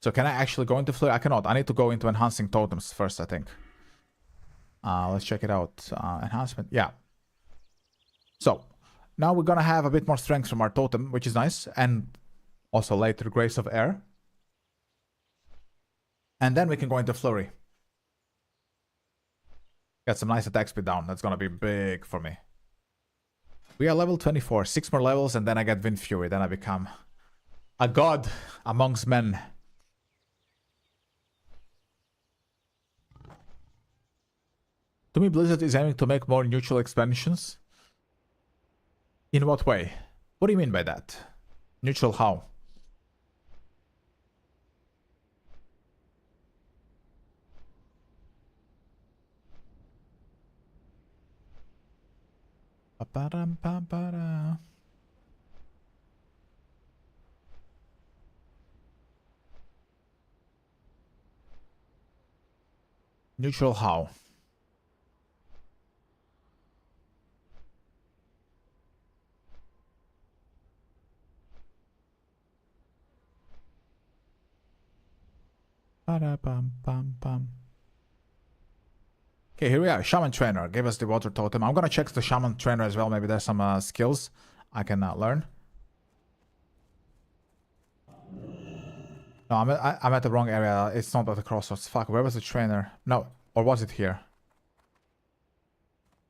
So can I actually go into flurry? I cannot. I need to go into enhancing totems first, I think. Let's check it out. Enhancement. Yeah. So now we're gonna have a bit more strength from our totem, which is nice, and also later Grace of Air. And then we can go into flurry. Get some nice attack speed down. That's gonna be big for me. We are level 24. 6 more levels, and then I get Wind Fury. Then I become a god amongst men. To me, Blizzard is aiming to make more neutral expansions. In what way? What do you mean by that? Neutral how? Pa-pa-ram-pam-pa-ra. Neutral how? Ba-da-bum-bum-bum. Okay, here we are. Shaman Trainer gave us the water totem. I'm gonna check the Shaman Trainer as well. Maybe there's some skills I can learn. No, I'm at the wrong area. It's not at the crossroads. Fuck, where was the trainer? No, or was it here?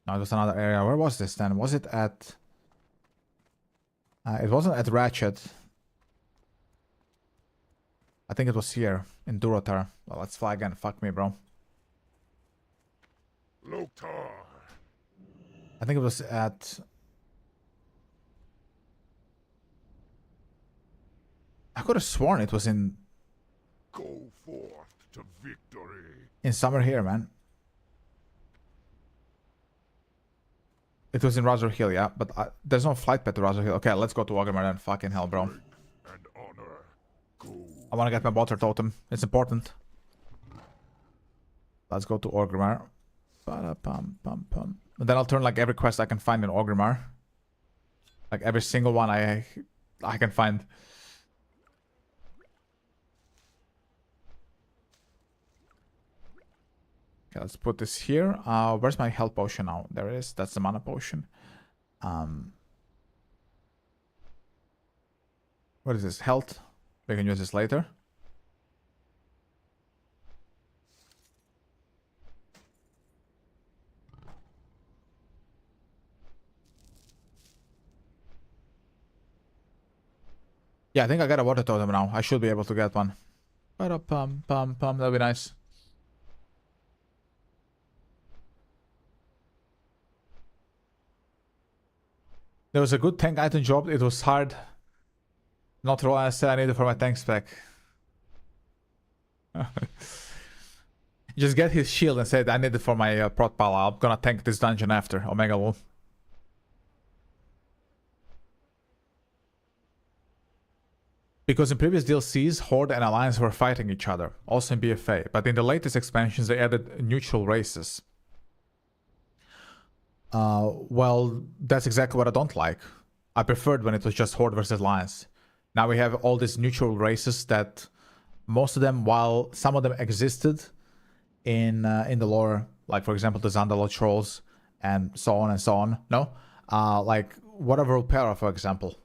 No, it was another area. Where was this then? Was it at... it wasn't at Ratchet. I think it was here, in Durotar. Well, let's fly again. Fuck me, bro. Loktar. I think it was at... I could have sworn it was in... Go forth to victory. In summer here, man. It was in Razor Hill, yeah. But there's no flight path to Razor Hill. Okay, let's go to Orgrimmar then. Fucking hell, bro. And honor. Go. I want to get my water totem. It's important. Let's go to Orgrimmar. Ba-da-pum-pum-pum. And then I'll turn like every quest I can find in Orgrimmar. Like every single one I can find. Okay, let's put this here. Where's my health potion now? There it is. That's the mana potion. What is this? Health. We can use this later. Yeah, I think I got a water totem now. I should be able to get one. Ba-da-pum-pum-pum. That'll be nice. There was a good tank item job. It was hard. Not roll I said I needed for my tank spec. Just get his shield and said I need it for my prot pal. I'm gonna tank this dungeon after Omega Wolf. Because in previous DLCs, Horde and Alliance were fighting each other, also in BFA, but in the latest expansions they added neutral races. Well, that's exactly what I don't like. I preferred when it was just Horde versus Alliance. Now we have all these neutral races that most of them, while some of them existed in the lore, like for example the Zandalot trolls and so on, no? Like whatever Ulpera, for example.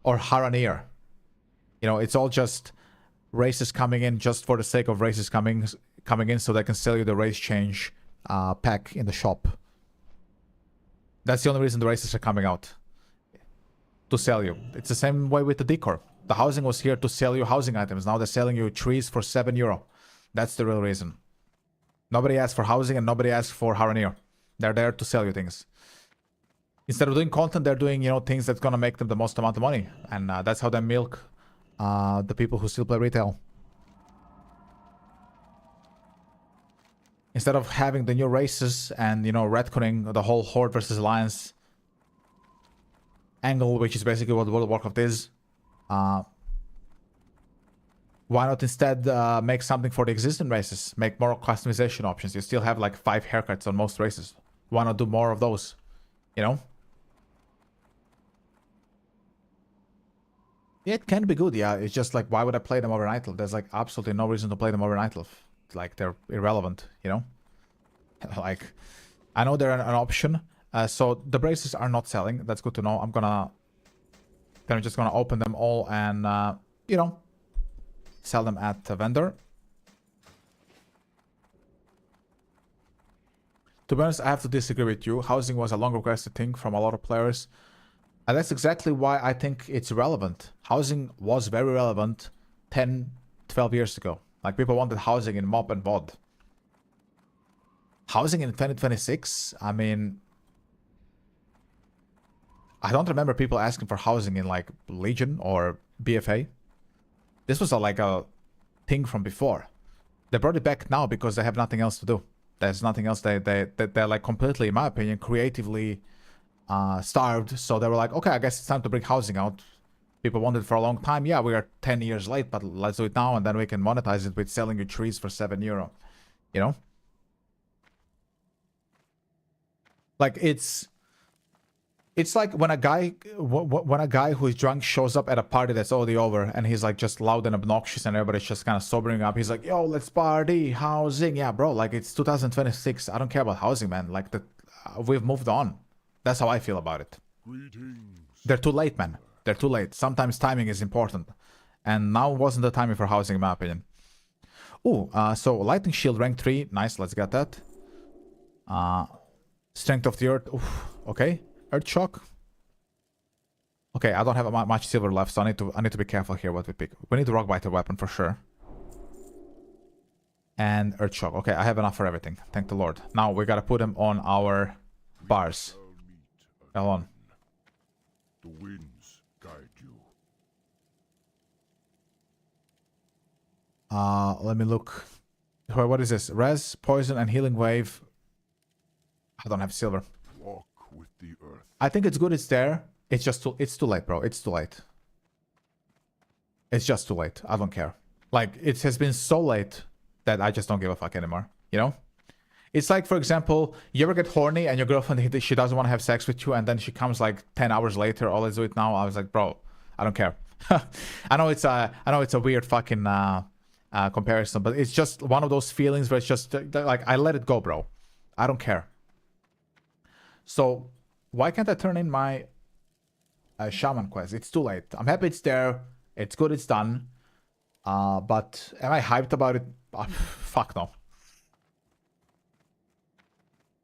Or Haranir. You know, it's all just races coming in just for the sake of races coming in so they can sell you the race change pack in the shop. That's the only reason the races are coming out. To sell you. It's the same way with the decor. The housing was here to sell you housing items. Now they're selling you trees for €7. That's the real reason. Nobody asks for housing and nobody asks for Haranir. They're there to sell you things. Instead of doing content, they're doing, you know, things that's gonna make them the most amount of money. And that's how they milk the people who still play retail. Instead of having the new races and, you know, retconning the whole Horde versus Alliance angle, which is basically what World of Warcraft is, why not instead make something for the existing races? Make more customization options. You still have like 5 haircuts on most races. want to do more of those, you know? It can be good, yeah. It's just like, why would I play them over Nightclub? There's like absolutely no reason to play them over Nightclub. Like, they're irrelevant, you know? Like, I know they're an option. So the braces are not selling. That's good to know. I'm just gonna open them all and, you know, sell them at the vendor. To be honest, I have to disagree with you. Housing was a long requested thing from a lot of players. And that's exactly why I think it's relevant. Housing was very relevant 10, 12 years ago. Like, people wanted housing in MOB and VOD. Housing in 2026, I mean, I don't remember people asking for housing in like Legion or BFA. This was like a thing from before. They brought it back now because they have nothing else to do. There's nothing else. They're like completely, in my opinion, creatively starved. So they were like, okay, I guess it's time to bring housing out. People wanted it for a long time. Yeah, we are 10 years late, but let's do it now, and then we can monetize it with selling you trees for €7. You know? Like, it's like when a guy who is drunk shows up at a party that's already over, and he's like just loud and obnoxious, and everybody's just kind of sobering up. He's like, yo, let's party, housing. Yeah, bro, like, it's 2026. I don't care about housing, man. Like, we've moved on. That's how I feel about it. Greetings. They're too late, man. They're too late. Sometimes timing is important. And now wasn't the timing for housing, in my opinion. Ooh, so lightning shield rank 3. Nice, let's get that. Strength of the earth. Oof, okay. Earth shock. Okay, I don't have much silver left, so I need to be careful here what we pick. We need a rock biter weapon for sure. And earth shock. Okay, I have enough for everything. Thank the Lord. Now we gotta put them on our bars. Hold on. The winds guide you. Let me look. What is this? Res, poison, and healing wave. I don't have silver. Walk with the earth. I think it's good it's there. It's just it's too late, bro. It's too late. It's just too late. I don't care. Like, it has been so late that I just don't give a fuck anymore. You know? It's like, for example, you ever get horny and your girlfriend, she doesn't want to have sex with you, and then she comes like 10 hours later, oh, let's do it now. I was like, bro, I don't care. I know it's a weird fucking comparison, but it's just one of those feelings where it's just like, I let it go, bro. I don't care. So why can't I turn in my Shaman quest? It's too late. I'm happy it's there. It's good it's done. But am I hyped about it? Fuck no.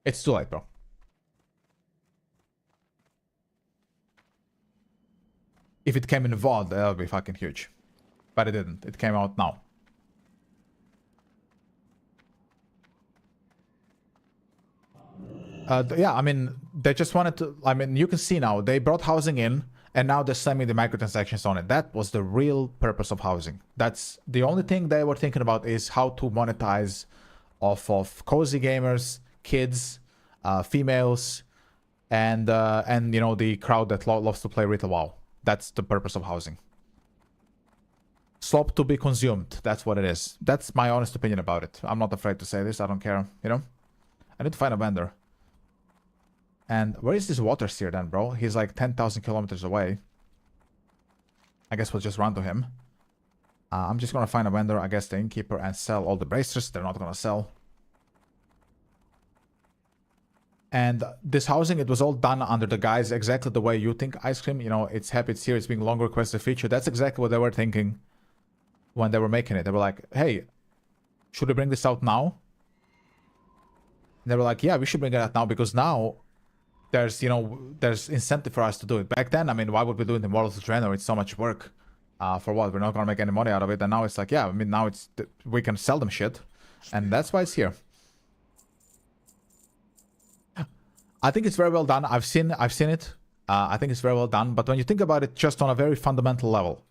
It's too late, bro. If it came in VOD, that would be fucking huge. But it didn't. It came out now. Yeah, I mean, they just wanted to... I mean, you can see now, they brought housing in, and now they're slamming the microtransactions on it. That was the real purpose of housing. That's the only thing they were thinking about, is how to monetize off of cozy gamers, kids, females, and you know, the crowd that loves to play Retail WoW. That's the purpose of housing. Slop to be consumed. That's what it is. That's my honest opinion about it. I'm not afraid to say this. I don't care, you know? I need to find a vendor. And where is this water seer then, bro? He's like 10,000 kilometers away. I guess we'll just run to him. I'm just gonna find a vendor, I guess the innkeeper, and sell all the bracers. They're not gonna sell. And this housing, it was all done under the guise exactly the way you think Ice Cream. You know, it's happy it's here, it's being long requested feature. That's exactly what they were thinking when they were making it. They were like, hey, should we bring this out now? And they were like, yeah, we should bring it out now, because now there's, you know, there's incentive for us to do it. Back then, I mean, why would we do it in World of Trainer? It's so much work. For what? We're not gonna make any money out of it. And now it's like, yeah, I mean, now it's we can sell them shit, and that's why it's here. I think it's very well done. I've seen it. I think it's very well done. But when you think about it, just on a very fundamental level,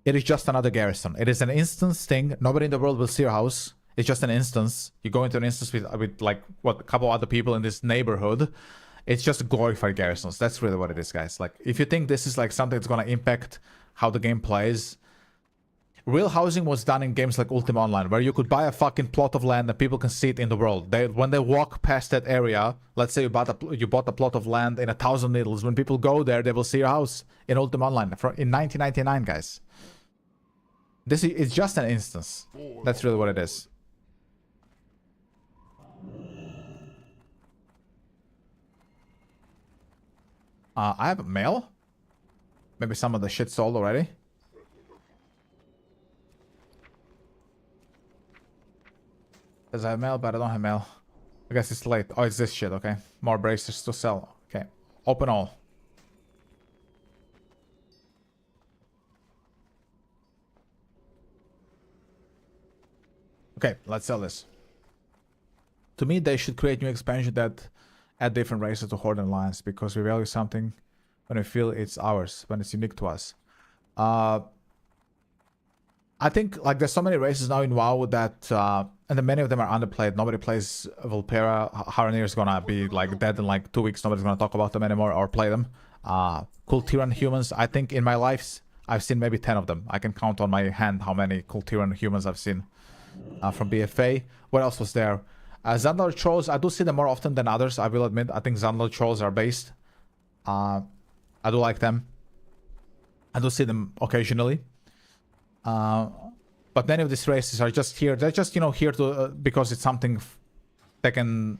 it is just another garrison. It is an instance thing. Nobody in the world will see your house. It's just an instance. You go into an instance with like, what, a couple other people in this neighborhood. It's just glorified garrisons. That's really what it is, guys. Like, if you think this is like something that's gonna impact how the game plays, Real housing was done in games like Ultima Online, where you could buy a fucking plot of land and people can see it in the world. When they walk past that area, let's say you bought a plot of land in 1,000 Needles. When people go there, they will see your house in Ultima Online in 1999, guys. This is just an instance. That's really what it is. I have a mail. Maybe some of the shit sold already. Because I have mail, but I don't have mail. I guess it's late. Oh, it's this shit, okay. More bracers to sell. Okay. Open all. Okay, let's sell this. To me, they should create new expansion that add different races to Horde and Alliance, because we value something when we feel it's ours, when it's unique to us. I think like there's so many races now in WoW that and many of them are underplayed. Nobody plays Vulpera. Haranir is gonna be like dead in like 2 weeks. Nobody's gonna talk about them anymore or play them. Kultiran humans. I think in my life I've seen maybe 10 of them. I can count on my hand how many Kultiran humans I've seen from BFA. What else was there? Zandlar trolls. I do see them more often than others. I will admit. I think Zandlar trolls are based. I do like them. I do see them occasionally. But many of these races are just here. They're just, you know, here to because it's something they can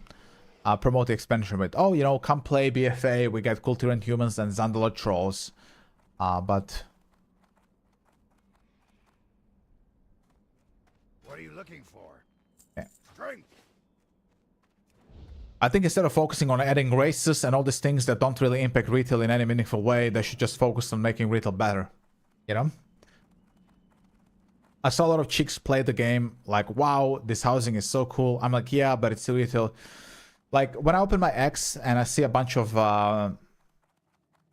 promote the expansion with. Oh, you know, come play BFA. We get Kultiran humans and Zandalot trolls. But What are you looking for? yeah. Strength. I think instead of focusing on adding races and all these things that don't really impact retail in any meaningful way, they should just focus on making retail better. You know? I saw a lot of chicks play the game like, wow, this housing is so cool. I'm like, yeah, but it's still retail. Like, when I open my X and I see a bunch of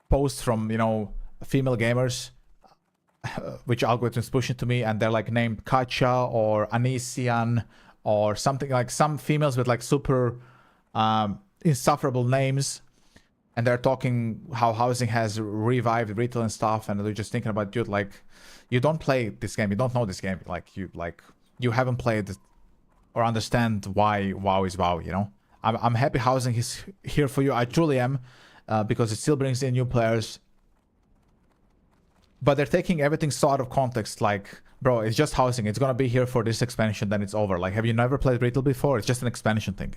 posts from, you know, female gamers, which algorithms pushing to me, and they're like named Katja or Anisian or something, like some females with like super insufferable names, and they're talking how housing has revived retail and stuff, and they're just thinking about, dude, like, you don't play this game, you don't know this game, you haven't played or understand why WoW is WoW, you know. I'm happy housing is here for you. I truly am, because it still brings in new players. But they're taking everything so out of context. Like, bro, it's just housing. It's gonna be here for this expansion, then it's over. Like, have you never played retail before? It's just an expansion thing.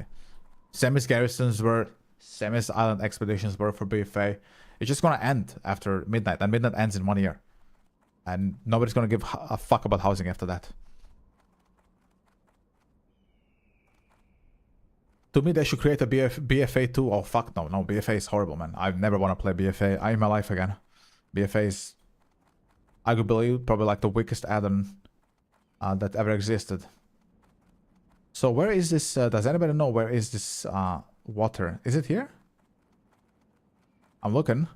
Same as garrisons were, same as island expeditions were for BFA. It's just gonna end after midnight, and midnight ends in 1 year. And nobody's gonna give a fuck about housing after that. To me, they should create a BFA 2. Oh, fuck no. No, BFA is horrible, man. I never want to play BFA in my life again. BFA is, arguably, probably like the weakest add-on that ever existed. So where is this? Does anybody know where is this water? Is it here? I'm looking.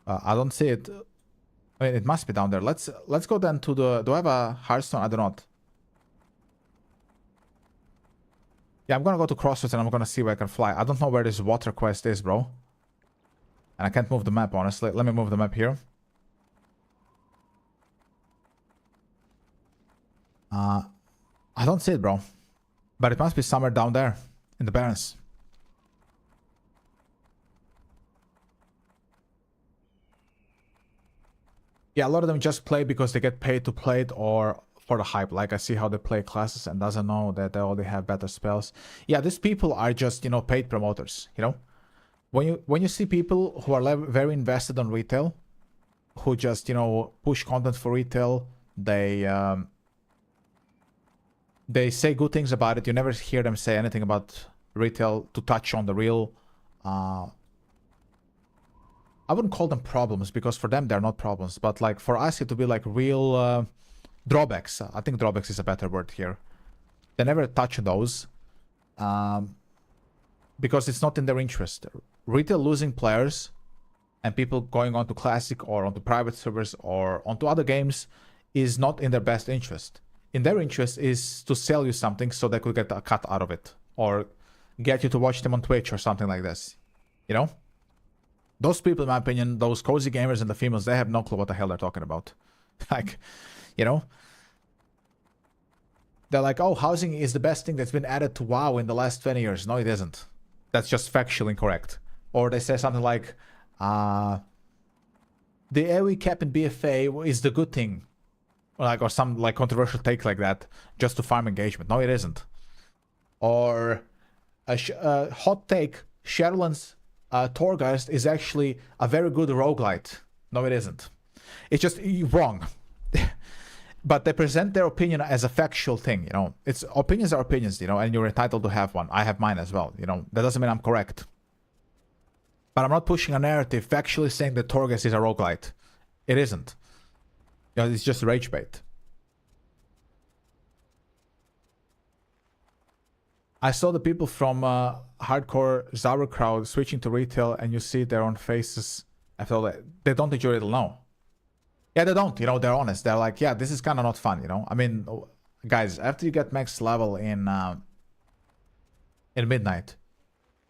I don't see it. I mean, it must be down there. Let's go then to the... Do I have a Hearthstone? I do not. Yeah, I'm gonna go to Crossroads and I'm gonna see where I can fly. I don't know where this water quest is, bro. And I can't move the map, honestly. Let me move the map here. I don't see it, bro. But it must be somewhere down there in the Barrens. Yeah, a lot of them just play because they get paid to play it or for the hype. Like, I see how they play classes and doesn't know that they already have better spells. Yeah, these people are just, you know, paid promoters, you know? When you see people who are very invested on retail, who just, you know, push content for retail, they say good things about it. You never hear them say anything about retail to touch on the real... I wouldn't call them problems, because for them they're not problems. But like for us, it would be like real drawbacks. I think drawbacks is a better word here. They never touch those because it's not in their interest. Retail losing players and people going on to Classic or onto private servers or onto other games is not in their best interest. In their interest is to sell you something so they could get a cut out of it, or get you to watch them on Twitch or something like this, you know? Those people, in my opinion, those cozy gamers and the females, they have no clue what the hell they're talking about. Like, you know? They're like, oh, housing is the best thing that's been added to WoW in the last 20 years. No, it isn't. That's just factually incorrect. Or they say something like, the AoE cap in BFA is the good thing. Or some like controversial take like that, just to farm engagement. No, it isn't. Or a hot take, Shadowlands Torghast is actually a very good roguelite. No, it isn't. It's just wrong. But they present their opinion as a factual thing, you know. It's opinions are opinions, you know, and you're entitled to have one. I have mine as well, you know. That doesn't mean I'm correct. But I'm not pushing a narrative factually saying that Torghast is a roguelite. It isn't. You know, it's just rage bait. I saw the people from hardcore sauerkraut switching to retail, and you see their own faces. I felt that they don't enjoy it. No. Yeah, they don't. You know, they're honest. They're like, yeah, this is kind of not fun. You know, I mean, guys, after you get max level in midnight,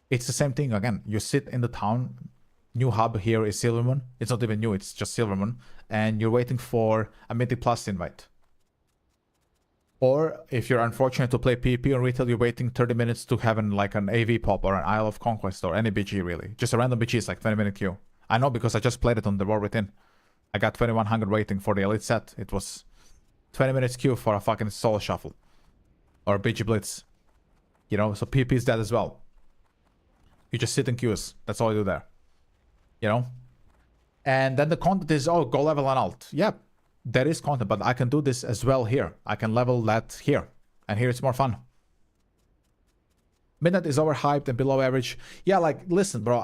it's the same thing again. You sit in the town. New hub here is Silvermoon. It's not even new. It's just Silvermoon, and you're waiting for a Mythic Plus invite. Or if you're unfortunate to play PvP on retail, you're waiting 30 minutes to have like an AV pop or an Isle of Conquest or any BG really. Just a random BG is like 20-minute queue. I know because I just played it on the War Within. I got 2100 waiting for the Elite set. It was 20 minutes queue for a fucking solo shuffle. Or BG Blitz. You know, so PvP is that as well. You just sit in queues. That's all you do there. You know? And then the content is, oh, go level an alt. Yeah. There is content, but I can do this as well here. I can level that here. And here it's more fun. Midnight is overhyped and below average. Yeah, like, listen, bro.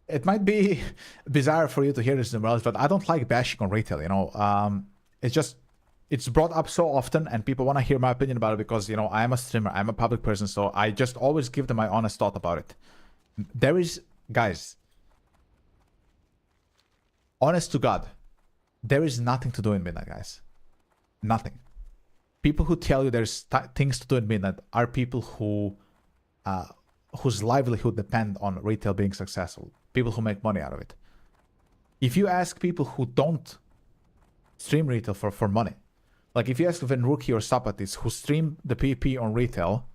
It might be bizarre for you to hear this in else, but I don't like bashing on retail, you know. It's brought up so often, and people want to hear my opinion about it because, you know, I am a streamer. I'm a public person, so I just always give them my honest thought about it. There is, guys, honest to God, there is nothing to do in midnight, guys. Nothing. People who tell you there's things to do in midnight are people who whose livelihood depend on retail being successful. People who make money out of it. If you ask people who don't stream retail for money, like if you ask Venruki or Sapatis who stream the PvP on retail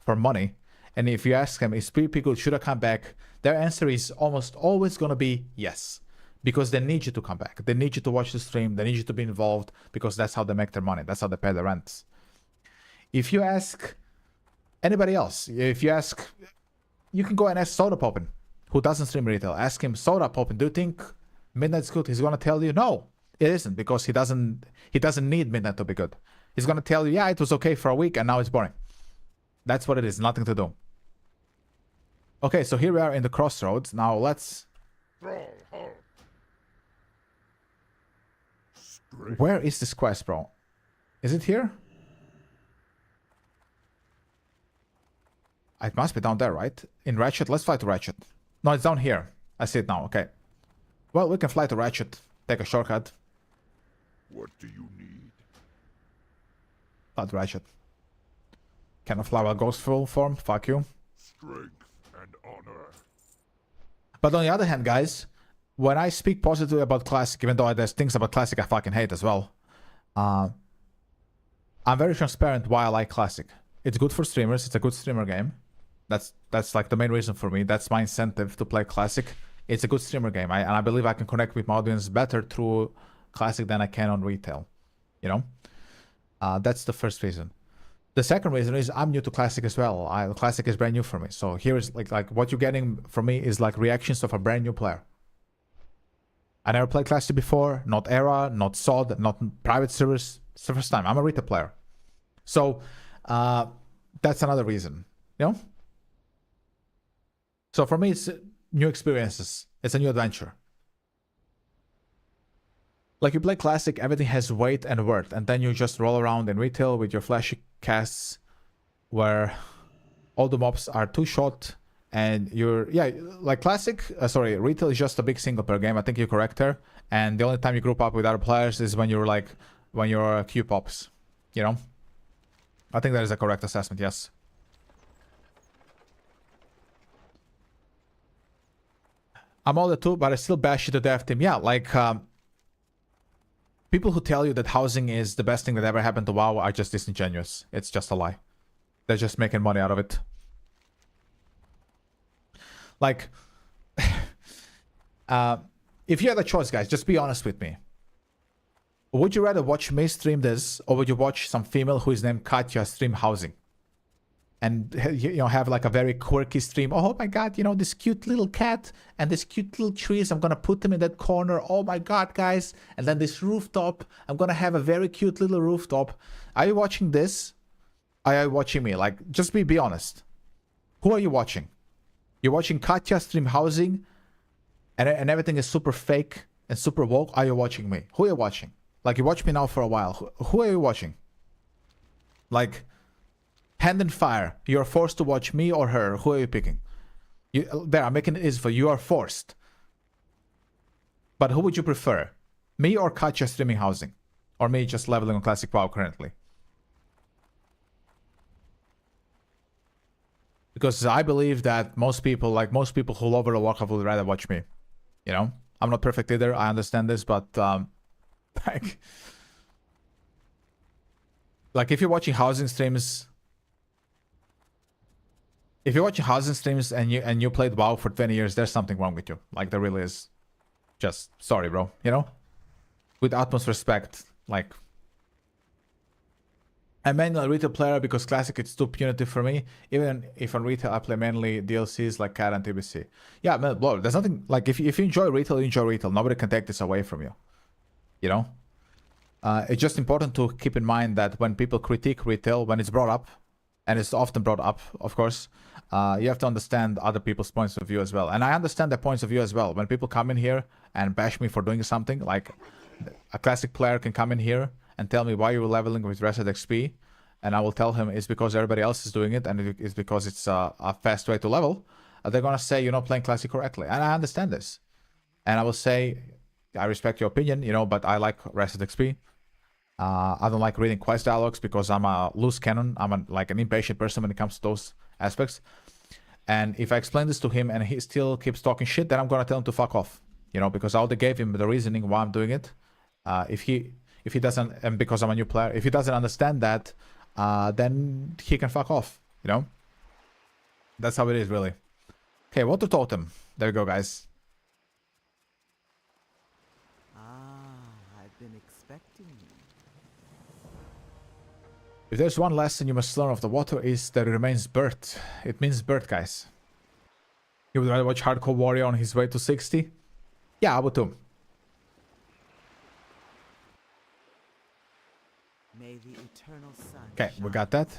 for money, and if you ask them, is PvP good, should I come back? Their answer is almost always going to be yes. Because they need you to come back. They need you to watch the stream. They need you to be involved because that's how they make their money. That's how they pay their rents. If you ask anybody else, if you ask, you can go and ask Soda Poppin, who doesn't stream retail. Ask him, Soda Poppin, do you think Midnight's good? He's gonna tell you, no, it isn't, because he doesn't need Midnight to be good. He's gonna tell you, yeah, it was okay for a week and now it's boring. That's what it is. Nothing to do. Okay, so here we are in the crossroads. Now let's. Where is this quest, bro? Is it here? It must be down there, right? In Ratchet? Let's fly to Ratchet. No, it's down here. I see it now. Okay. Well, we can fly to Ratchet. Take a shortcut. What do you need? Fly to Ratchet. Can I fly while ghost full form? Fuck you. Strength and honor. But on the other hand, guys, when I speak positively about Classic, even though there's things about Classic I fucking hate as well, I'm very transparent why I like Classic. It's good for streamers. It's a good streamer game. That's like the main reason for me. That's my incentive to play Classic. It's a good streamer game. And I believe I can connect with my audience better through Classic than I can on retail. You know? That's the first reason. The second reason is I'm new to Classic as well. Classic is brand new for me. So here is like what you're getting from me is like reactions of a brand new player. I never played Classic before, not Era, not SOD, not private servers. It's the first time. I'm a retail player. So that's another reason, you know? So for me, it's new experiences. It's a new adventure. Like you play Classic, everything has weight and worth, and then you just roll around in retail with your flashy casts where all the mobs are two-shot. And you're, yeah, like Classic, retail is just a big single player game. I think you're correct there. And the only time you group up with other players is when you're queue pops, you know? I think that is a correct assessment, yes. I'm older too, but I still bash you to death, team. Yeah, like, people who tell you that housing is the best thing that ever happened to WoW are just disingenuous. It's just a lie. They're just making money out of it. Like, if you had a choice, guys, just be honest with me. Would you rather watch me stream this, or would you watch some female who is named Katya stream housing? And, you know, have like a very quirky stream. Oh my god, you know, this cute little cat and this cute little trees, I'm gonna put them in that corner. Oh my god, guys. And then this rooftop, I'm gonna have a very cute little rooftop. Are you watching this? Are you watching me? Like, just be honest. Who are you watching? You're watching Katya stream housing and everything is super fake and super woke. Are you watching me? Who are you watching? Like, you watch me now for a while. Who are you watching? Like, hand in fire. You're forced to watch me or her. Who are you picking? There, I'm making it easy for you. You are forced. But who would you prefer? Me or Katya streaming housing? Or me just leveling on Classic WoW currently? Because I believe that most people who love World of Warcraft would rather watch me. You know? I'm not perfect either. I understand this, but like if you're watching housing streams, and you played WoW for 20 years, there's something wrong with you. Like, there really is. Just sorry, bro. You know? With utmost respect. Like, I'm mainly a retail player because Classic it's too punitive for me. Even if on retail I play mainly DLCs like CAD and TBC. Yeah, man, bro, there's nothing like if you enjoy retail, you enjoy retail. Nobody can take this away from you. You know? It's just important to keep in mind that when people critique retail, when it's brought up, and it's often brought up, of course, you have to understand other people's points of view as well. And I understand their points of view as well. When people come in here and bash me for doing something, like a Classic player can come in here and tell me why you're leveling with Reset XP, and I will tell him it's because everybody else is doing it, and it's because it's a fast way to level. They're gonna say you're not playing Classic correctly, and I understand this. And I will say, I respect your opinion, you know, but I like Reset XP. I don't like reading quest dialogues because I'm a loose cannon. I'm like an impatient person when it comes to those aspects. And if I explain this to him and he still keeps talking shit, then I'm gonna tell him to fuck off. You know, because I already gave him the reasoning why I'm doing it. If he doesn't, and because I'm a new player, if he doesn't understand that, then he can fuck off. You know, that's how it is, really. Okay, water totem. There we go, guys. I've been expecting you. If there's one lesson you must learn of the water is that it remains birth. It means birth, guys. You would rather watch Hardcore Warrior on his way to 60? Yeah, I would too. May the eternal sun Okay, we shine. got that.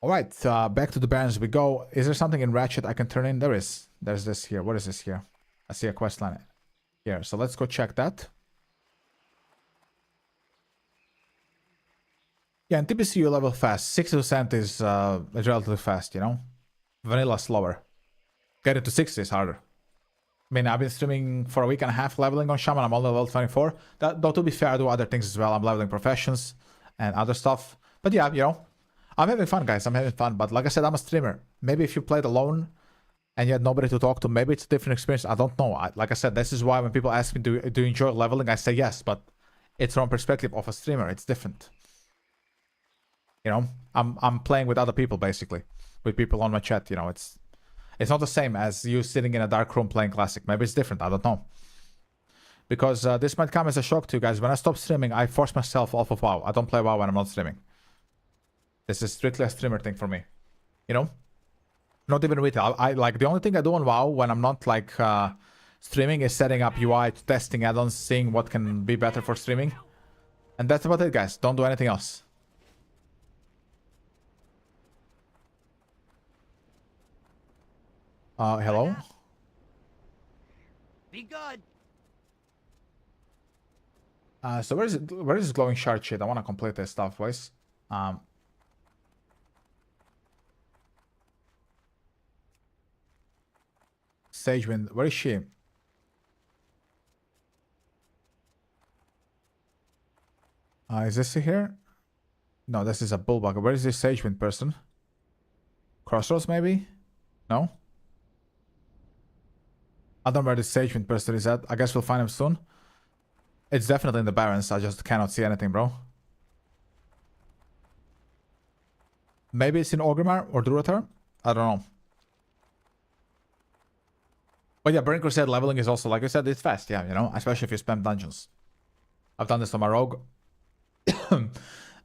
Alright, back to the Barrens we go. Is there something in Ratchet I can turn in? There is. There's this here. What is this here? I see a quest line here. So let's go check that. Yeah, in TPC you level fast. 60% is relatively fast, you know? Vanilla slower. Get it to 60 is harder. I mean, I've been streaming for a week and a half leveling on Shaman. I'm only level 24. Though to be fair, I do other things as well. I'm leveling professions and other stuff. But yeah, you know, I'm having fun, guys. I'm having fun. But like I said, I'm a streamer. Maybe if you played alone and you had nobody to talk to, maybe it's a different experience. I don't know. Like I said, this is why when people ask me, do you enjoy leveling? I say yes, but it's from perspective of a streamer. It's different. You know, I'm playing with other people, basically. With people on my chat, you know, it's not the same as you sitting in a dark room playing Classic. Maybe it's different. I don't know. Because this might come as a shock to you guys. When I stop streaming, I force myself off of WoW. I don't play WoW when I'm not streaming. This is strictly a streamer thing for me. You know? Not even retail. I like the only thing I do on WoW when I'm not like streaming is setting up UI, testing add-ons, seeing what can be better for streaming. And that's about it, guys. Don't do anything else. Hello? Be good. So where is it? Where is this glowing shard shit? I want to complete this stuff, boys. Sagewind, where is she? Is this here? No, this is a bullbugger. Where is this Sagewind person? Crossroads, maybe? No? I don't know where the Sagewind person is at. I guess we'll find him soon. It's definitely in the Barrens. I just cannot see anything, bro. Maybe it's in Orgrimmar or Durotar? I don't know. But yeah, Burning Crusade leveling is also, like I said, it's fast, yeah, you know, especially if you spam dungeons. I've done this on my rogue.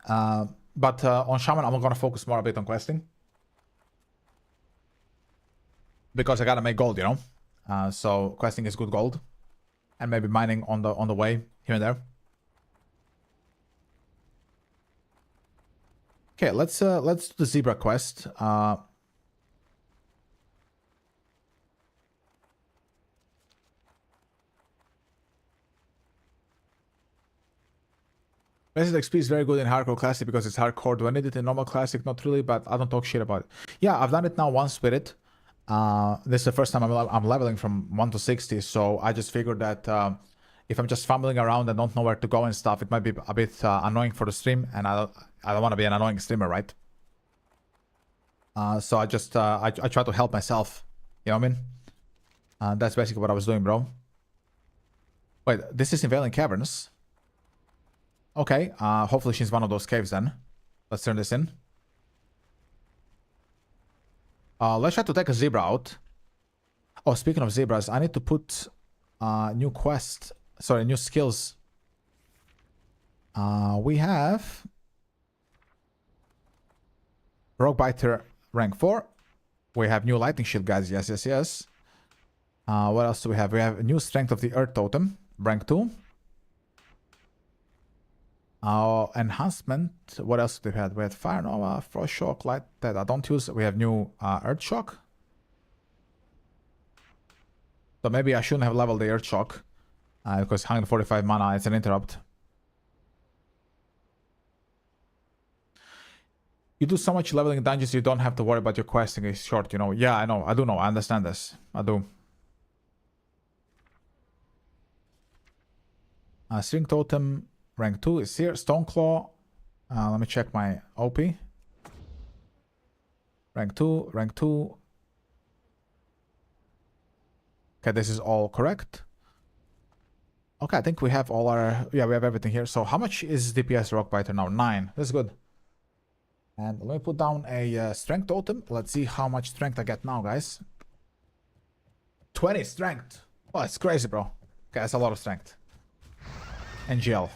But on Shaman, I'm gonna focus more a bit on questing. Because I gotta make gold, you know? So questing is good gold. And maybe mining on the way, here and there. Okay, let's do the zebra quest. Resident XP is very good in hardcore classic because it's hardcore. Do I need it in normal classic? Not really, but I don't talk shit about it. Yeah, I've done it now once with it. This is the first time I'm leveling from 1 to 60, so I just figured that if I'm just fumbling around and don't know where to go and stuff, it might be a bit annoying for the stream, and I don't want to be an annoying streamer, right? So I just I try to help myself, you know what I mean? That's basically what I was doing, bro. Wait, this is in Valen Caverns. Okay, hopefully she's one of those caves then. Let's turn this in. Let's try to take a zebra out. Oh, speaking of zebras, I need to put new quest. Sorry, new skills. We have Rogue Biter rank 4. We have new lightning shield, guys. Yes, yes, yes. What else do we have? We have a new strength of the earth totem, rank 2. Enhancement. What else do we have? We had Fire Nova, Frost Shock, Light that I don't use. We have new Earth Shock. So maybe I shouldn't have leveled the Earth Shock because 145 mana, it's an interrupt. You do so much leveling dungeons, you don't have to worry about your questing is short, you know. Yeah, I know. I do know. I understand this. I do. String Totem. Rank 2 is here. Stoneclaw. Let me check my OP. Rank 2, rank 2. Okay, this is all correct. Okay, I think we have all our... Yeah, we have everything here. So how much is DPS Rockbiter now? 9. That's good. And let me put down a strength totem. Let's see how much strength I get now, guys. 20 strength. Oh, it's crazy, bro. Okay, that's a lot of strength. NGL.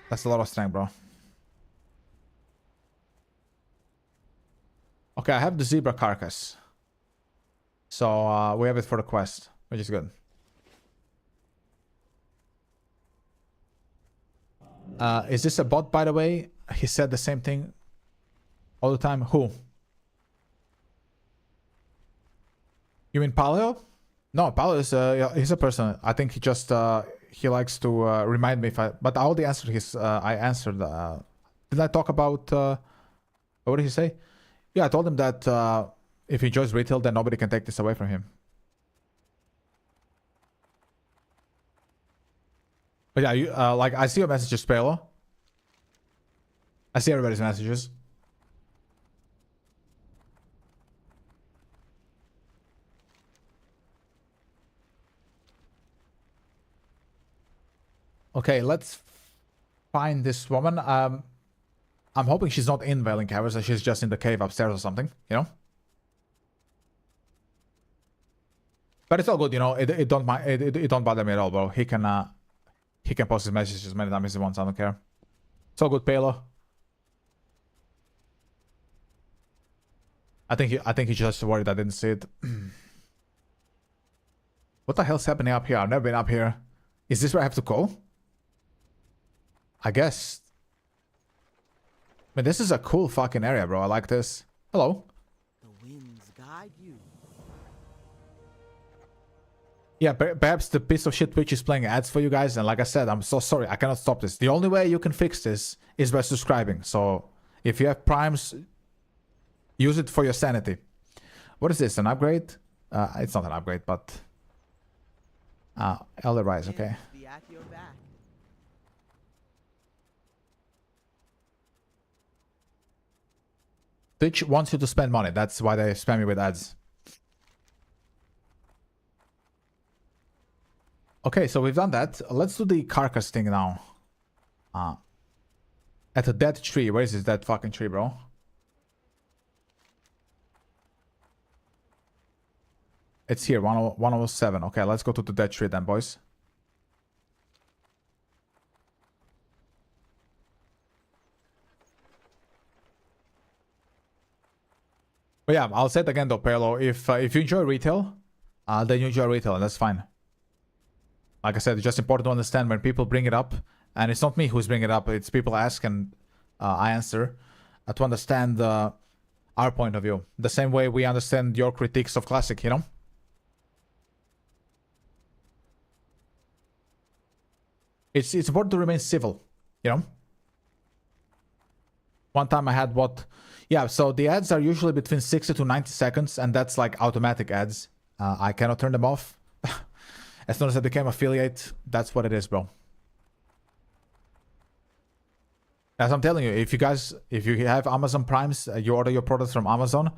That's a lot of strength, bro. Okay, I have the zebra carcass. So we have it for the quest, which is good. Is this a bot, by the way? He said the same thing all the time. Who? You mean Paleo? No, Paleo is yeah, he's a person. I think he just he likes to remind me if I... But I already answered his... I answered... did I talk about... what did he say? Yeah, I told him that if he enjoys retail, then nobody can take this away from him. But yeah, you, like, I see your messages, Palo. I see everybody's messages. Okay, let's find this woman. I'm hoping she's not in Valen Caverns, that she's just in the cave upstairs or something, you know? But it's all good, you know. It don't bother me at all, bro. He can post his messages as many times as he wants. I don't care. It's all good, Palo. I think he just worried I didn't see it. What the hell's happening up here? I've never been up here. Is this where I have to go? I guess. I mean, this is a cool fucking area, bro. I like this. Hello. The winds guide you. Yeah, perhaps the piece of shit Twitch is playing ads for you guys. And like I said, I'm so sorry. I cannot stop this. The only way you can fix this is by subscribing. So if you have primes, use it for your sanity. What is this? An upgrade? It's not an upgrade, but... Elder Rise, okay. Be at your back. Twitch wants you to spend money. That's why they spam you with ads. Okay, so we've done that. Let's do the carcass thing now. At a dead tree. Where is this dead fucking tree, bro? It's here, 107. Okay, let's go to the dead tree then, boys. But yeah, I'll say it again though, Pelo. If you enjoy retail, then you enjoy retail, and that's fine. Like I said, it's just important to understand when people bring it up, and it's not me who's bringing it up, it's people ask and I answer, to understand our point of view. The same way we understand your critiques of Classic, you know? It's important to remain civil, you know? One time I had what... Yeah, so the ads are usually between 60 to 90 seconds, and that's like automatic ads. I cannot turn them off. As soon as I became affiliate, that's what it is, bro. As I'm telling you, if you have Amazon Primes, you order your products from Amazon,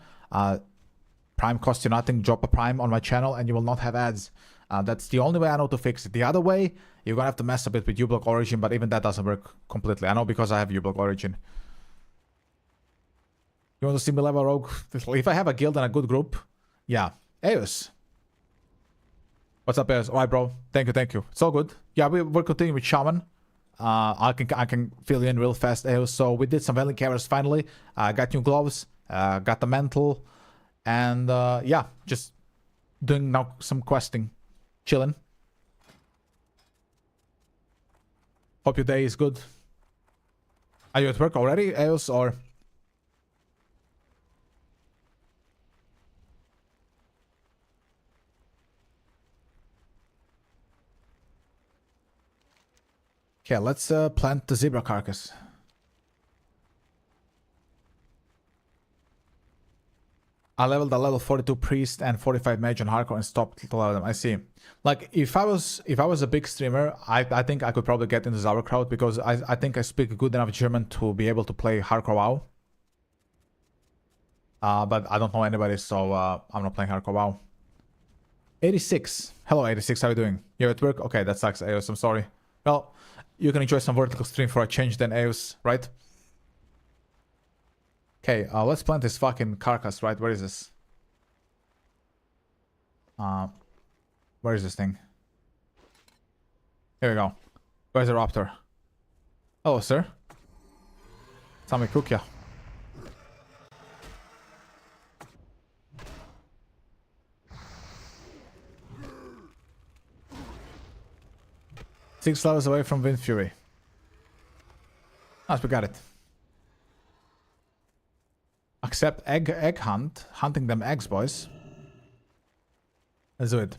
Prime costs you nothing, drop a Prime on my channel and you will not have ads. That's the only way I know to fix it. The other way, you're gonna have to mess a bit with uBlock Origin, but even that doesn't work completely. I know because I have uBlock Origin. You want to see me level rogue? If I have a guild and a good group, yeah. Eos. What's up, Eos? Alright, bro. Thank you. It's all good. Yeah, we're continuing with Shaman. I can fill you in real fast, Eos. So we did some Veiling Cavers finally. Got new gloves. Got the mantle. And yeah, just doing now some questing. Chilling. Hope your day is good. Are you at work already, Eos, or... Okay, let's plant the zebra carcass. I leveled a level 42 priest and 45 mage on hardcore and stopped to level them. I see. Like if I was a big streamer, I think I could probably get into sauerkraut because I think I speak good enough German to be able to play hardcore WoW. But I don't know anybody, so I'm not playing hardcore WoW. 86. Hello 86, how are you doing? You're at work? Okay, that sucks, Eos, I'm sorry. Well, you can enjoy some vertical stream for a change then, Eos, right? Okay, let's plant this fucking carcass, right? Where is this? Where is this thing? Here we go. Where's the raptor? Hello, sir. Sami cook ya. Six levels away from Wind Fury. Nice, we got it. Accept egg hunt. Hunting them eggs, boys. Let's do it.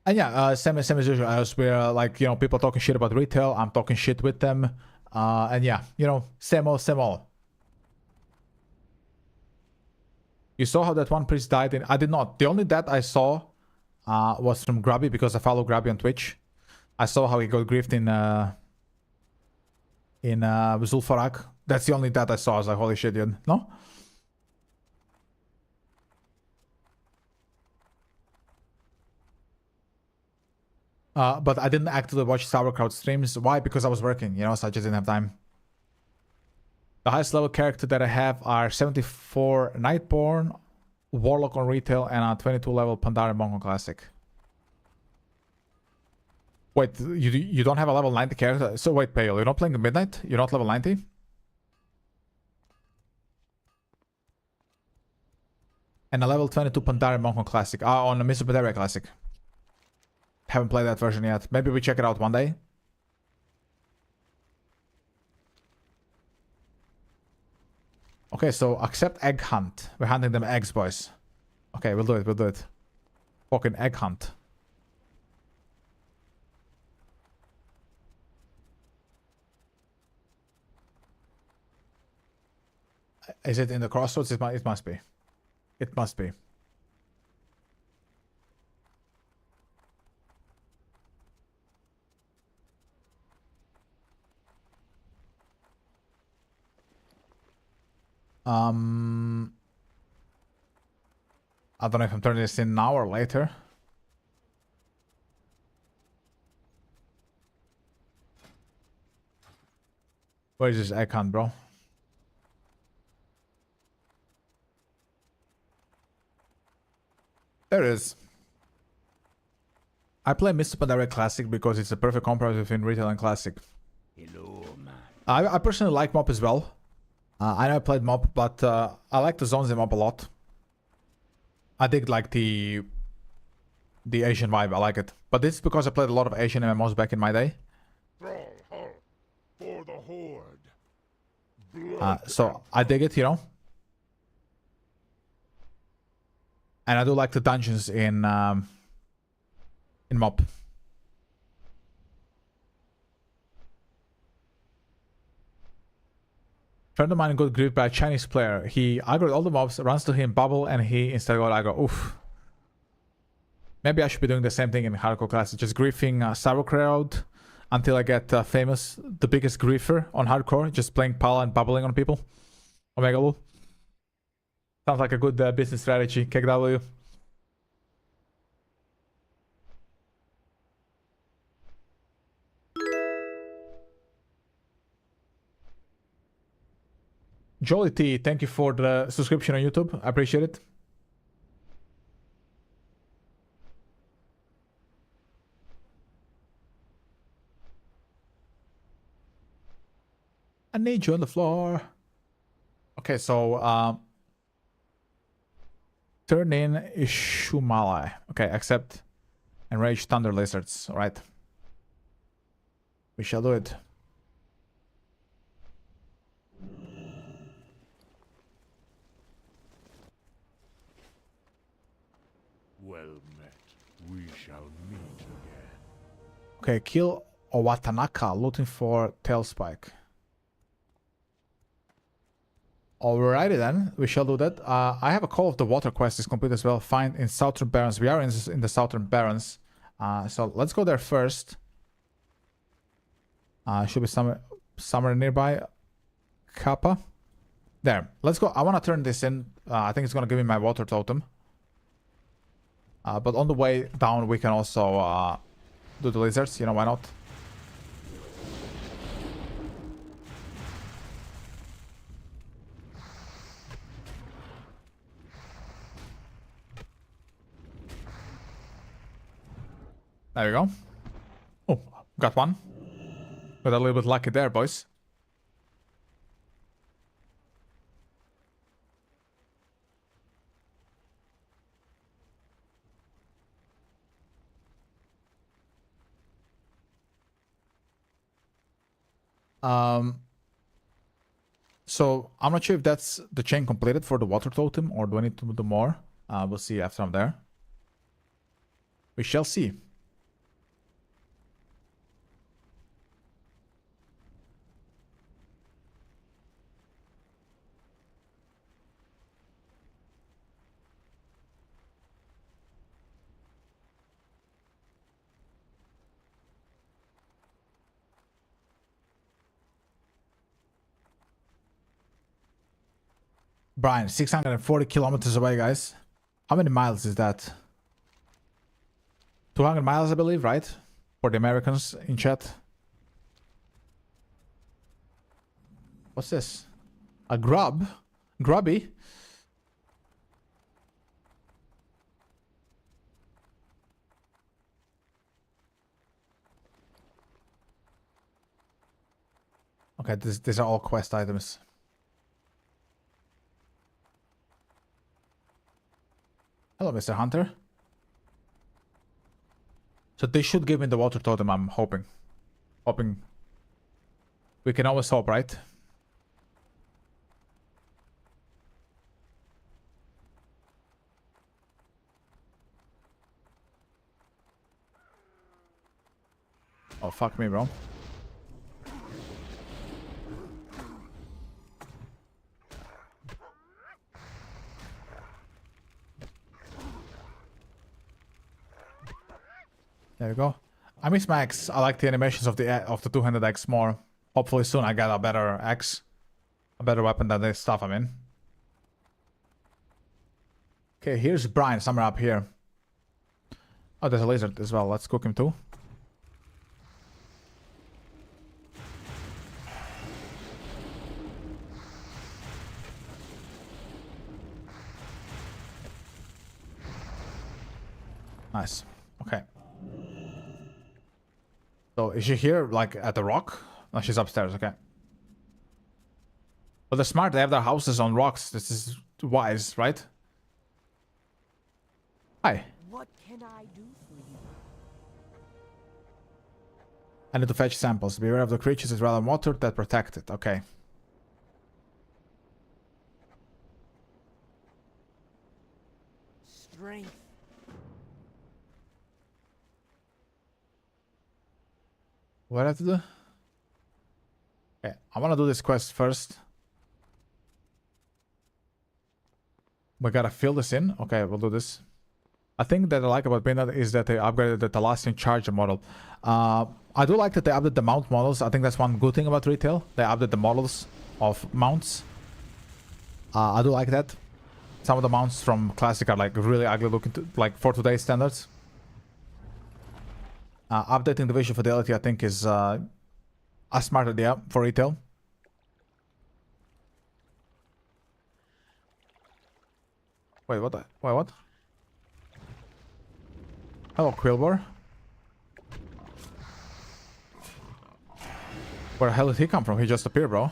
And yeah, same as usual, as we're like, you know, people talking shit about retail. I'm talking shit with them. And yeah, you know, same old, same old. You saw how that one priest died in... I did not. The only death I saw was from Grubby because I follow Grubby on Twitch. I saw how he got griefed in Zulfarak. That's the only death I saw. I was like, holy shit, dude. No? But I didn't actively watch sauerkraut streams. Why? Because I was working, you know, so I just didn't have time. The highest level character that I have are 74 Nightborn, Warlock on retail, and a 22 level Pandaren Monk on classic. Wait, you don't have a level 90 character? So wait, Pale, you're not playing Midnight? You're not level 90? And a level 22 Pandaren Monk on classic. On the Mesopotamia classic. Haven't played that version yet. Maybe we check it out one day. Okay, so accept egg hunt. We're hunting them eggs, boys. Okay, we'll do it, we'll do it. Fucking egg hunt. Is it in the crossroads? It must be. It must be. I don't know if I'm turning this in now or later. Where is this icon, bro? There it is. I play Mr. Pandaria Classic because it's a perfect compromise between retail and classic. Hello, man. I personally like MOP as well. I never played MOP, but I like the zones in MOP a lot. I dig like the Asian vibe. I like it. But this is because I played a lot of Asian MMOs back in my day. Thrall halt for the Horde. Blood So I dig it, you know. And I do like the dungeons in MOP. Friend of mine got griefed by a Chinese player. He aggroed all the mobs, runs to him, bubble, and he instead got aggro. Oof. Maybe I should be doing the same thing in hardcore classes. Just griefing sauerkraut until I get famous, the biggest griefer on hardcore. Just playing Pala and bubbling on people. Omega Lul. Sounds like a good business strategy. KW. Jolly T, thank you for the subscription on YouTube. I appreciate it. I need you on the floor. Okay, so turn in Ishumala. Okay, accept enrage thunder lizards. All right, we shall do it. well met. We shall meet again. Okay, kill Owatanaka, looting for Tailspike. Alrighty then, we shall do that. I have a Call of the Water quest is complete as well. Find in Southern Barrens. We are in the Southern Barrens. So let's go there first. Should be somewhere nearby. Kappa. There. Let's go. I want to turn this in. I think it's going to give me my water totem. But on the way down, we can also do the lizards. You know, why not? There we go. Oh, got one. Got a little bit lucky there, boys. So I'm not sure if that's the chain completed for the water totem or do I need to do more? We'll see after I'm there. We shall see. Brian, 640 kilometers away, guys. How many miles is that? 200 miles, I believe, right? For the Americans in chat. What's this? A grub? Grubby? Okay, these are all quest items. Hello, Mr. Hunter. So they should give me the water totem, I'm hoping. Hoping. We can always hope, right? Oh, fuck me, bro. There we go. I miss my axe. I like the animations of the two-handed axe more. Hopefully soon I get a better axe. A better weapon than this stuff I'm in. Okay, here's Brian somewhere up here. Oh, there's a lizard as well. Let's cook him too. Nice. Okay. So is she here, like at the rock? No, she's upstairs. Okay. Well, they're smart. They have their houses on rocks. This is wise, right? Hi. What can I do for you? I need to fetch samples. Beware of the creatures as well as water that protect it. Okay. Strength. What do I have to do? Okay, I want to do this quest first. We gotta fill this in. Okay, we'll do this. I think that I like about Binad is that they upgraded the Thalassian Charger model. I do like that they updated the mount models. I think that's one good thing about retail. They updated the models of mounts. I do like that. Some of the mounts from Classic are like really ugly looking, like for today's standards. Updating the visual fidelity, I think, is a smart idea for retail. Wait, what? Wait, what? Hello, Quillbor. Where the hell did he come from? He just appeared, bro.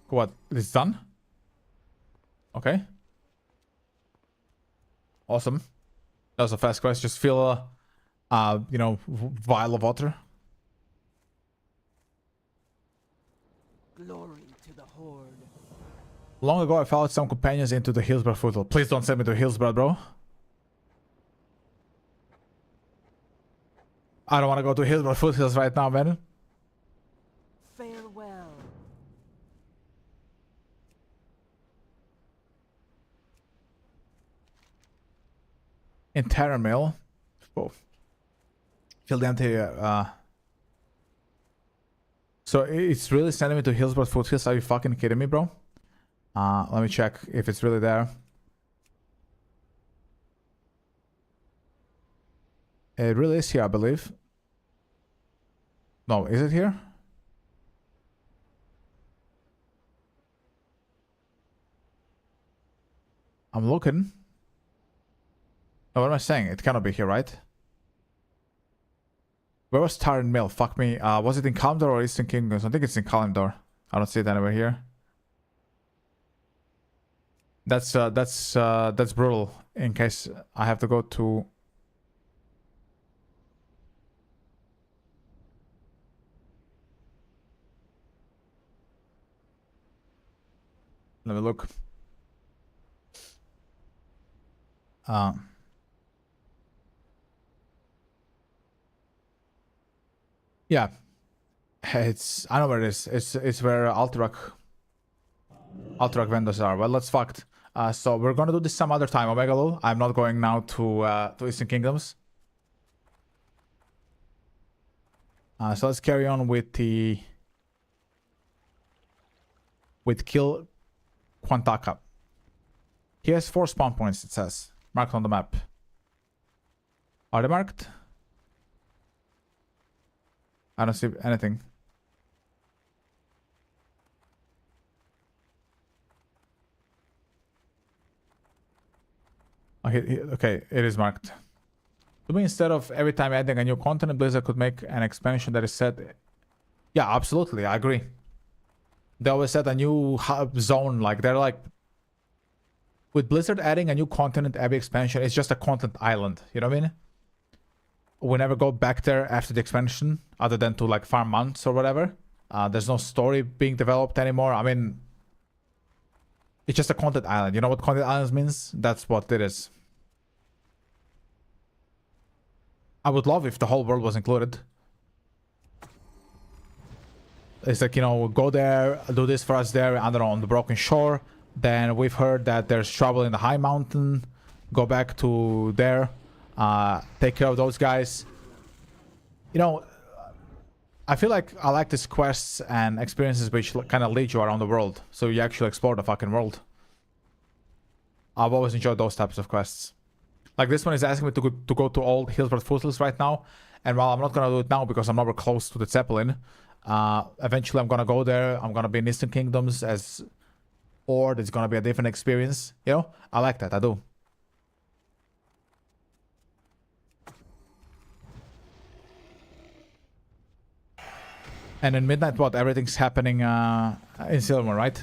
What? It's done? Okay. Awesome. That was a fast quest. Just fill a, you know, vial of water. Glory to the Horde. Long ago, I followed some companions into the Hillsborough foothold. Please don't send me to Hillsborough, bro. I don't want to go to Hillsborough foothills right now, man. Farewell. In Terra Mill. Oh. Fill the empty, So it's really sending me to Hillsborough foothills? Are you fucking kidding me, bro? Let me check if it's really there. It really is here, I believe. No, is it here? I'm looking. Oh, what am I saying? It cannot be here, right? Where was Taran Mill? Fuck me. Was it in Kalimdor or Eastern Kingdoms? I think it's in Kalimdor. I don't see it anywhere here. That's brutal. In case I have to go to. Let me look. Yeah, I know where it is. It's where Alterac vendors are. Well, that's fucked. So we're gonna do this some other time, Omega Lul. I'm not going now to Eastern Kingdoms. So let's carry on with Kill Quantaka. He has 4 spawn points, it says. Marked on the map. Are they marked? I don't see anything. Okay, it is marked. To me, instead of every time adding a new continent, Blizzard could make an expansion that is set. Yeah, absolutely, I agree. They always set a new hub zone, like they're like. With Blizzard adding a new continent every expansion, it's just a content island. You know what I mean? We never go back there after the expansion, other than to like farm months or whatever. There's no story being developed anymore. I mean, it's just a content island. You know what content islands means? That's what it is. I would love if the whole world was included. It's like, you know, go there, do this for us there, I don't know, on the Broken Shore. Then we've heard that there's trouble in the High Mountain. Go back to there. Take care of those guys. You know, I feel like I like these quests and experiences which kind of lead you around the world. So you actually explore the fucking world. I've always enjoyed those types of quests. Like this one is asking me to go to Old Hillsborough Foothills right now. And while I'm not gonna do it now because I'm nowhere close to the Zeppelin, eventually I'm gonna go there. I'm gonna be in Eastern Kingdoms as Horde. It's gonna be a different experience. You know, I like that. I do. And in Midnight, what? Everything's happening in Silver, right?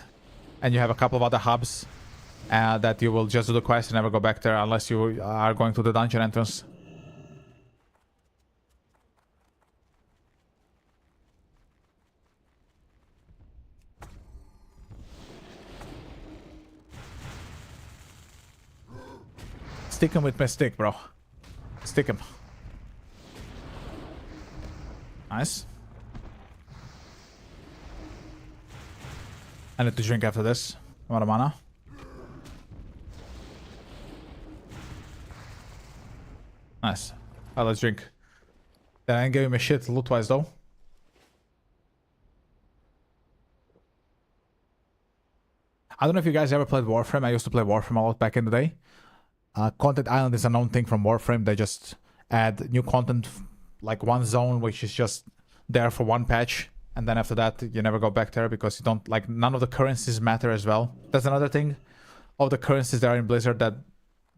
And you have a couple of other hubs that you will just do the quest and never go back there unless you are going to the dungeon entrance. Stick him with my stick, bro. Stick him. Nice. I need to drink after this. I'm out of mana. Nice. Let's drink. Then I ain't giving me shit loot-wise, though. I don't know if you guys ever played Warframe. I used to play Warframe a lot back in the day. Content Island is a known thing from Warframe. They just add new content, like one zone, which is just there for one patch. And then after that, you never go back there because you don't, like, none of the currencies matter as well. That's another thing. All the currencies that are in Blizzard that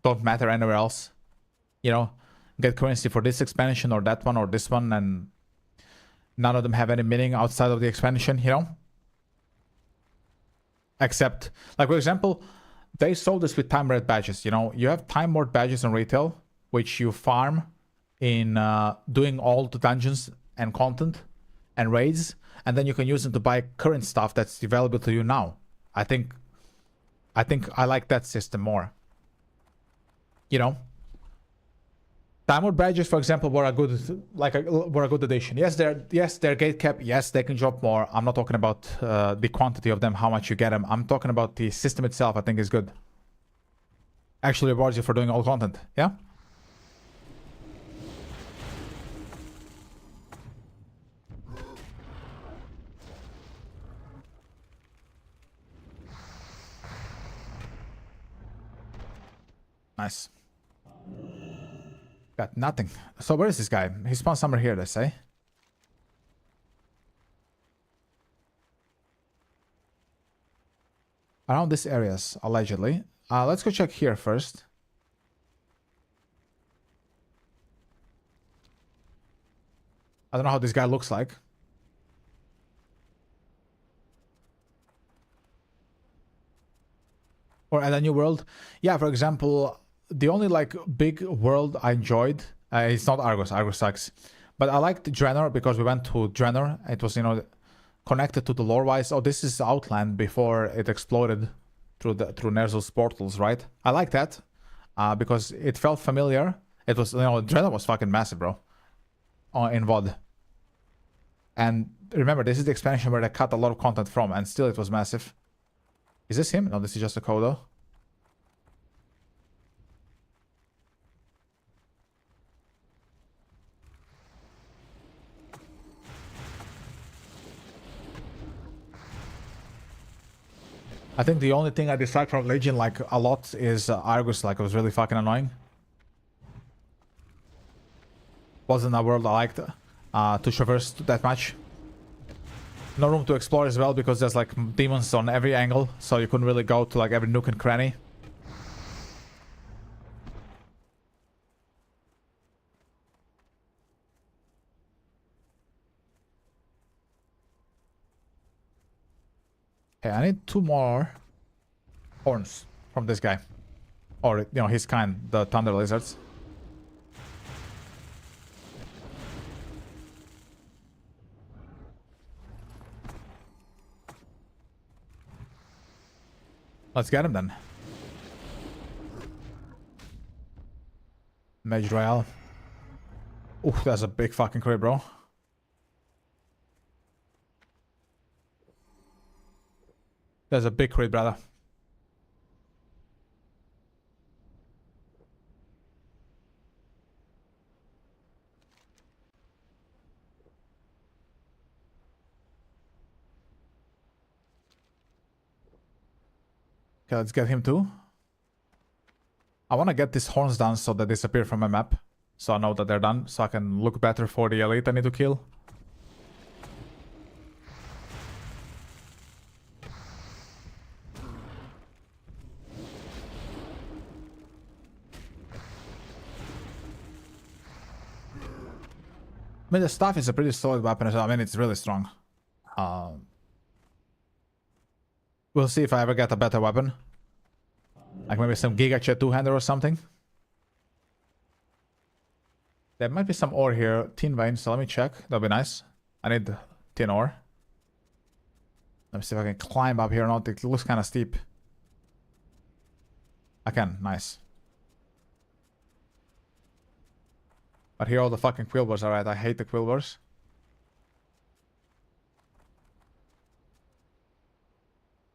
don't matter anywhere else. You know, get currency for this expansion or that one or this one, and none of them have any meaning outside of the expansion, you know? Except, like, for example, they sold this with time red badges, you know? You have time ward badges in retail, which you farm in doing all the dungeons and content and raids, and then you can use them to buy current stuff that's available to you now. I think I like that system more. You know? Time ward badges, for example, were a good addition. Yes, they're gate cap. Yes, they can drop more. I'm not talking about the quantity of them, how much you get them. I'm talking about the system itself. I think is good. Actually rewards you for doing all content. Yeah. Nice. Got nothing. So where is this guy? He spawned somewhere here, let's say. Around these areas, allegedly. Let's go check here first. I don't know how this guy looks like. Or at a new world. Yeah, for example, the only like big world I enjoyed, it's not Argos. Argos sucks. But I liked Draenor because we went to Draenor. It was, you know, connected to the lore-wise. Oh, this is Outland before it exploded through Ner'zhul's portals, right? I like that because it felt familiar. It was, you know, Draenor was fucking massive, bro. In VOD. And remember, this is the expansion where they cut a lot of content from, and still it was massive. Is this him? No, this is just a Kodo. I think the only thing I dislike from Legion like a lot is Argus. Like, it was really fucking annoying. Wasn't a world I liked to traverse that much. No room to explore as well because there's like demons on every angle, so you couldn't really go to like every nook and cranny. Okay, I need 2 more horns from this guy. Or, you know, his kind, the thunder lizards. Let's get him then. Mage Royale. Ooh, that's a big fucking crit, bro. That's a big crit, brother. Okay, let's get him too. I want to get these horns done so they disappear from my map. So I know that they're done. So I can look better for the elite I need to kill. I mean, the staff is a pretty solid weapon as well. I mean, it's really strong. We'll see if I ever get a better weapon. Like maybe some Giga Chet two-hander or something. There might be some ore here. Tin vein, so let me check. That'll be nice. I need tin ore. Let me see if I can climb up here or not. It looks kind of steep. I can. Nice. But here all the fucking quilvers are at. I hate the quilvers.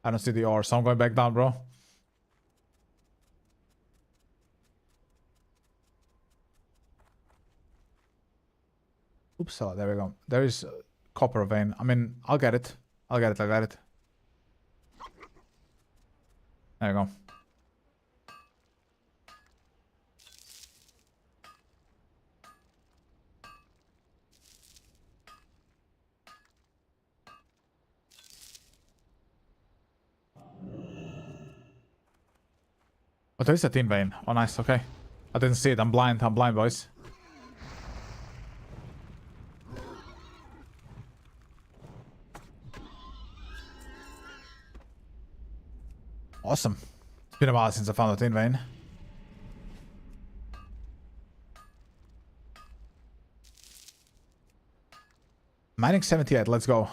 I don't see the ore, so I'm going back down, bro. Oops, oh, there we go. There is copper vein. I mean, I'll get it. I'll get it. There you go. Oh, there is a tin vein. Oh, nice. Okay. I didn't see it. I'm blind. I'm blind, boys. Awesome. It's been a while since I found a tin vein. Mining 78. Let's go.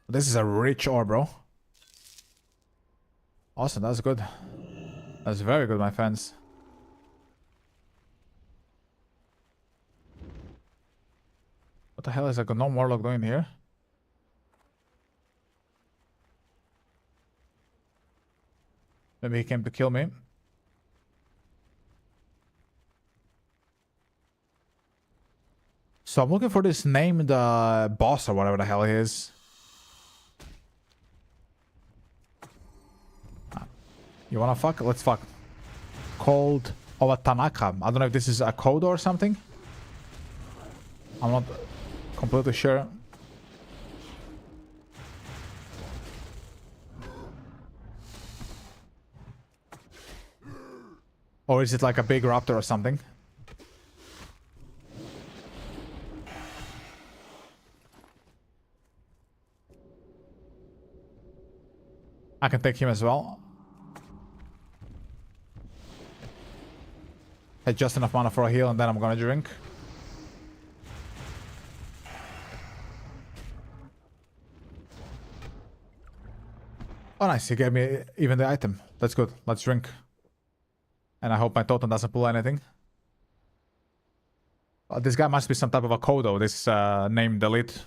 This is a rich ore, bro. Awesome, that's good. That's very good, my friends. What the hell is a no Morlock doing here? Maybe he came to kill me. So I'm looking for this named boss or whatever the hell he is. You wanna fuck? Let's fuck. Called Owatanaka. I don't know if this is a code or something. I'm not completely sure. Or is it like a big raptor or something? I can take him as well. Had just enough mana for a heal and then I'm gonna drink. Oh nice, he gave me even the item. That's good. Let's drink. And I hope my totem doesn't pull anything. This guy must be some type of a Kodo, this named Elite.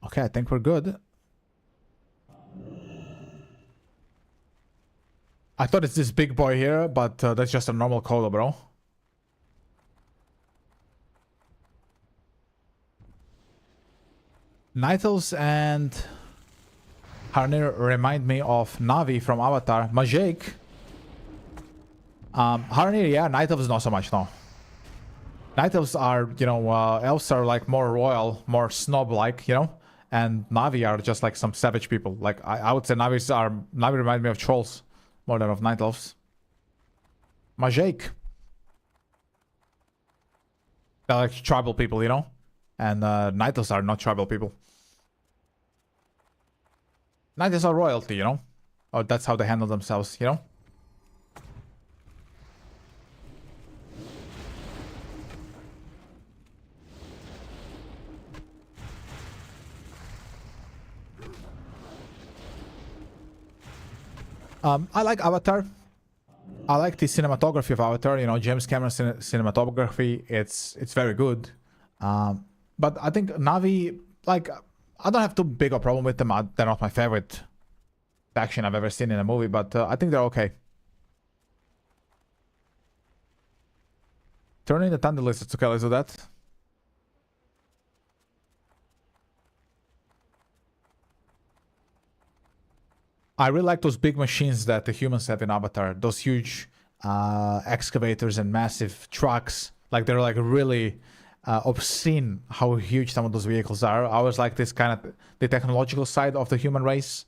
Okay, I think we're good. I thought it's this big boy here, but that's just a normal Kodo, bro. Nitals and Harnir remind me of Navi from Avatar. Majek. Harnir, yeah. Nitals not so much, no. Nitals are, you know, elves are like more royal, more snob-like, you know? And Navi are just like some savage people. Like, I would say Navi remind me of trolls more than of night elves. Majek. They're like tribal people, you know? And night elves are not tribal people. Night elves are royalty, you know? Or that's how they handle themselves, you know? I like Avatar. I like the cinematography of Avatar. You know, James Cameron's cinematography. It's very good. But I think Navi, like, I don't have too big a problem with them. They're not my favorite faction I've ever seen in a movie, but I think they're okay. Turning the thunder lizards. Okay, let's do that. I really like those big machines that the humans have in Avatar. Those huge excavators and massive trucks. Like, they're like really obscene how huge some of those vehicles are. I always like this kind of the technological side of the human race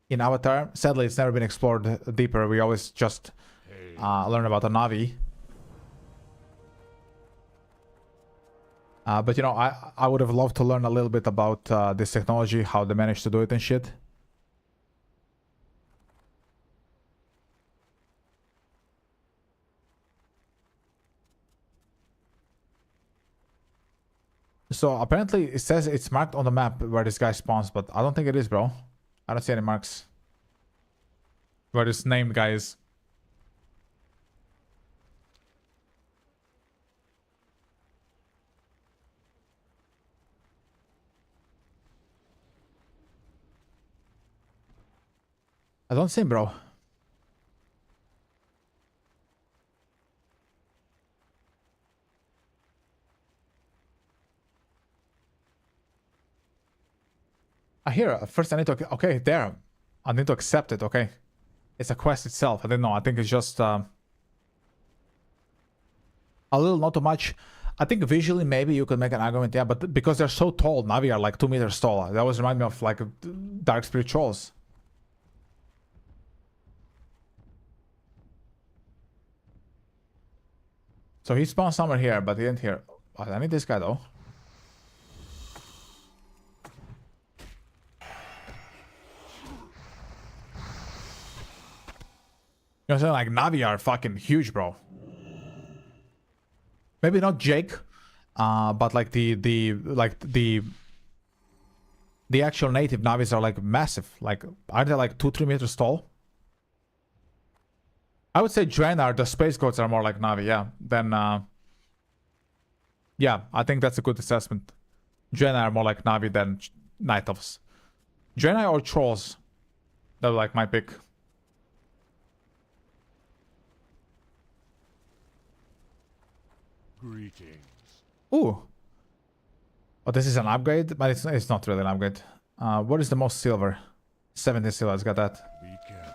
in Avatar. Sadly, it's never been explored deeper. We always just learn about the Na'vi. But you know, I would have loved to learn a little bit about this technology, how they managed to do it and shit. So apparently it says it's marked on the map where this guy spawns, but I don't think it is, bro. I don't see any marks where this named guy is. I don't see him, bro. Here, first I need to... Okay, there. I need to accept it, okay. It's a quest itself. I don't know. I think it's just... a little, not too much. I think visually maybe you could make an argument, yeah, but because they're so tall, Na'vi are like 2 meters tall. That always remind me of like Dark Spirit Trolls. So he spawned somewhere here, but he didn't here. Oh, I need this guy though. You know what I'm saying? Like, Na'vi are fucking huge, bro. Maybe not Jake, but like the actual native Na'vis are like massive. Like, aren't they like 2-3 meters tall? I would say Draenor, the space goats are more like Na'vi, yeah. Then yeah, I think that's a good assessment. Draenor are more like Na'vi than Night Elves. Draenor or Trolls? They're like my pick. Greetings. Ooh. Oh, this is an upgrade, but it's not really an upgrade. What is the most silver? 70 silver, let's get that. Be careful.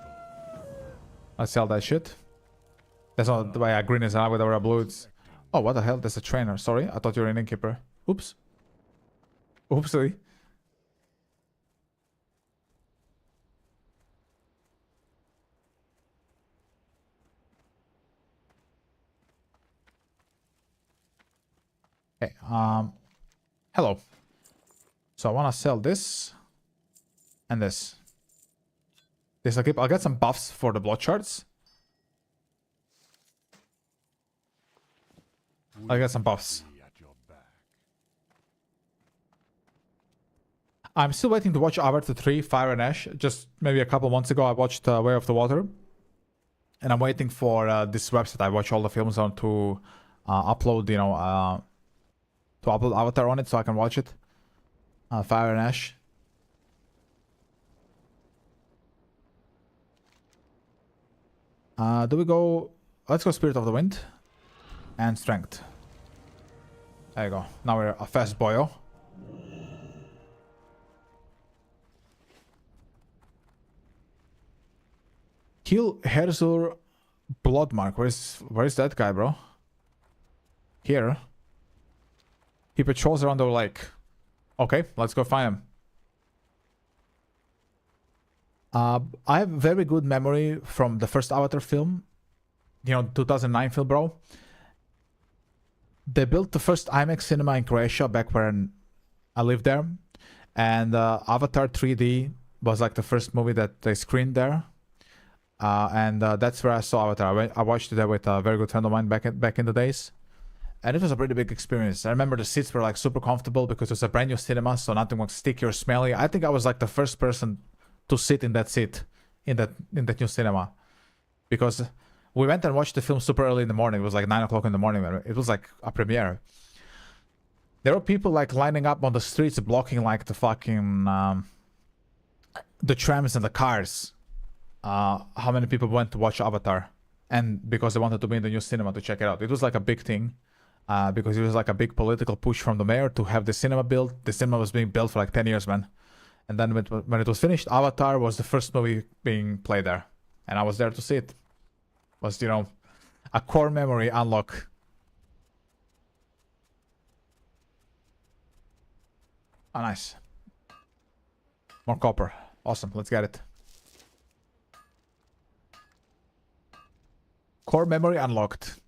Let's sell that shit. That's not the way a green is an upgrade or a blue. It's... Oh, what the hell? There's a trainer. Sorry, I thought you were an innkeeper. Oops. Oopsie. Okay, hello. So I want to sell this and this. I'll get some buffs for the blood shards. I'll get some buffs. I'm still waiting to watch Lv.23, Fire and Ash. Just maybe a couple months ago I watched Way of the Water. And I'm waiting for this website I watch all the films on to upload, you know, to upload Avatar on it so I can watch it. Fire and Ash. Do we go... Let's go Spirit of the Wind. And Strength. There you go. Now we're a fast boyo. Kill Herzur Bloodmark. Where is that guy, bro? Here. He patrols around the lake. Okay, let's go find him. I have very good memory from the first Avatar film. You know, 2009 film, bro. They built the first IMAX cinema in Croatia back when I lived there. And Avatar 3D was like the first movie that they screened there. And that's where I saw Avatar. I watched it there with a very good friend of mine back in the days. And it was a pretty big experience. I remember the seats were like super comfortable because it was a brand new cinema, so nothing was sticky or smelly. I think I was like the first person to sit in that seat in that new cinema. Because we went and watched the film super early in the morning. It was like 9 o'clock in the morning. It was like a premiere. There were people like lining up on the streets blocking like the fucking... the trams and the cars. How many people went to watch Avatar. And because they wanted to be in the new cinema to check it out. It was like a big thing. because it was like a big political push from the mayor to have the cinema built. The cinema was being built for like 10 years, man. And then when it was finished, Avatar was the first movie being played there. And I was there to see it. It was, you know, a core memory unlock. Oh, nice. More copper. Awesome, let's get it. Core memory unlocked.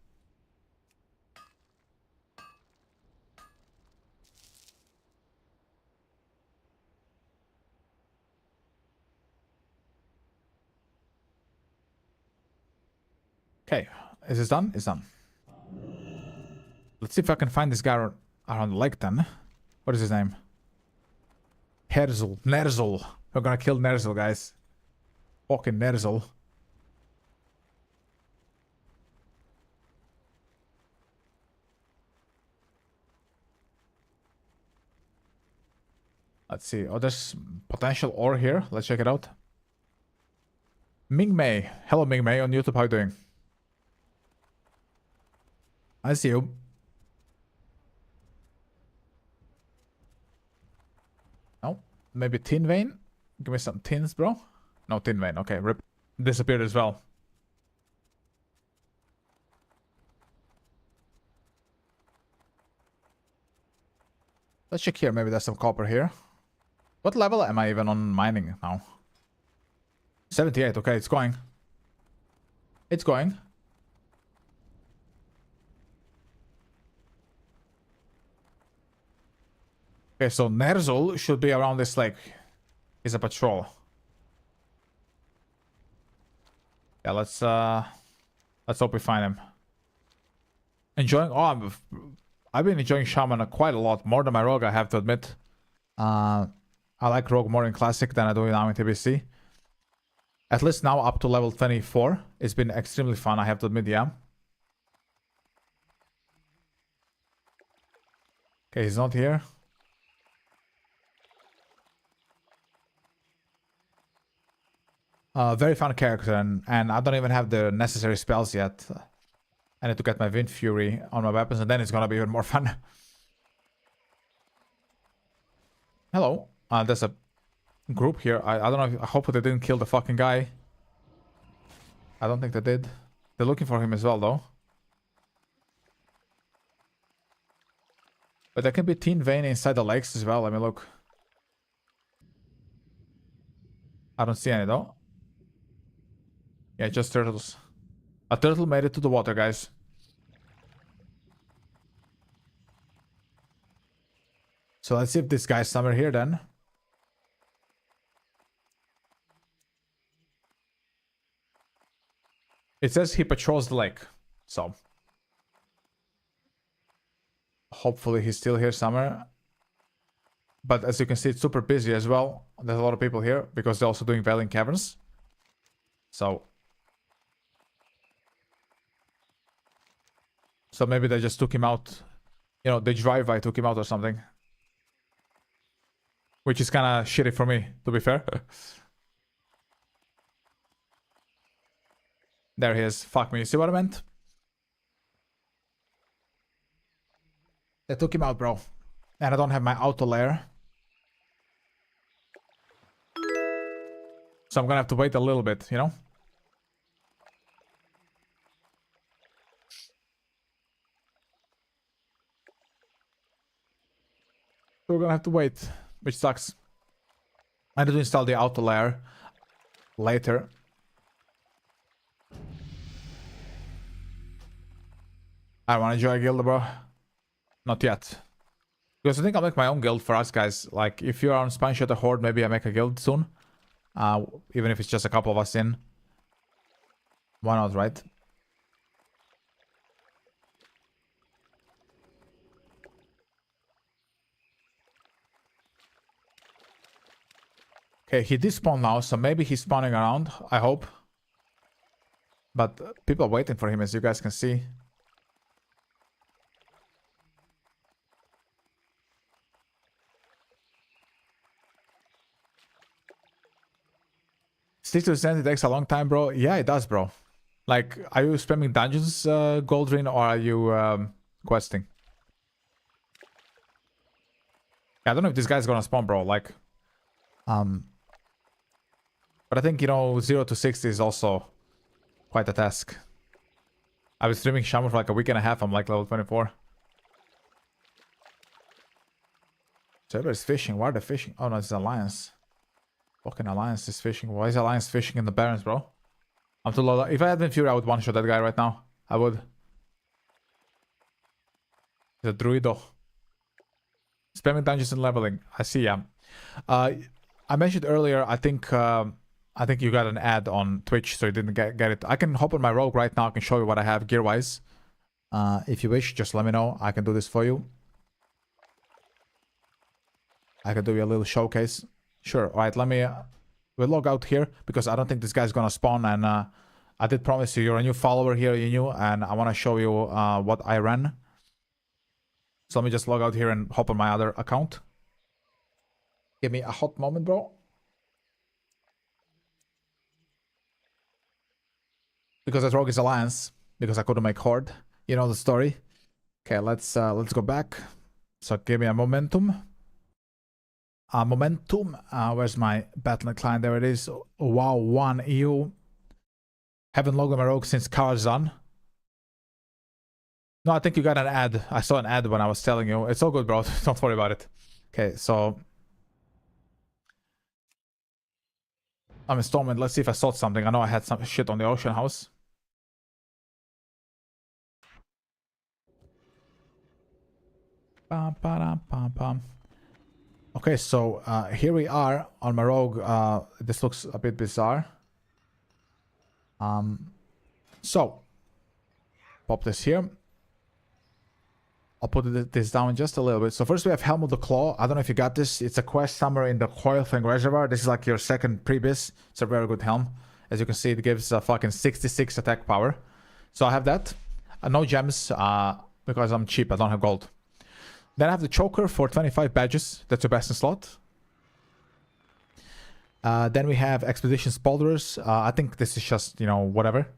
Okay, is this done? It's done. Let's see if I can find this guy around the lake then. What is his name? Herzl. Nerzel. We're gonna kill Nerzel, guys. Fucking Nerzel. Let's see. Oh, there's potential ore here. Let's check it out. Ming Mei. Hello, Ming Mei on YouTube. How you doing? I see you. No, maybe tin vein. Give me some tins, bro. No tin vein. Okay, rip. Disappeared as well. Let's check here. Maybe there's some copper here. What level am I even on mining now? 78. Okay, it's going. It's going. Okay, so Nerzel should be around this lake. He's a patrol. Yeah, let's hope we find him. Enjoying? Oh, I've been enjoying Shaman quite a lot, more than my rogue, I have to admit. I like rogue more in classic than I do now in TBC. At least now up to level 24. It's been extremely fun, I have to admit, yeah. Okay, he's not here. Very fun character, and I don't even have the necessary spells yet. I need to get my Wind Fury on my weapons, and then it's gonna be even more fun. Hello. There's a group here. I don't know. I hope they didn't kill the fucking guy. I don't think they did. They're looking for him as well, though. But there can be tin vein inside the lakes as well. Let me look. I don't see any, though. Yeah, just turtles. A turtle made it to the water, guys. So let's see if this guy's somewhere here then. It says he patrols the lake. So hopefully he's still here somewhere. But as you can see, it's super busy as well. There's a lot of people here because they're also doing Veiling Caverns. So maybe they just took him out. You know, the drive-by took him out or something. Which is kind of shitty for me, to be fair. There he is. Fuck me. You see what I meant? They took him out, bro. And I don't have my auto layer. So I'm gonna have to wait a little bit, you know? So we're gonna have to wait, which sucks. I need to install the auto layer later. I wanna join a guild, bro. Not yet. Because I think I'll make my own guild for us guys. Like, if you're on Spineshatter Horde, maybe I make a guild soon. Even if it's just a couple of us in. Why not, right? Okay, he did spawn now, so maybe he's spawning around, I hope. But people are waiting for him, as you guys can see. Stick to the sand, it takes a long time, bro. Yeah, it does, bro. Like, are you spamming dungeons, Goldrin, or are you questing. Yeah, I don't know if this guy's gonna spawn, bro. Like, but I think, you know, 0 to 60 is also quite a task. I was streaming Shaman for like a week and a half. I'm like level 24. So everybody's fishing. Why are they fishing? Oh no, it's Alliance. Fucking Alliance is fishing. Why is Alliance fishing in the Barrens, bro? I'm too low. If I had been Fury, I would one-shot that guy right now. I would. He's a Druido. Spamming dungeons and leveling. I see, yeah. I mentioned earlier, I think you got an ad on Twitch, so you didn't get it. I can hop on my rogue right now. I can show you what I have gear-wise. If you wish, just let me know. I can do this for you. I can do you a little showcase. Sure. All right, let me... we'll log out here, because I don't think this guy's gonna spawn, and I did promise you, you're a new follower here, you're new, and I want to show you what I ran. So let me just log out here and hop on my other account. Give me a hot moment, bro. Because that rogue is Alliance, because I couldn't make Horde. You know the story. Okay, let's go back. So give me a momentum. Where's my Battle.net client? There it is. Wow, 1 EU. Haven't logged on my rogue since Karazhan. No, I think you got an ad. I saw an ad when I was telling you. It's all good, bro. Don't worry about it. Okay, so... I'm installment. Let's see if I sold something. I know I had some shit on the auction house. Okay, so here we are on my rogue. This looks a bit bizarre. So pop this here. I'll put this down just a little bit. So first we have Helm of the Claw. I don't know if you got this. It's a quest somewhere in the Coilfang Reservoir. This is like your second pre-bis. It's a very good helm. As you can see, it gives a fucking 66 attack power. So I have that. No gems because I'm cheap. I don't have gold. Then I have the Choker for 25 badges. That's your best in slot. Then we have Expedition Spolderers. I think this is just, you know, whatever.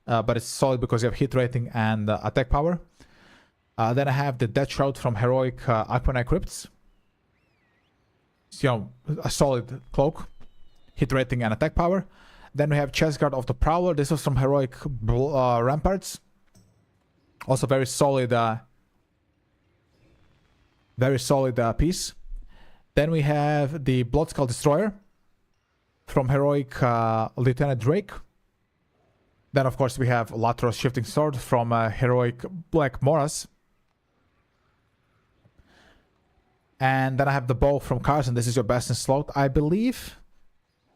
But it's solid because you have hit rating and attack power. Then I have the Death Shroud from Heroic Aquanite Crypts. So, you know, a solid cloak. Hit rating and attack power. Then we have Chestguard of the Prowler. This was from Heroic Ramparts. Also very solid piece. Then we have the Bloodskull Destroyer from Heroic Lieutenant Drake. Then of course we have Latros Shifting Sword from Heroic Black Moras. And then I have the bow from Karazhan. This is your best in slot, I believe.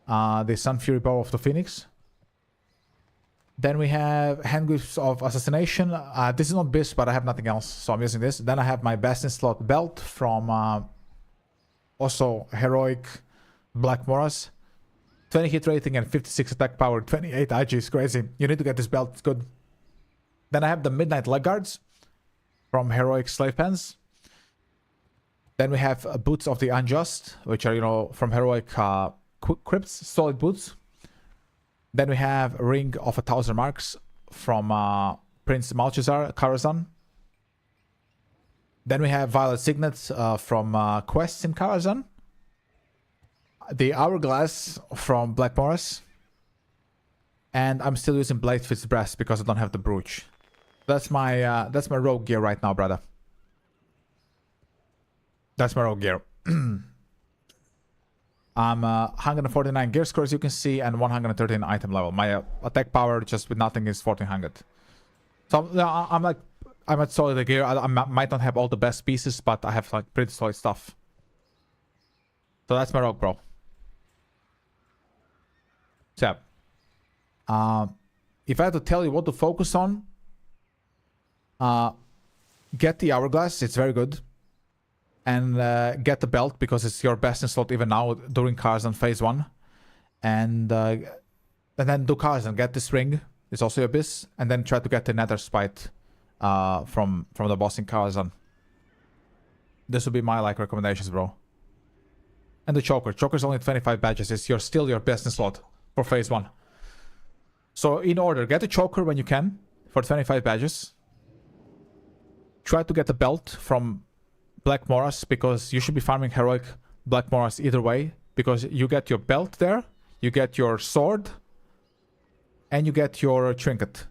The Sun Fury Bow of the Phoenix. Then we have Handgrips of Assassination. This is not BIS, but I have nothing else, so I'm using this. Then I have my best in slot belt from also Heroic Black Moras. 20 hit rating and 56 attack power. 28 IG is crazy. You need to get this belt, it's good. Then I have the Midnight Leg Guards from Heroic Slave Pens. Then we have Boots of the Unjust, which are, you know, from Heroic Crypts, solid boots. Then we have Ring of 1,000 Marks from Prince Malchazar, Karazhan. Then we have Violet Signets from Quests in Karazhan. The Hourglass from Black Moras. And I'm still using Bladefist's Brass because I don't have the brooch. That's my rogue gear right now, brother. That's my rogue gear. I'm 149 gear score, as you can see, and 113 item level. My attack power, just with nothing, is 1400. So I'm at solid gear. I might not have all the best pieces, but I have like pretty solid stuff. So that's my rogue, bro. So, if I had to tell you what to focus on, get the Hourglass. It's very good. And get the belt because it's your best in slot even now during Karazhan phase 1. And then do Karazhan. Get this ring. It's also your Abyss. And then try to get the Nether Spite from the boss in Karazhan. This would be my recommendations, bro. And the Choker. Choker's only 25 badges. It's still your best in slot for phase 1. So in order, get the Choker when you can for 25 badges. try to get the belt from Black Moras, because you should be farming heroic Black Moras either way, because you get your belt there, you get your sword, and you get your trinket.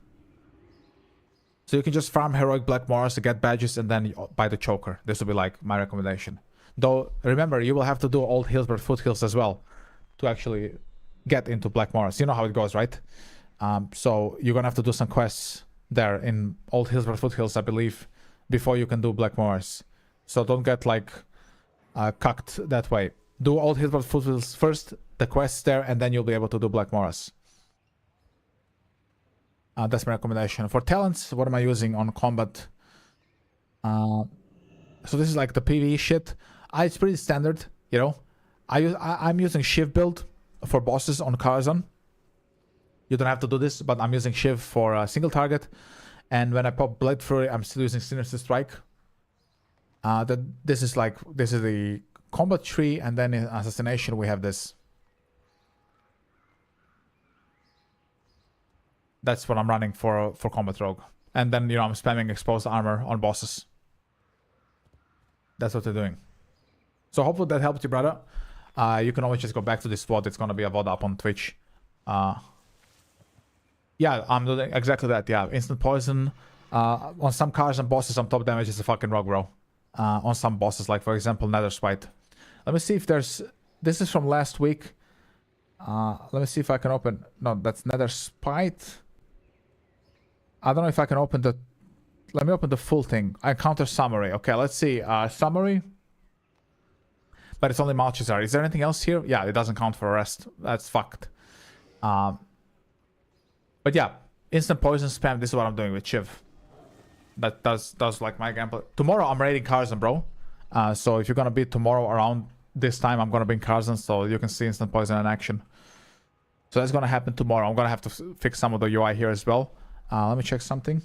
So you can just farm heroic Black Moras to get badges and then buy the choker. This will be like my recommendation. Though, remember, you will have to do old hills but foothills as well to actually get into Black Moras. You know how it goes, right? So you're gonna have to do some quests there in old hills but foothills, I believe, before you can do Black Moras. So don't get like cucked that way. Do old hills but foothills first, the quests there, and then you'll be able to do Black Moras. That's my recommendation. For talents, what am I using on combat? So this is like the PvE shit. It's pretty standard, you know. I'm using Shiv build for bosses on Karazhan. You don't have to do this, but I'm using Shiv for a single target. And when I pop Blade Fury, I'm still using Sinister Strike. This is the combat tree, and then in Assassination we have this. That's what I'm running for combat rogue. And then, you know, I'm spamming exposed armor on bosses. That's what they're doing. So hopefully that helped you, brother. You can always just go back to this VOD. It's gonna be a VOD up on Twitch. Yeah, I'm doing exactly that. Yeah, instant poison. On some cars and bosses, some top damage is a fucking rogue, bro. On some bosses, like for example, Nether Spite. Let me see if there's... This is from last week. Let me see if I can open... No, that's Nether Spite. I don't know if I can open the... Let me open the full thing. Encounter summary. Okay, let's see. Summary. But it's only Malchazar. Is there anything else here? Yeah, it doesn't count for rest. That's fucked. But yeah, instant poison spam. This is what I'm doing with Shiv. That does like my gameplay. Tomorrow I'm raiding Karazhan, bro. So if you're gonna be tomorrow around this time, I'm gonna be in Karazhan, so you can see instant poison in action. So that's gonna happen tomorrow. I'm gonna have to fix some of the UI here as well. Let me check something.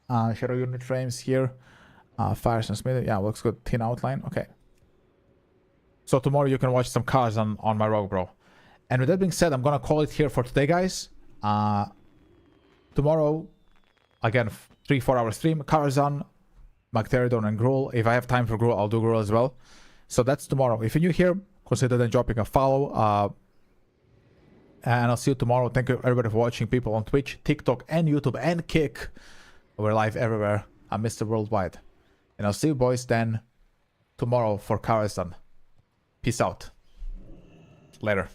Shadow unit frames here. Fires and Smith. Yeah, looks good. Thin outline. Okay. So tomorrow you can watch some cars on my rogue, bro. And with that being said, I'm gonna call it here for today, guys. Tomorrow, again, 3-4 hour stream. Karazhan, Magteridon, and Gruul. If I have time for Gruul, I'll do Gruul as well. So that's tomorrow. If you're new here, consider then dropping a follow. And I'll see you tomorrow. Thank you everybody for watching. People on Twitch, TikTok, and YouTube, and Kick. We're live everywhere. I'm Mr. Worldwide. And I'll see you boys then tomorrow for Karazhan. Peace out. Later.